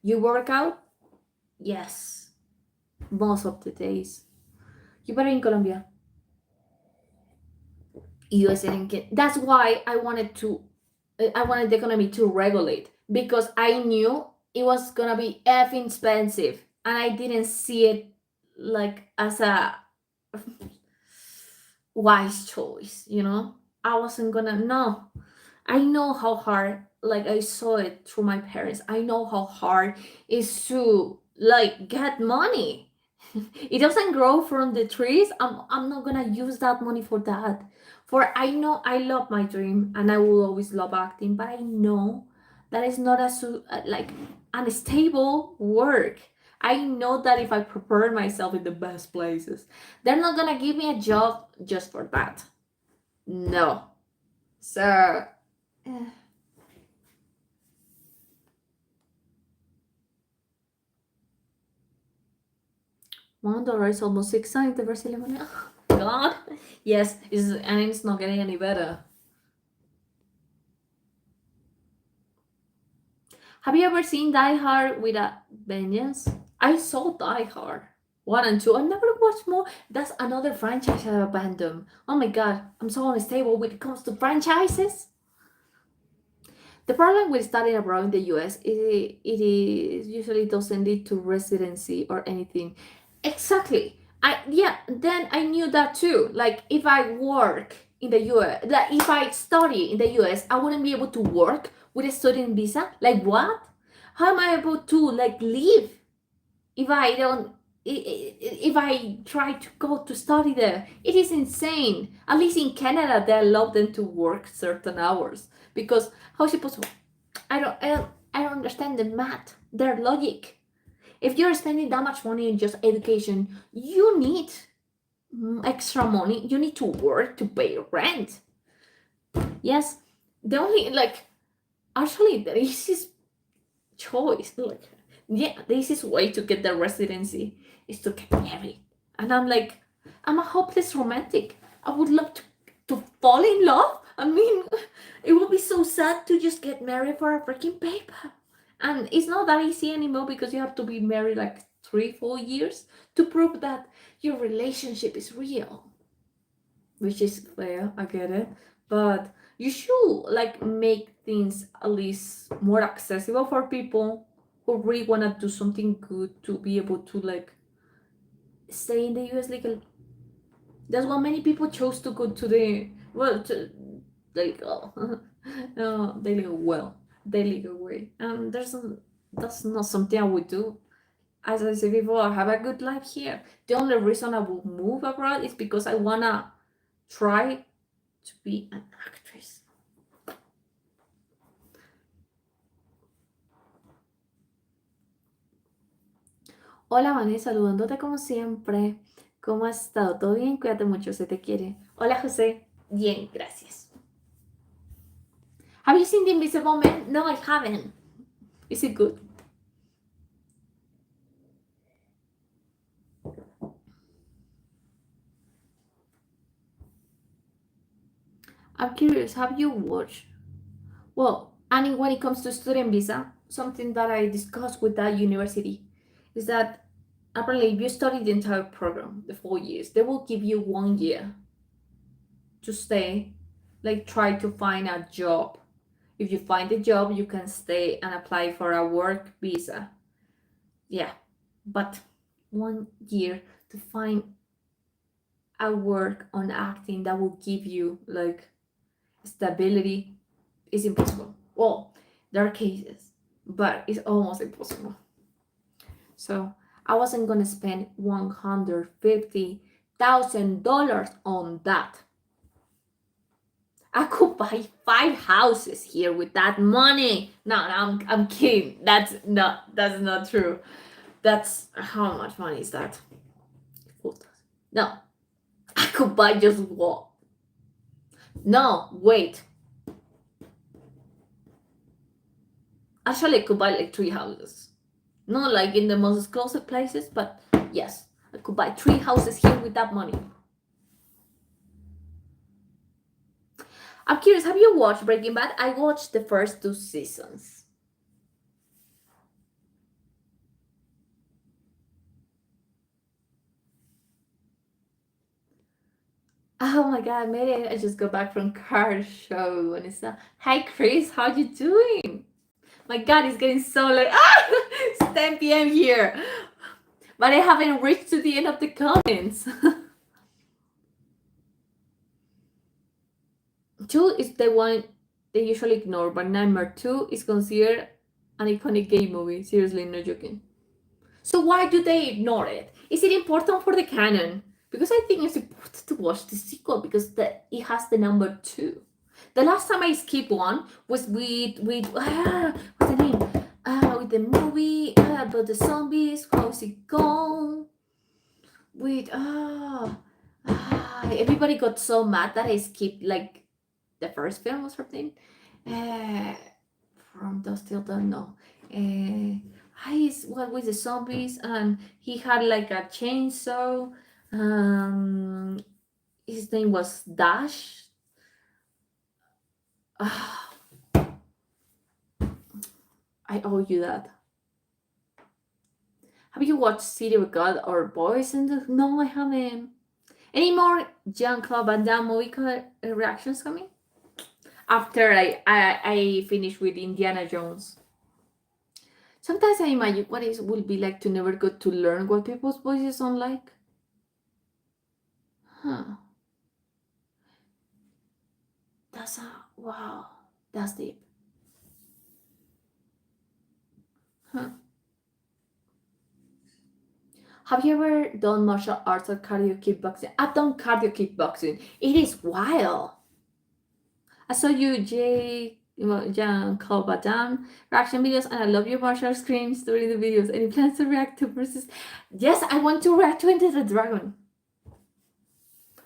Speaker 1: You work out? Yes, most of the days. You better in Colombia. US didn't get. That's why I wanted to. I wanted the economy to regulate because I knew it was gonna be effing expensive, and I didn't see it like as a wise choice. I wasn't gonna. No, I know how hard. Like I saw it through my parents. I know how hard it is to like get money. It doesn't grow from the trees. I'm not gonna use that money for that. For I know I love my dream and I will always love acting, but I know that is not like unstable work. I know that if I prepare myself in the best places, they're not gonna give me a job just for that. No. So eh, $1 is almost 6 times the Brazilian money. Oh, God. Yes, and it's not getting any better. Have you ever seen Die Hard with a Vengeance? I saw Die Hard 1 and 2. I never watched more. That's another franchise I abandoned. Oh my god, I'm so unstable when it comes to franchises. The problem with studying abroad in the US is it is usually doesn't lead to residency or anything. Exactly. Then I knew that too. Like if I work in the US, like if I study in the US, I wouldn't be able to work with a student visa. Like what? How am I able to like leave if I don't if I try to go to study there? It is insane. At least in Canada they allow them to work certain hours because how's it possible? I don't understand the math, their logic. If you're spending that much money in just education, you need extra money. You need to work to pay rent. Yes, the only like actually the easiest choice, like yeah, the easiest way to get the residency is to get married. And I'm like, I'm a hopeless romantic. I would love to fall in love. I mean, it would be so sad to just get married for a freaking paper. And it's not that easy anymore because you have to be married like 3 4 years to prove that your relationship is real, which is fair. I get it, but you should like make things at least more accessible for people who really want to do something good to be able to like stay in the US legally. That's why many people chose to go to the well to the legal, no, the legal way. There's That's not something I would do. As I said before, I have a good life here. The only reason I will move abroad is because I wanna try to be an actress. Hola Vanessa, saludándote como siempre. ¿Cómo has estado? ¿Todo bien? Cuídate mucho, se te quiere. Hola José. Bien, gracias. Have you seen The Invisible Man? No, I haven't. Is it good? I'm curious, have you watched? Well, and when it comes to student visa, something that I discussed with that university is that apparently if you study the entire program, the 4 years, they will give you 1 year to stay, like try to find a job. If you find a job, you can stay and apply for a work visa. Yeah, but 1 year to find a work on acting that will give you like stability is impossible. Well, there are cases, but it's almost impossible. So I wasn't gonna spend $150,000 on that. I could buy 5 houses here with that money. No, I'm kidding. That's not true. That's how much money is that? No, I could buy just one. No, wait. Actually, I could buy like 3 houses. Not like in the most exclusive places, but yes, I could buy 3 houses here with that money. I'm curious, have you watched Breaking Bad? I watched the first 2 seasons. Oh my god, maybe I just got back from car show and it's hi Chris, how you doing? My god, it's getting so late. It's 10 p.m. here. But I haven't reached to the end of the comments. 2 is the one they usually ignore, but number 2 is considered an iconic gay movie. Seriously, no joking. So why do they ignore it? Is it important for the canon? Because I think it's important to watch the sequel because it has the number 2. The last time I skipped one was with what's the name? With the movie about the zombies. How's it going? With everybody got so mad that I skipped like the first film or something. Uh, from Dust Till Dawn, no. He's what with the zombies, and he had like a chainsaw. Um, his name was Dash. Ah, I owe you that. Have you watched City of God or Boys in the? No, I haven't. Any more Jean-Claude Van Damme movie reactions coming? After I finish with Indiana Jones. Sometimes I imagine what it will be like to never get to learn what people's voices sound like. Huh. That's a wow. That's deep. Huh. Have you ever done martial arts or cardio kickboxing? I've done cardio kickboxing. It is wild. I saw you, Jean-Claude Van Damme reaction videos, and I love your martial screams during the videos. Any plans to react to versus? Yes, I want to react to Enter the Dragon.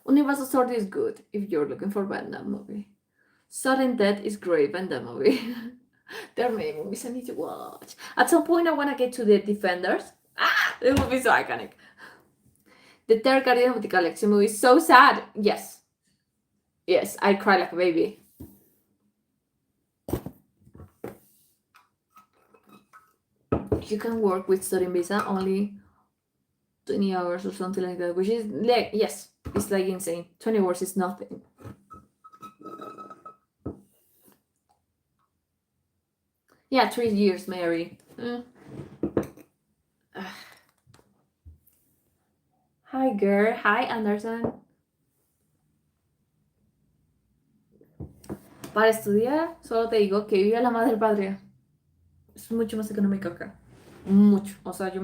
Speaker 1: Universal Sword is good if you're looking for Van Damme movie. Sudden Death is great, Van Damme movie. There are many movies I need to watch. At some point, I want to get to the Defenders. The movie is so iconic. The third Guardian of the Galaxy movie is so sad. Yes. Yes, I cry like a baby. You can work with student visa only 20 hours or something like that, which is like, yes, it's like insane. 20 hours is nothing. Yeah, 3 years, Mary. Hi, girl. Hi, Anderson. Para estudiar, solo te digo que viva la madre patria. Es mucho más económico acá. Mucho. O sea, yo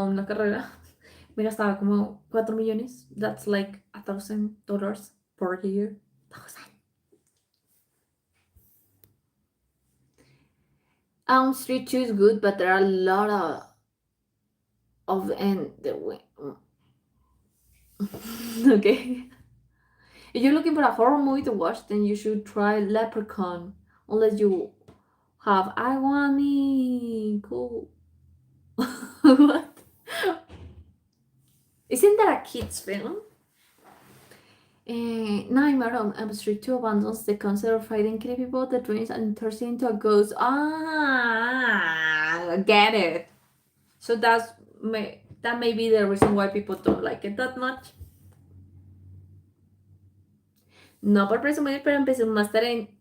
Speaker 1: en la carrera me gastaba como 4 millones. That's like $1,000 per year. 1,000. Street 2 is good, but there are a lot of and the way. Okay. If you're looking for a horror movie to watch, then you should try Leprechaun. Unless you have I want me cool. What? Isn't that a kids film? Nightmare on Elm Street 2 abandons the concept of fighting killing people that dreams and turns into a ghost. Get it. So that may be the reason why people don't like it that much. No por presumir, pero empecé un máster en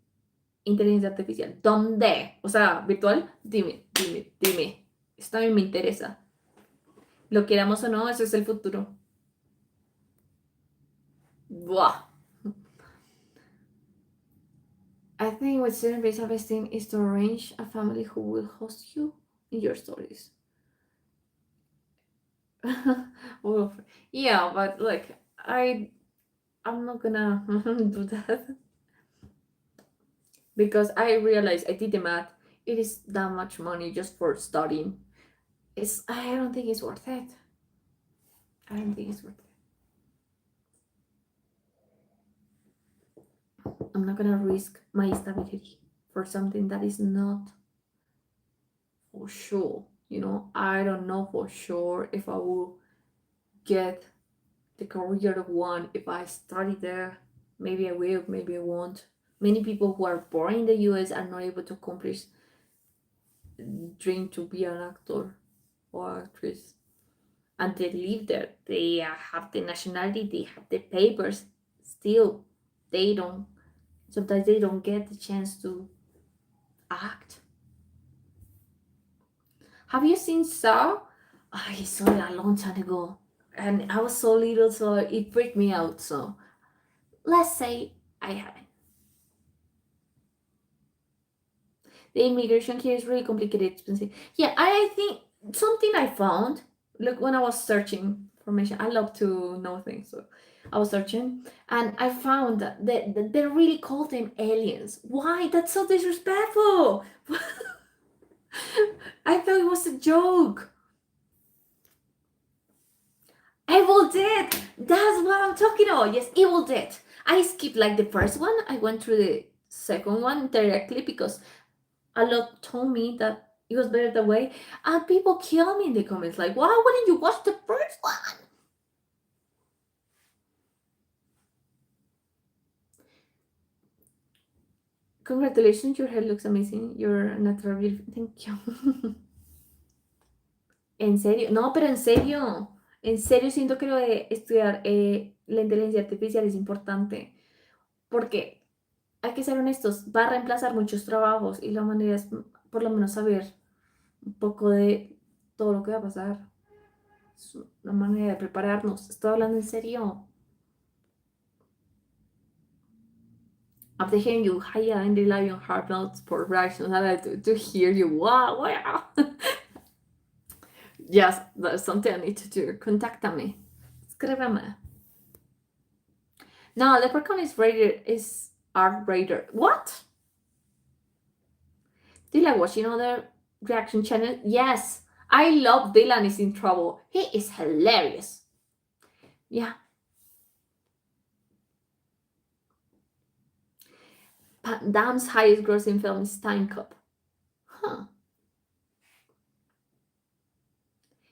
Speaker 1: inteligencia artificial. ¿Dónde? O sea, virtual. Dime. Esto también me interesa. Lo queramos o no, eso es el futuro. Buah. I think what student-based investing is to arrange a family who will host you in your stories. Well, yeah, but like I'm not gonna do that because I realized I did the math. It is that much money just for studying. I don't think it's worth it. I don't think it's worth it. I'm not gonna risk my stability for something that is not for sure. I don't know for sure if I will get the career I want if I study there. Maybe I will, maybe I won't. Many people who are born in the US are not able to accomplish dream to be an actor or actress. And they live there. They have the nationality, they have the papers. Still, they don't. Sometimes they don't get the chance to act. Have you seen Saw? I saw it a long time ago, and I was so little, so it freaked me out. So let's say I haven't. The immigration here is really complicated, expensive. Yeah, I think something I found. Look, when I was searching information, I love to know things. So I was searching, and I found that they really call them aliens. Why? That's so disrespectful. I thought it was a joke. Evil Dead. That's what I'm talking about. Yes, Evil Dead. I skipped like the first one. I went through the second one directly because a lot told me that it was better that way. And people kill me in the comments like, why wouldn't you watch the first one? Congratulations, your hair looks amazing. You're natural beautiful. Thank you. En serio, no, pero en serio siento que lo de estudiar la inteligencia artificial es importante porque hay que ser honestos, va a reemplazar muchos trabajos y la manera es por lo menos saber un poco de todo lo que va a pasar. Es una manera de prepararnos. Estoy hablando en serio. After hearing you, hi, I'm relying on heart notes for reactions. I like to hear you. Wow. Yes, that's something I need to do. Contáctame. Escríbeme. No, Leprechaun is R-rated. What? Do you like watching other reaction channels? Yes. I love Dylan is in trouble. He is hilarious. Yeah. Van Damme's highest grossing film is Time Cop. Huh.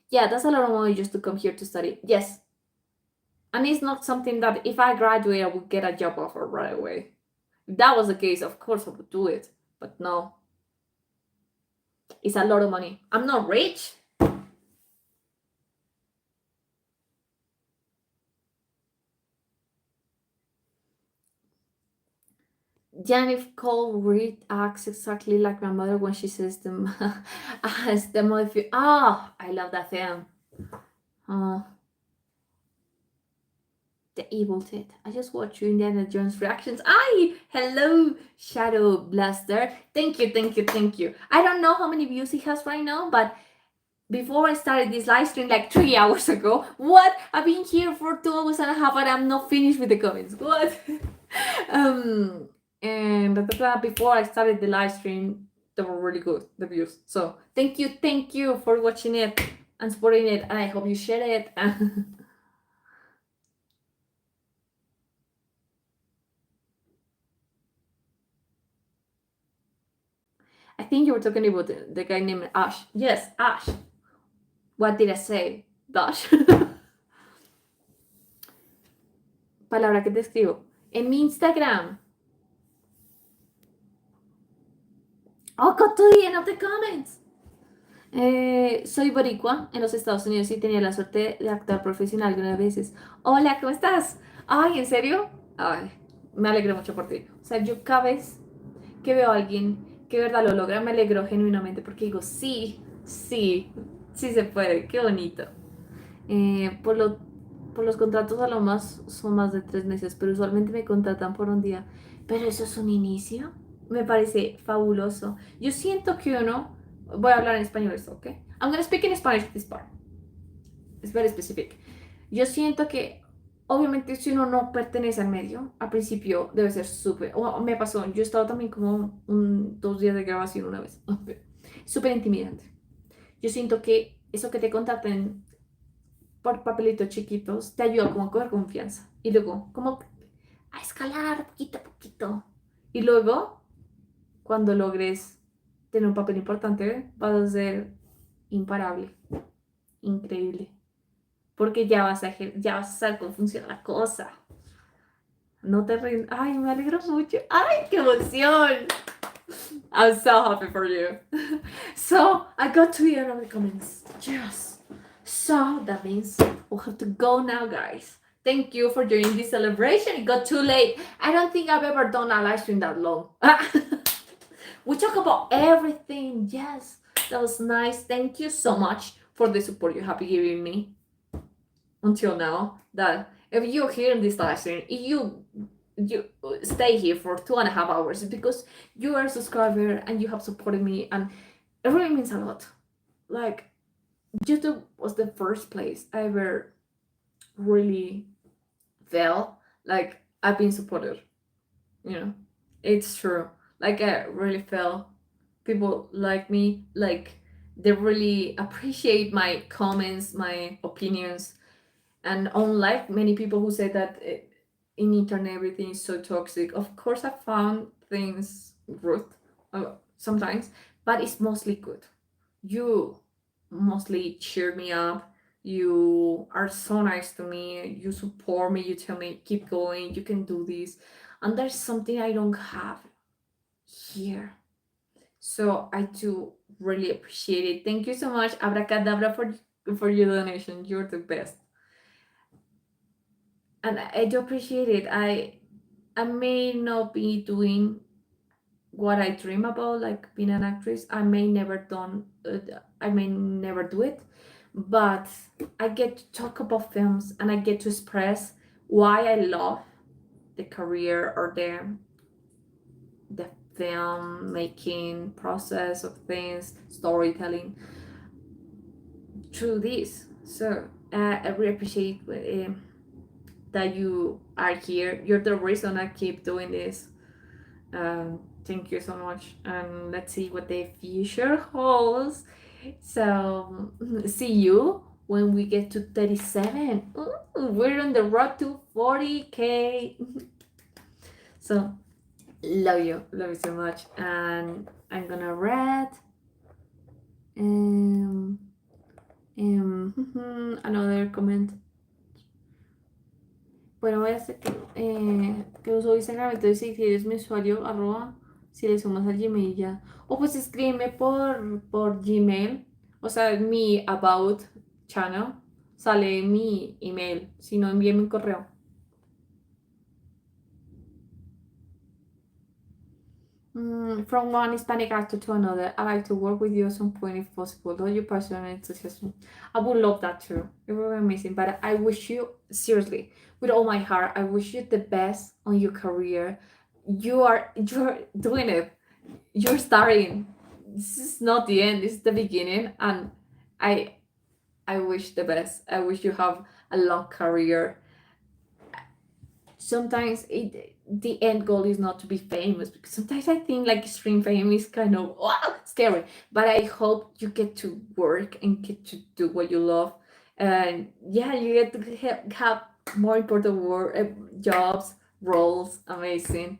Speaker 1: Yeah, that's a lot of money just to come here to study. Yes. And it's not something that if I graduate, I would get a job offer right away. If that was the case, of course I would do it. But no. It's a lot of money. I'm not rich. Jennifer Cole Reed acts exactly like my mother when she says as the mother. I love that film. Oh, The evil Ted. I just watched you Indiana Jones reactions. Ay, hello, Shadow Blaster. Thank you, thank you, thank you. I don't know how many views he has right now, but before I started this live stream like 3 hours ago, what? I've been here for 2 hours and a half and I'm not finished with the comments. What? um, and before I started the live stream, they were really good, the views. So thank you for watching it and supporting it, and I hope you share it. I think you were talking about the guy named Ash. Yes, Ash. What did I say? Dash. Palabra que te escribo. En mi Instagram. Oh, got to the end of the comments. Soy boricua en los Estados Unidos y tenía la suerte de actuar profesional algunas veces. Hola, ¿cómo estás? Ay, ¿en serio? Ay, me alegro mucho por ti. O sea, yo cada vez que veo a alguien que de verdad lo logra, me alegro genuinamente porque digo, sí, sí, sí se puede, qué bonito. Eh, por, lo, por los contratos a lo más son más de 3 meses, pero usualmente me contratan por un día. Pero eso es un inicio. Me parece fabuloso. Yo siento que uno, voy a hablar en español esto, ¿ok? I'm gonna speak in Spanish this part. It's very specific. Yo siento que obviamente si uno no pertenece al medio, al principio debe ser súper, o me pasó, yo he estado también como 2 días de grabación una vez, súper intimidante. Yo siento que eso que te contraten por papelitos chiquitos te ayuda como a coger confianza y luego como a escalar poquito a poquito. Y luego, cuando logres tener un papel importante, vas a ser imparable, increíble, porque ya vas a saber cómo funciona la cosa. No te rindas. Ay, me alegro mucho. Ay, qué emoción. I'm so happy for you. So, I got to the end of the comments. Yes. So, that means we'll have to go now, guys. Thank you for joining this celebration. It got too late. I don't think I've ever done a live stream that long. We talk about everything. Yes, that was nice. Thank you so much for the support you have been giving me until now. That if you're here in this live stream, you stay here for 2.5 hours because you are a subscriber and you have supported me, and it really means a lot. Like, YouTube was the first place I ever really felt like I've been supported. You know, it's true. Like, I really felt people like me, like they really appreciate my comments, my opinions, and unlike many people who say that in internet everything is so toxic, of course I found things rude sometimes, but it's mostly good. You mostly cheer me up, you are so nice to me, you support me, you tell me keep going, you can do this, and there's something I don't have here. So I do really appreciate it. Thank you so much, Abracadabra, for your donation. You're the best. And I do appreciate it. I may not be doing what I dream about, like being an actress. I may never do it, but I get to talk about films and I get to express why I love the career or the film making process of things, storytelling through this. So I really appreciate that you are here. You're the reason I keep doing this. Thank you so much. And let's see what the future holds. So, see you when we get to 37. Ooh, we're on the road to 40K. So, love you so much. And I'm gonna read another comment. Bueno, voy a hacer que uso Instagram, entonces si quieres mi usuario, arroba, si le sumas al Gmail ya. O pues escríbeme por Gmail, o sea, mi About Channel, sale mi email, si no envíame un correo. From one Hispanic actor to another, I like to work with you at some point if possible. Though your passion and enthusiasm, I would love that too. It would be amazing. But I wish you seriously, with all my heart, I wish you the best on your career. You're doing it. You're starting. This is not the end. This is the beginning, and I I wish the best. I wish you have a long career. Sometimes the end goal is not to be famous, because sometimes I think like extreme fame is kind of scary, but I hope you get to work and get to do what you love, and yeah, you get to have more important work, jobs, roles. Amazing.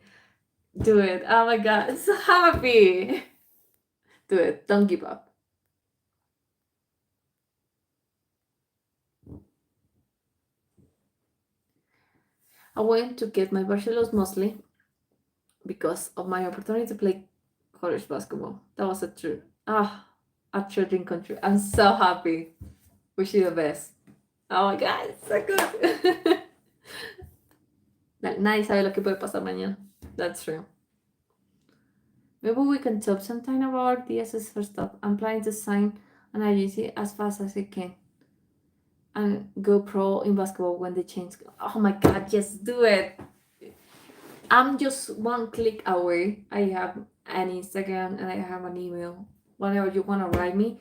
Speaker 1: Do it. Oh my god, I'm so happy. Do it. Don't give up. I went to get my bachelor's mostly because of my opportunity to play college basketball. That was a true dream come true. I'm so happy. Wish you the best. Oh my god, it's so good. Nadie sabe lo que puede pasar mañana. That's true. Maybe we can talk sometime about the SSR stuff. I'm planning to sign an agency as fast as I can and go pro in basketball when the change. Oh my god, just do it. I'm just one click away. I have an Instagram and I have an email. Whenever you want to write me,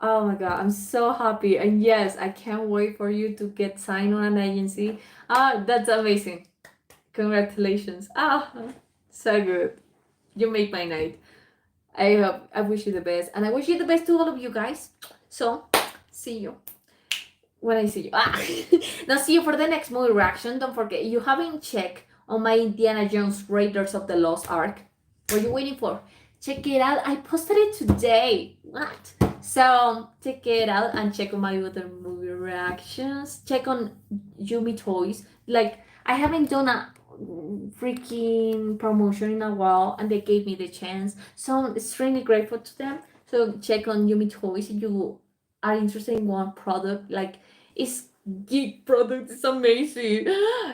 Speaker 1: oh my god, I'm so happy. And yes, I can't wait for you to get signed on an agency. Ah, that's amazing. Congratulations. Ah, so good. You make my night. I wish you the best. And I wish you the best to all of you guys. So, see you when I see you. Now see you for the next movie reaction. Don't forget, you haven't checked on my Indiana Jones Raiders of the Lost Ark. What are you waiting for? Check it out. I posted it today. What? So check it out and check on my other movie reactions. Check on Yumi Toys. Like, I haven't done a freaking promotion in a while, and they gave me the chance. So I'm extremely grateful to them. So check on Yumi Toys if you are interested in one product. Like, it's geek product. It's amazing.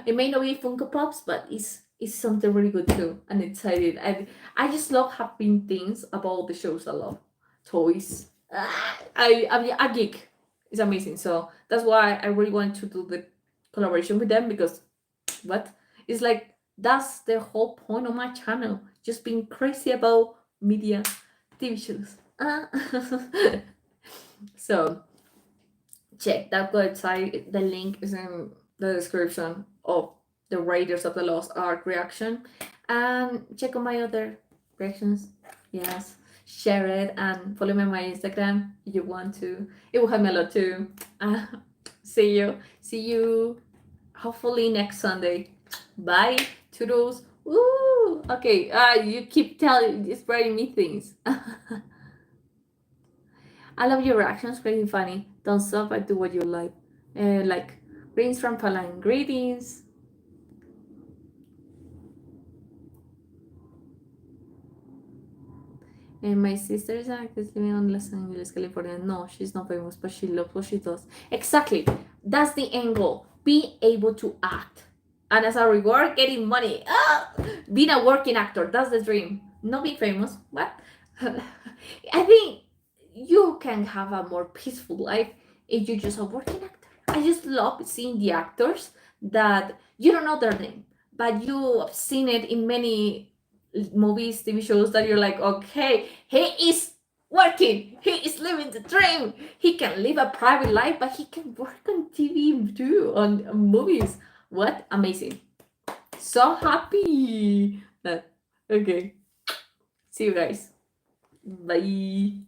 Speaker 1: It may not be Funko Pops, but it's something really good too. And excited. I just love having things about the shows I love. Toys. I'm a geek. It's amazing. So that's why I really want to do the collaboration with them, because what? It's like that's the whole point of my channel. Just being crazy about media, TV shows. So check that website. The link is in the description of the Raiders of the Lost Ark reaction. And check on my other reactions. Yes. Share it and follow me on my Instagram if you want to. It will help me a lot too. See you. See you hopefully next Sunday. Bye. Toodles. Woo! Okay. You keep spreading me things. I love your reactions, crazy funny. Don't stop, I do what you like. Like, greetings from Palan. Greetings. And my sister is an actress living on Los Angeles, California. No, she's not famous, but she loves what she does. Exactly. That's the angle. Be able to act. And as a reward, getting money. Being a working actor. That's the dream. Not be famous. What? I think you can have a more peaceful life if you're just a working actor. I just love seeing the actors that you don't know their name, but you have seen it in many movies, TV shows, that you're like, okay, he is working, he is living the dream. He can live a private life, but he can work on TV too, on movies. What amazing! So happy. Okay, see you guys. Bye.